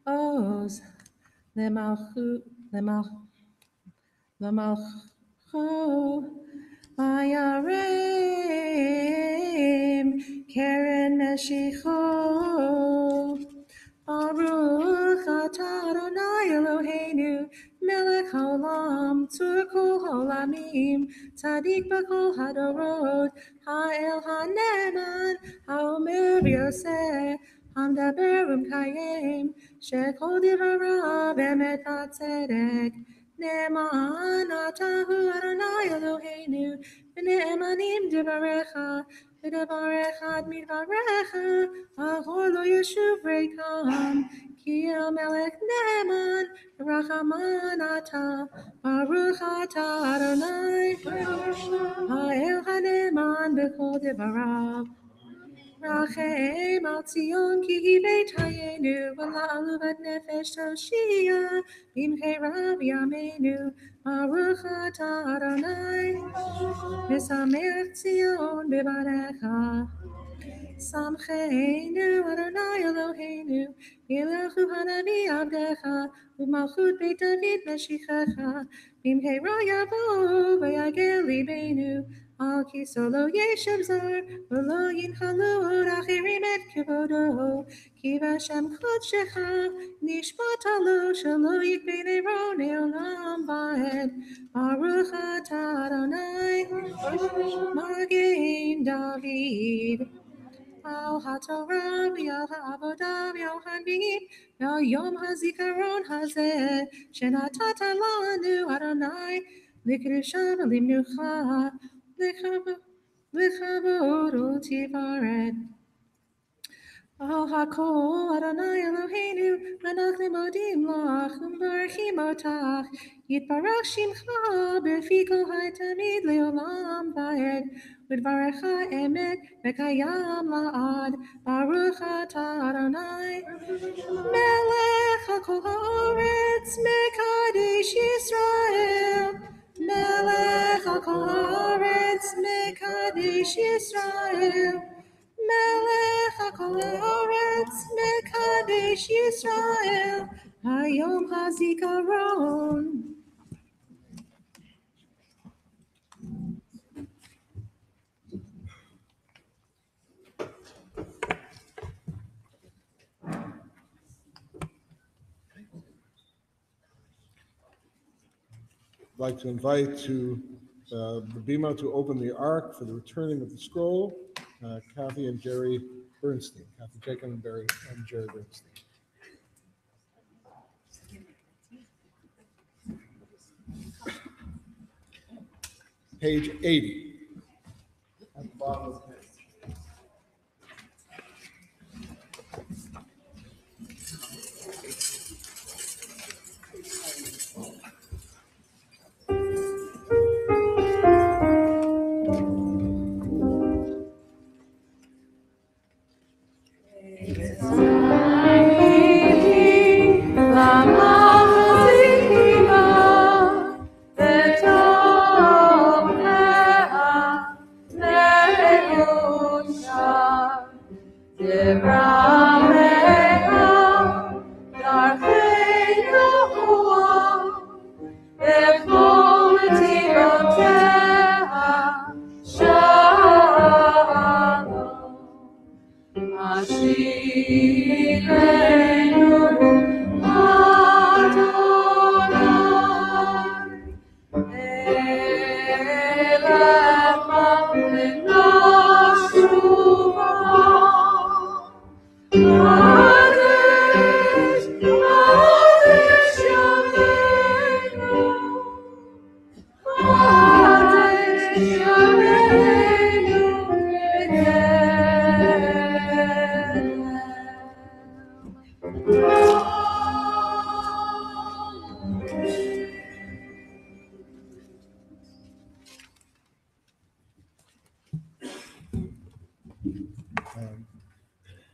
Oz Lemalcho Vayareim Keren Meshicho Baruch atah Adonai Eloheinu melech haolam tzur kol haolamim tzadik b'kol hadorot ha'el ha'neman ha'omer v'yoseh hamdaber u'mkayem shekol divarav emet v'tzedek ne'eman atahu Adonai Eloheinu v'ne'emanim divarecha v'davar echad midvarecha ahor lo yeshuv reikam ki el melech ne'eman v'rachaman atah baruch atah Adonai ha'el ha'ne'eman b'kol divarav Rachem al Zion ki hi beit hayenu v'la'alu vat nefesh toshia b'mheira v'yameinu baruch atah Adonai v'samech Zion b'varecha Samcheinu Adonai Eloheinu V'elechu hanavi avdecha U'malchut beit David Meshichecha B'mheira yavo v'yagel libeinu Al kiso lo yeshev zar V'lo yinchalu od achirim et kevodo Ki v'Hashem kodshecha Nishmat alo shelo yikvei neiro ne'olam va'ed Baruch atah Adonai Magen David Al HaTorah v'al ha'avodah v'al hanvim v'al yom hazikaron hazeh shenatata lanu Adonai l'kedusha v'limnucha l'chavod u'tifaret. Al hakol Adonai Eloheinu אנחנו מודים לך ומברכים אותך יתברך שמך בפי כל התמיד לעולם ועד ודברך אמת וקיים לעד ברוך אתה אדוני מלך על כל הארץ מקדש ישראל מלך על כל הארץ מקדש ישראל מלך כל הארץ מקדש ישראל היום הזיכרון. I'd like to invite to the bima to open the ark for the returning of the scroll, Kathy and Jerry Bernstein. Kathy Jacob and Jerry Bernstein. Page 80. At the bottom of the page.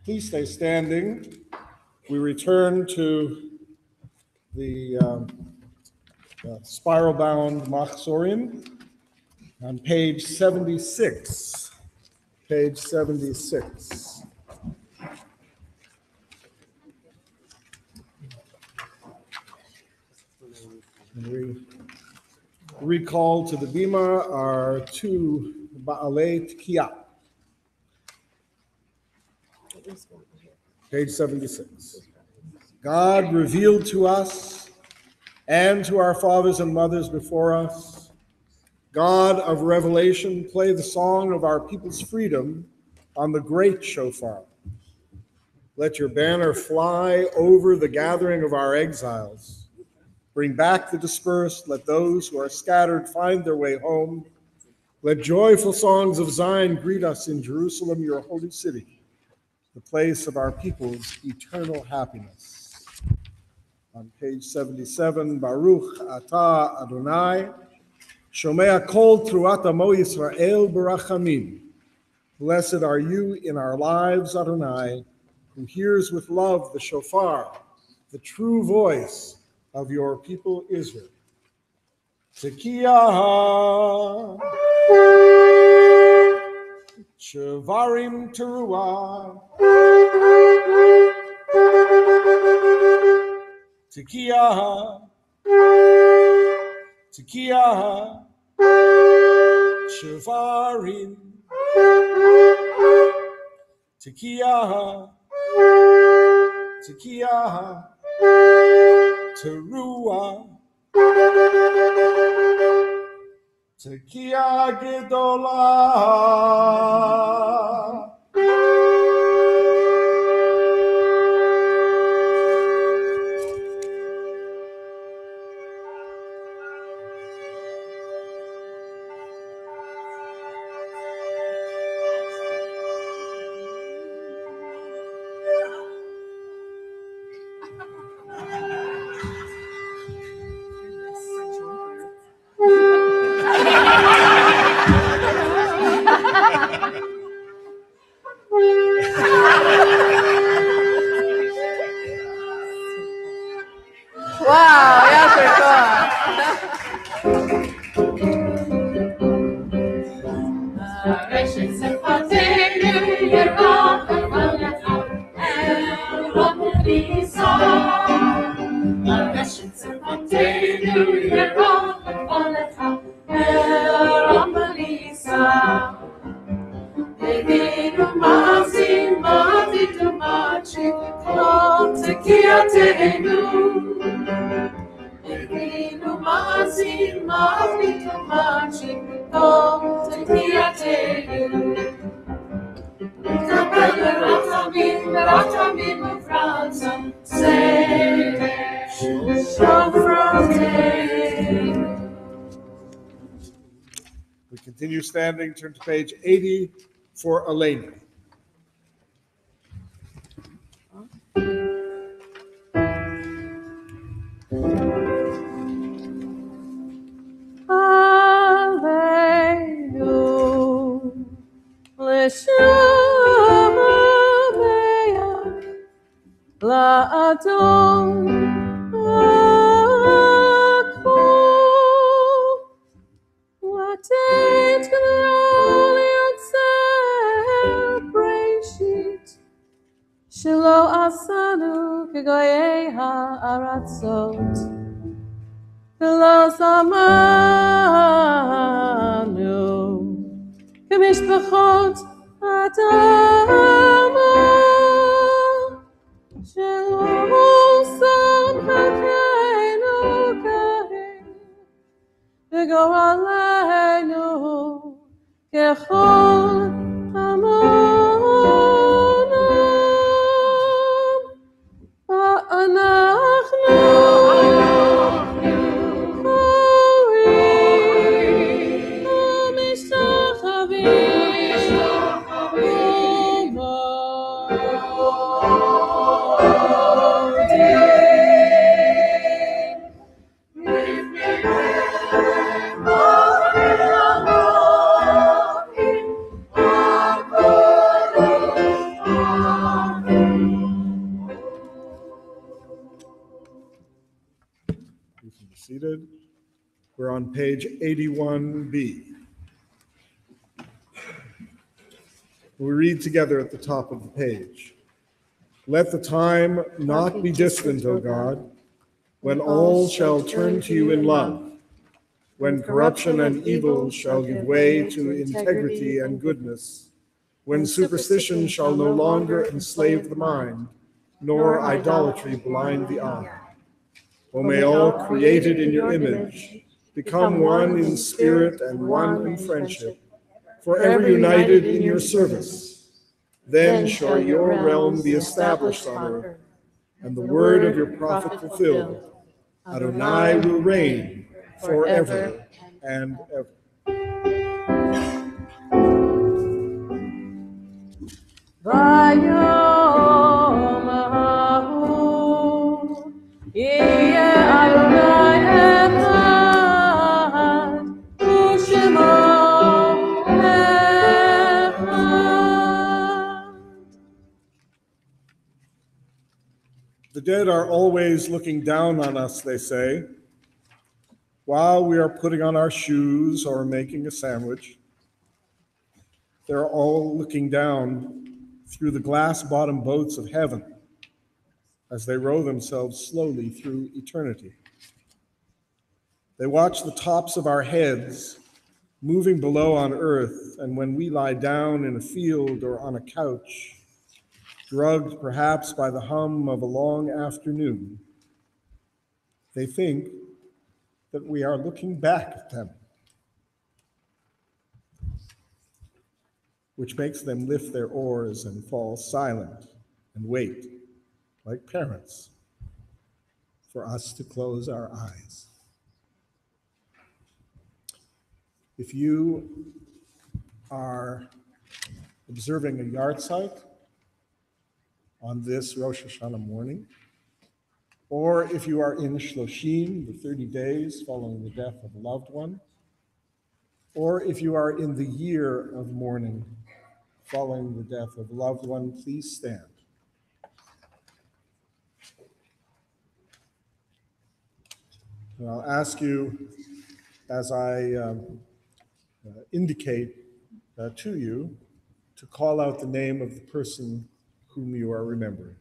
Please stay standing. We return to the spiral-bound Machzorim on page 76. Page 76. And we recall to the bima our two Baalei Tkiah. Page 76. God revealed to us and to our fathers and mothers before us, God of revelation, play the song of our people's freedom on the great shofar. Let your banner fly over the gathering of our exiles. Bring back the dispersed. Let those who are scattered find their way home. Let joyful songs of Zion greet us in Jerusalem, your holy city, the place of our people's eternal happiness. On page 77, Baruch Atah Adonai, Shomea Kol Truat Amo Yisrael Barachamim, Blessed are you in our lives, Adonai, who hears with love the shofar, the true voice of your people Israel. Tekiah, Shavarim Teruah, Tekiah, Tekiah, Shavarim, Tekiah, Tekiah, Teruah, Tekiah Gedolah. Wow, יפה, כוח. הרשת שפתנו ירוק ופלטה רוב ניסה הרשת שפתנו ירוק ופלטה רוב ניסה הבינו מעשים מעתיד ומעצ'י לא תקיעתנו הבינו מעשים מעתיד ומעצ'י לא תקיעתנו נתקבל ברחמים ופרצה סרש שופרותינו. We continue standing, turn to page 80 for Elena. Aleinu l'shameya la'adon akol Latet k'nal yotzer breshit shelo asanu k'goyei ha'aratzot v'lo zamanu k'mishpachot adama shelo sam hakeinu kahin v'goraleinu kechol hamonam va'anachnu korim u'mishtachavim You can be seated. We're on page 81B. We read together at the top of the page. Let the time not be distant, O God, when all shall turn to you in love, when corruption and evil shall give way to integrity and goodness, when superstition shall no longer enslave the mind, nor idolatry blind the eye. O may all created in your image become one in spirit and one in friendship, forever united in your service. Then shall your realm be established on earth, and the word of your prophet fulfilled. Adonai will reign forever and ever. Vayom hahu yeh Adonai echad u'shemo echad. The dead are always looking down on us, they say, while we are putting on our shoes or making a sandwich. They're all looking down through the glass-bottom boats of heaven as they row themselves slowly through eternity. They watch the tops of our heads moving below on earth, and when we lie down in a field or on a couch, drugged perhaps by the hum of a long afternoon, they think that we are looking back at them, which makes them lift their oars and fall silent and wait, like parents, for us to close our eyes. If you are observing a yard site on this Rosh Hashanah morning, or if you are in Shloshim, the 30 days following the death of a loved one, or if you are in the year of mourning following the death of a loved one, please stand. And I'll ask you, as I indicate to you, to call out the name of the person whom you are remembering.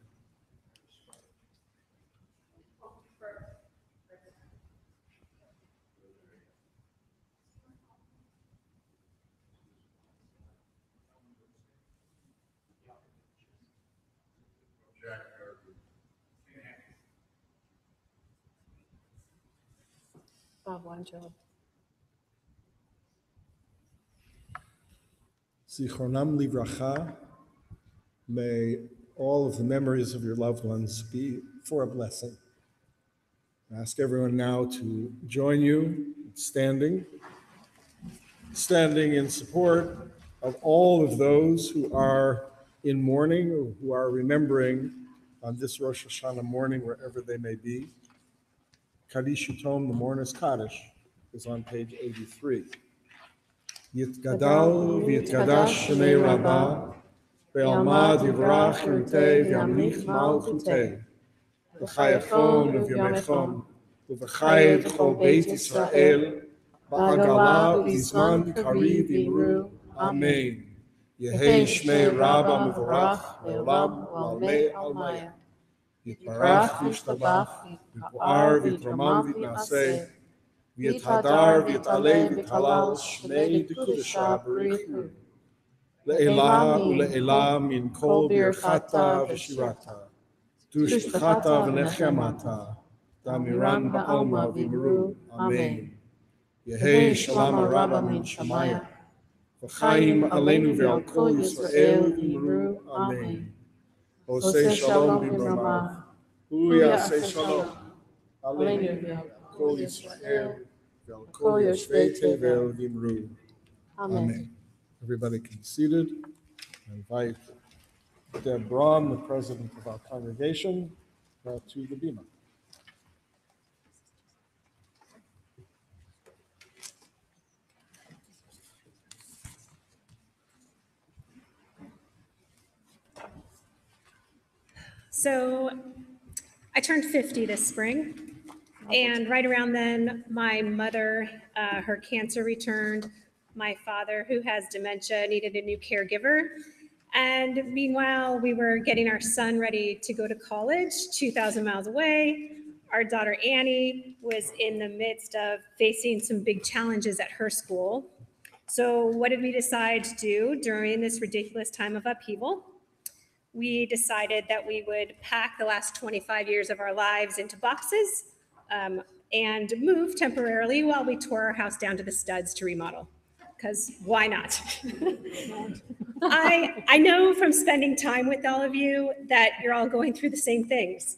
Bob Weintraub. Zichronam livracha, may all of the memories of your loved ones be for a blessing. I ask everyone now to join you standing in support of all of those who are in mourning or who are remembering on this Rosh Hashanah morning, wherever they may be. Kaddish Yutom, the Mourner's Kaddish, is on page 83. Yitgadal v'yitgadash shemei Rabbah, ve'alma divrach yirtei v'yamlich malchutei, v'chayachon v'yomechon, v'chayed chol beit Yisrael, ba'agala u'bizman kariv imru, Amen. Yehei shmei Rabbah mevorach, le'olam v'almei almaya. Yitbarach v'yishtabach, v'pu'ar v'yitramam v'yitnaseh, v'yithadar v'yit'aleh v'yithalal shmei d'kudashah b'richu. Le'elah u'le'elah min kol birchata v'shirata, tushbechata v'nechemata, damiran ba'alma v'imru, Amen. Yehei shalom Rabbah min Shamaya, v'chaim aleinu v'al kol Yisrael v'imru, Amen. Oseh shalom b'mramav, hu yaseh shalom, aleinu v'al kol Yisrael v'al kol yoshvei tevel v'imru, Amen. Everybody can be seated. I invite Deb Braun, the president of our congregation, to the bima. So I turned 50 this spring, and right around then, my mother, her cancer returned. My father, who has dementia, needed a new caregiver. And meanwhile, we were getting our son ready to go to college 2,000 miles away. Our daughter Annie was in the midst of facing some big challenges at her school. So what did we decide to do during this ridiculous time of upheaval? We decided that we would pack the last 25 years of our lives into boxes and move temporarily while we tore our house down to the studs to remodel. Because why not? I know from spending time with all of you that you're all going through the same things.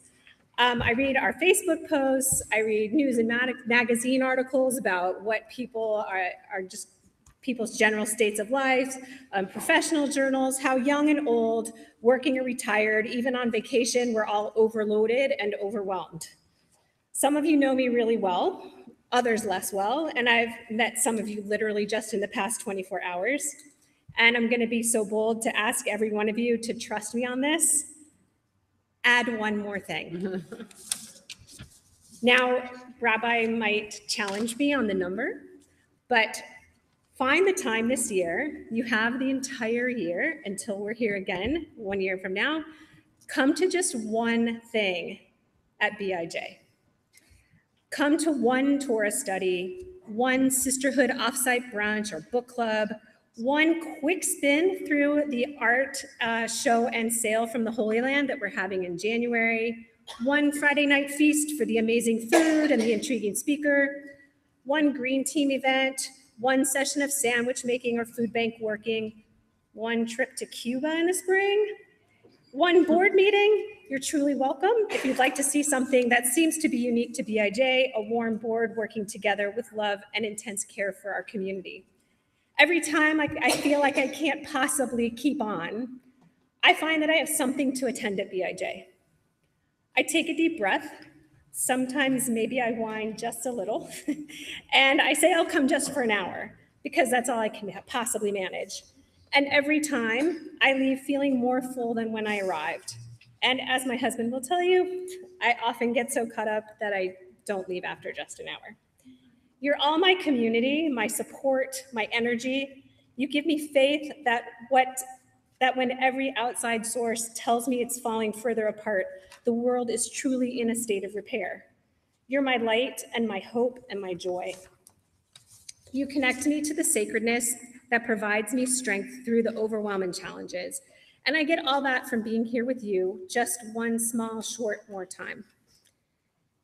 I read our Facebook posts, I read news and magazine articles about what people are just people's general states of life, professional journals, how young and old, working or retired, even on vacation, we're all overloaded and overwhelmed. Some of you know me really well, others less well, and I've met some of you literally just in the past 24 hours. And I'm gonna be so bold to ask every one of you to trust me on this. add one more thing. Now, Rabbi might challenge me on the number, but find the time this year. You have the entire year until we're here again 1 year from now. Come to just one thing at BIJ. Come to one Torah study, one sisterhood offsite brunch or book club, one quick spin through the art show and sale from the Holy Land that we're having in January, one Friday night feast for the amazing food and the intriguing speaker, one green team event, one session of sandwich making or food bank working, one trip to Cuba in the spring, one board meeting. You're truly welcome. If you'd like to see something that seems to be unique to BIJ, a warm board working together with love and intense care for our community. Every time I feel like I can't possibly keep on, I find that I have something to attend at BIJ. I take a deep breath. Sometimes maybe I whine just a little. And I say I'll come just for an hour because that's all I can possibly manage. And every time I leave feeling more full than when I arrived. And as my husband will tell you, I often get so caught up that I don't leave after just an hour. You're all my community, my support, my energy. You give me faith that when every outside source tells me it's falling further apart, the world is truly in a state of repair. You're my light and my hope and my joy. You connect me to the sacredness that provides me strength through the overwhelming challenges. And I get all that from being here with you just one small, short more time.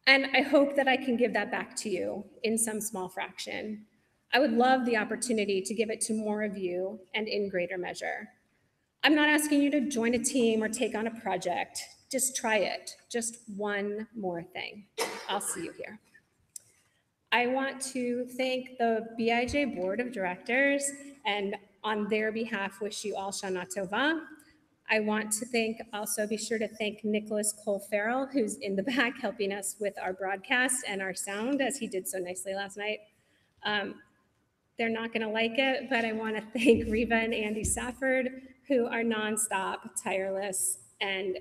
And I hope that I can give that back to you in some small fraction. I would love the opportunity to give it to more of you and in greater measure. I'm not asking you to join a team or take on a project. Just try it. Just one more thing. I'll see you here. I want to thank the BIJ Board of Directors and on their behalf wish you all Shana Tova. I want to be sure to thank Nicholas Cole-Farrell, who's in the back helping us with our broadcast and our sound, as he did so nicely last night. They're not gonna like it, but I wanna thank Reva and Andy Safford, who are nonstop, tireless, and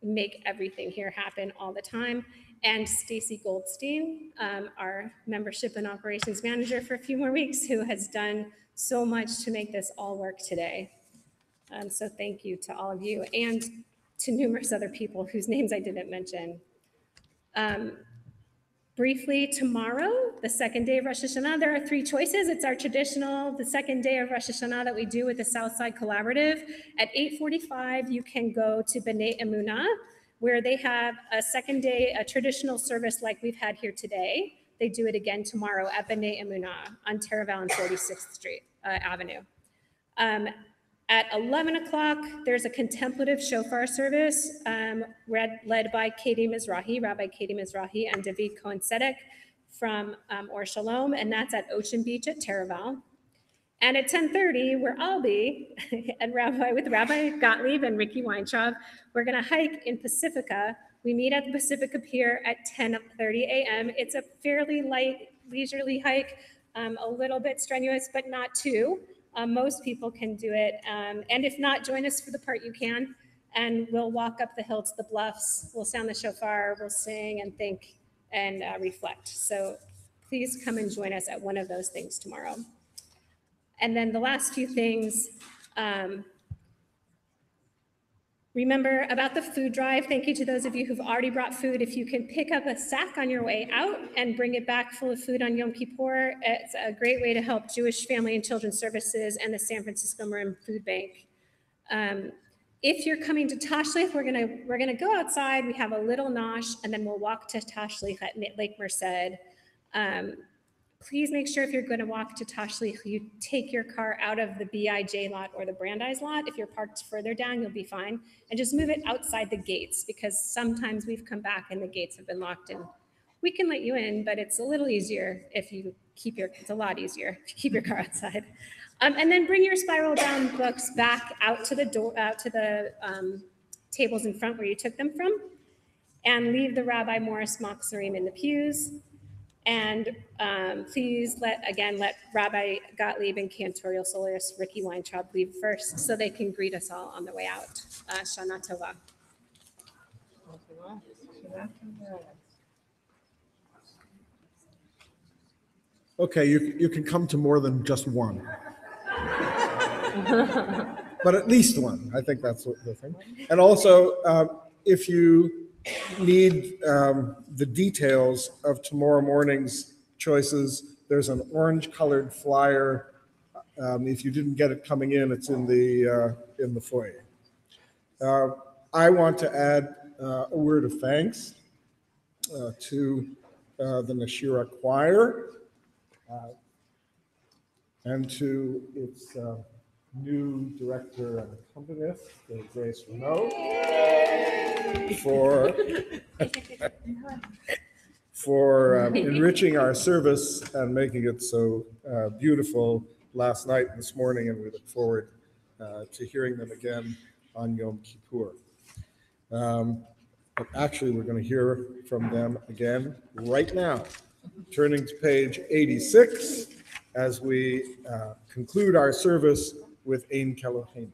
make everything here happen all the time. And Stacy Goldstein, our membership and operations manager for a few more weeks, who has done so much to make this all work today. So thank you to all of you and to numerous other people whose names I didn't mention. Briefly, tomorrow, the second day of Rosh Hashanah, there are three choices. It's our the second day of Rosh Hashanah that we do with the Southside Collaborative. At 8:45, you can go to B'nai Emunah, where they have a second day, a traditional service like we've had here today. They do it again tomorrow at B'nai Emunah on Taraval and 46th Street Avenue. At 11 o'clock, there's a contemplative shofar service led by Katie Mizrahi, Rabbi Katie Mizrahi, and David Cohen-Sedek from Or Shalom, and that's at Ocean Beach at Taraval. And at 10:30, where I'll be, and with Rabbi Gottlieb and Ricky Weintraub, we're gonna hike in Pacifica. We meet at the Pacifica Pier at 10:30 a.m. It's a fairly light, leisurely hike, a little bit strenuous, but not too. Most people can do it. And if not, join us for the part you can. And we'll walk up the hill to the bluffs. We'll sound the shofar, we'll sing and think and reflect. So please come and join us at one of those things tomorrow. And then the last few things, remember about the food drive. Thank you to those of you who've already brought food. If you can pick up a sack on your way out and bring it back full of food on Yom Kippur, it's a great way to help Jewish Family and Children's Services and the San Francisco Marin Food Bank. If you're coming to Tashlich, we're gonna go outside. We have a little nosh, and then we'll walk to Tashlich at Lake Merced. Please make sure if you're going to walk to Tashlich, you take your car out of the BIJ lot or the Brandeis lot. If you're parked further down, you'll be fine. And just move it outside the gates, because sometimes we've come back and the gates have been locked, and we can let you in, but it's a little easier if you it's a lot easier if you keep your car outside. And then bring your spiral bound books back out to the door, out to the tables in front where you took them from, and leave the Rabbi Morris Moxarim in the pews. And please let Rabbi Gottlieb and Cantorial Solaris Ricky Weintraub leave first so they can greet us all on the way out. Shana Tova. Okay, you can come to more than just one. But at least one. I think that's what the thing. And also, if you need the details of tomorrow morning's choices, there's an orange-colored flyer. If you didn't get it coming in, it's in the foyer. I want to add a word of thanks to the Nashira Choir and to its new director and accompanist, Grace Renaud, for enriching our service and making it so beautiful last night and this morning, and we look forward to hearing them again on Yom Kippur. But actually, we're going to hear from them again right now, turning to page 86 as we conclude our service with Ein Kelohim.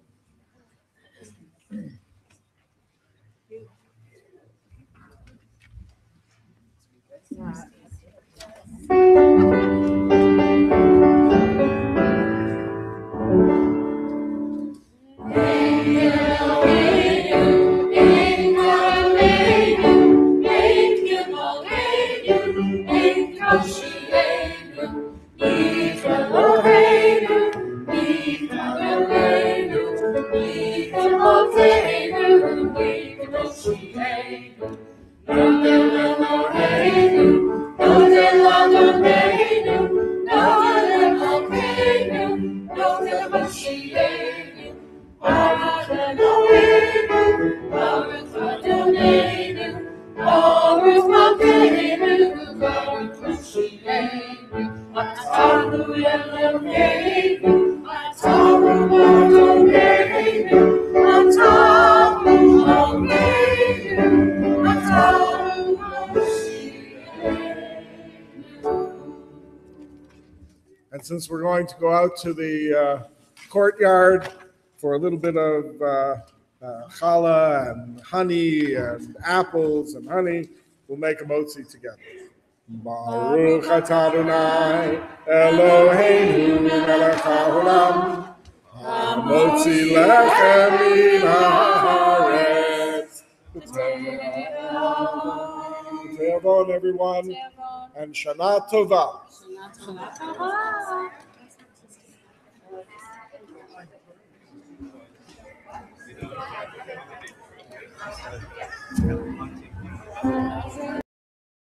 And since we're going to go out to the courtyard for a little bit of challah and honey and apples and honey, we'll make a motzi together. Baruch atah Adonai Eloheinu melech haolam hamotzi lechem min haaretz. Te'avon, everyone, and Shana Tova.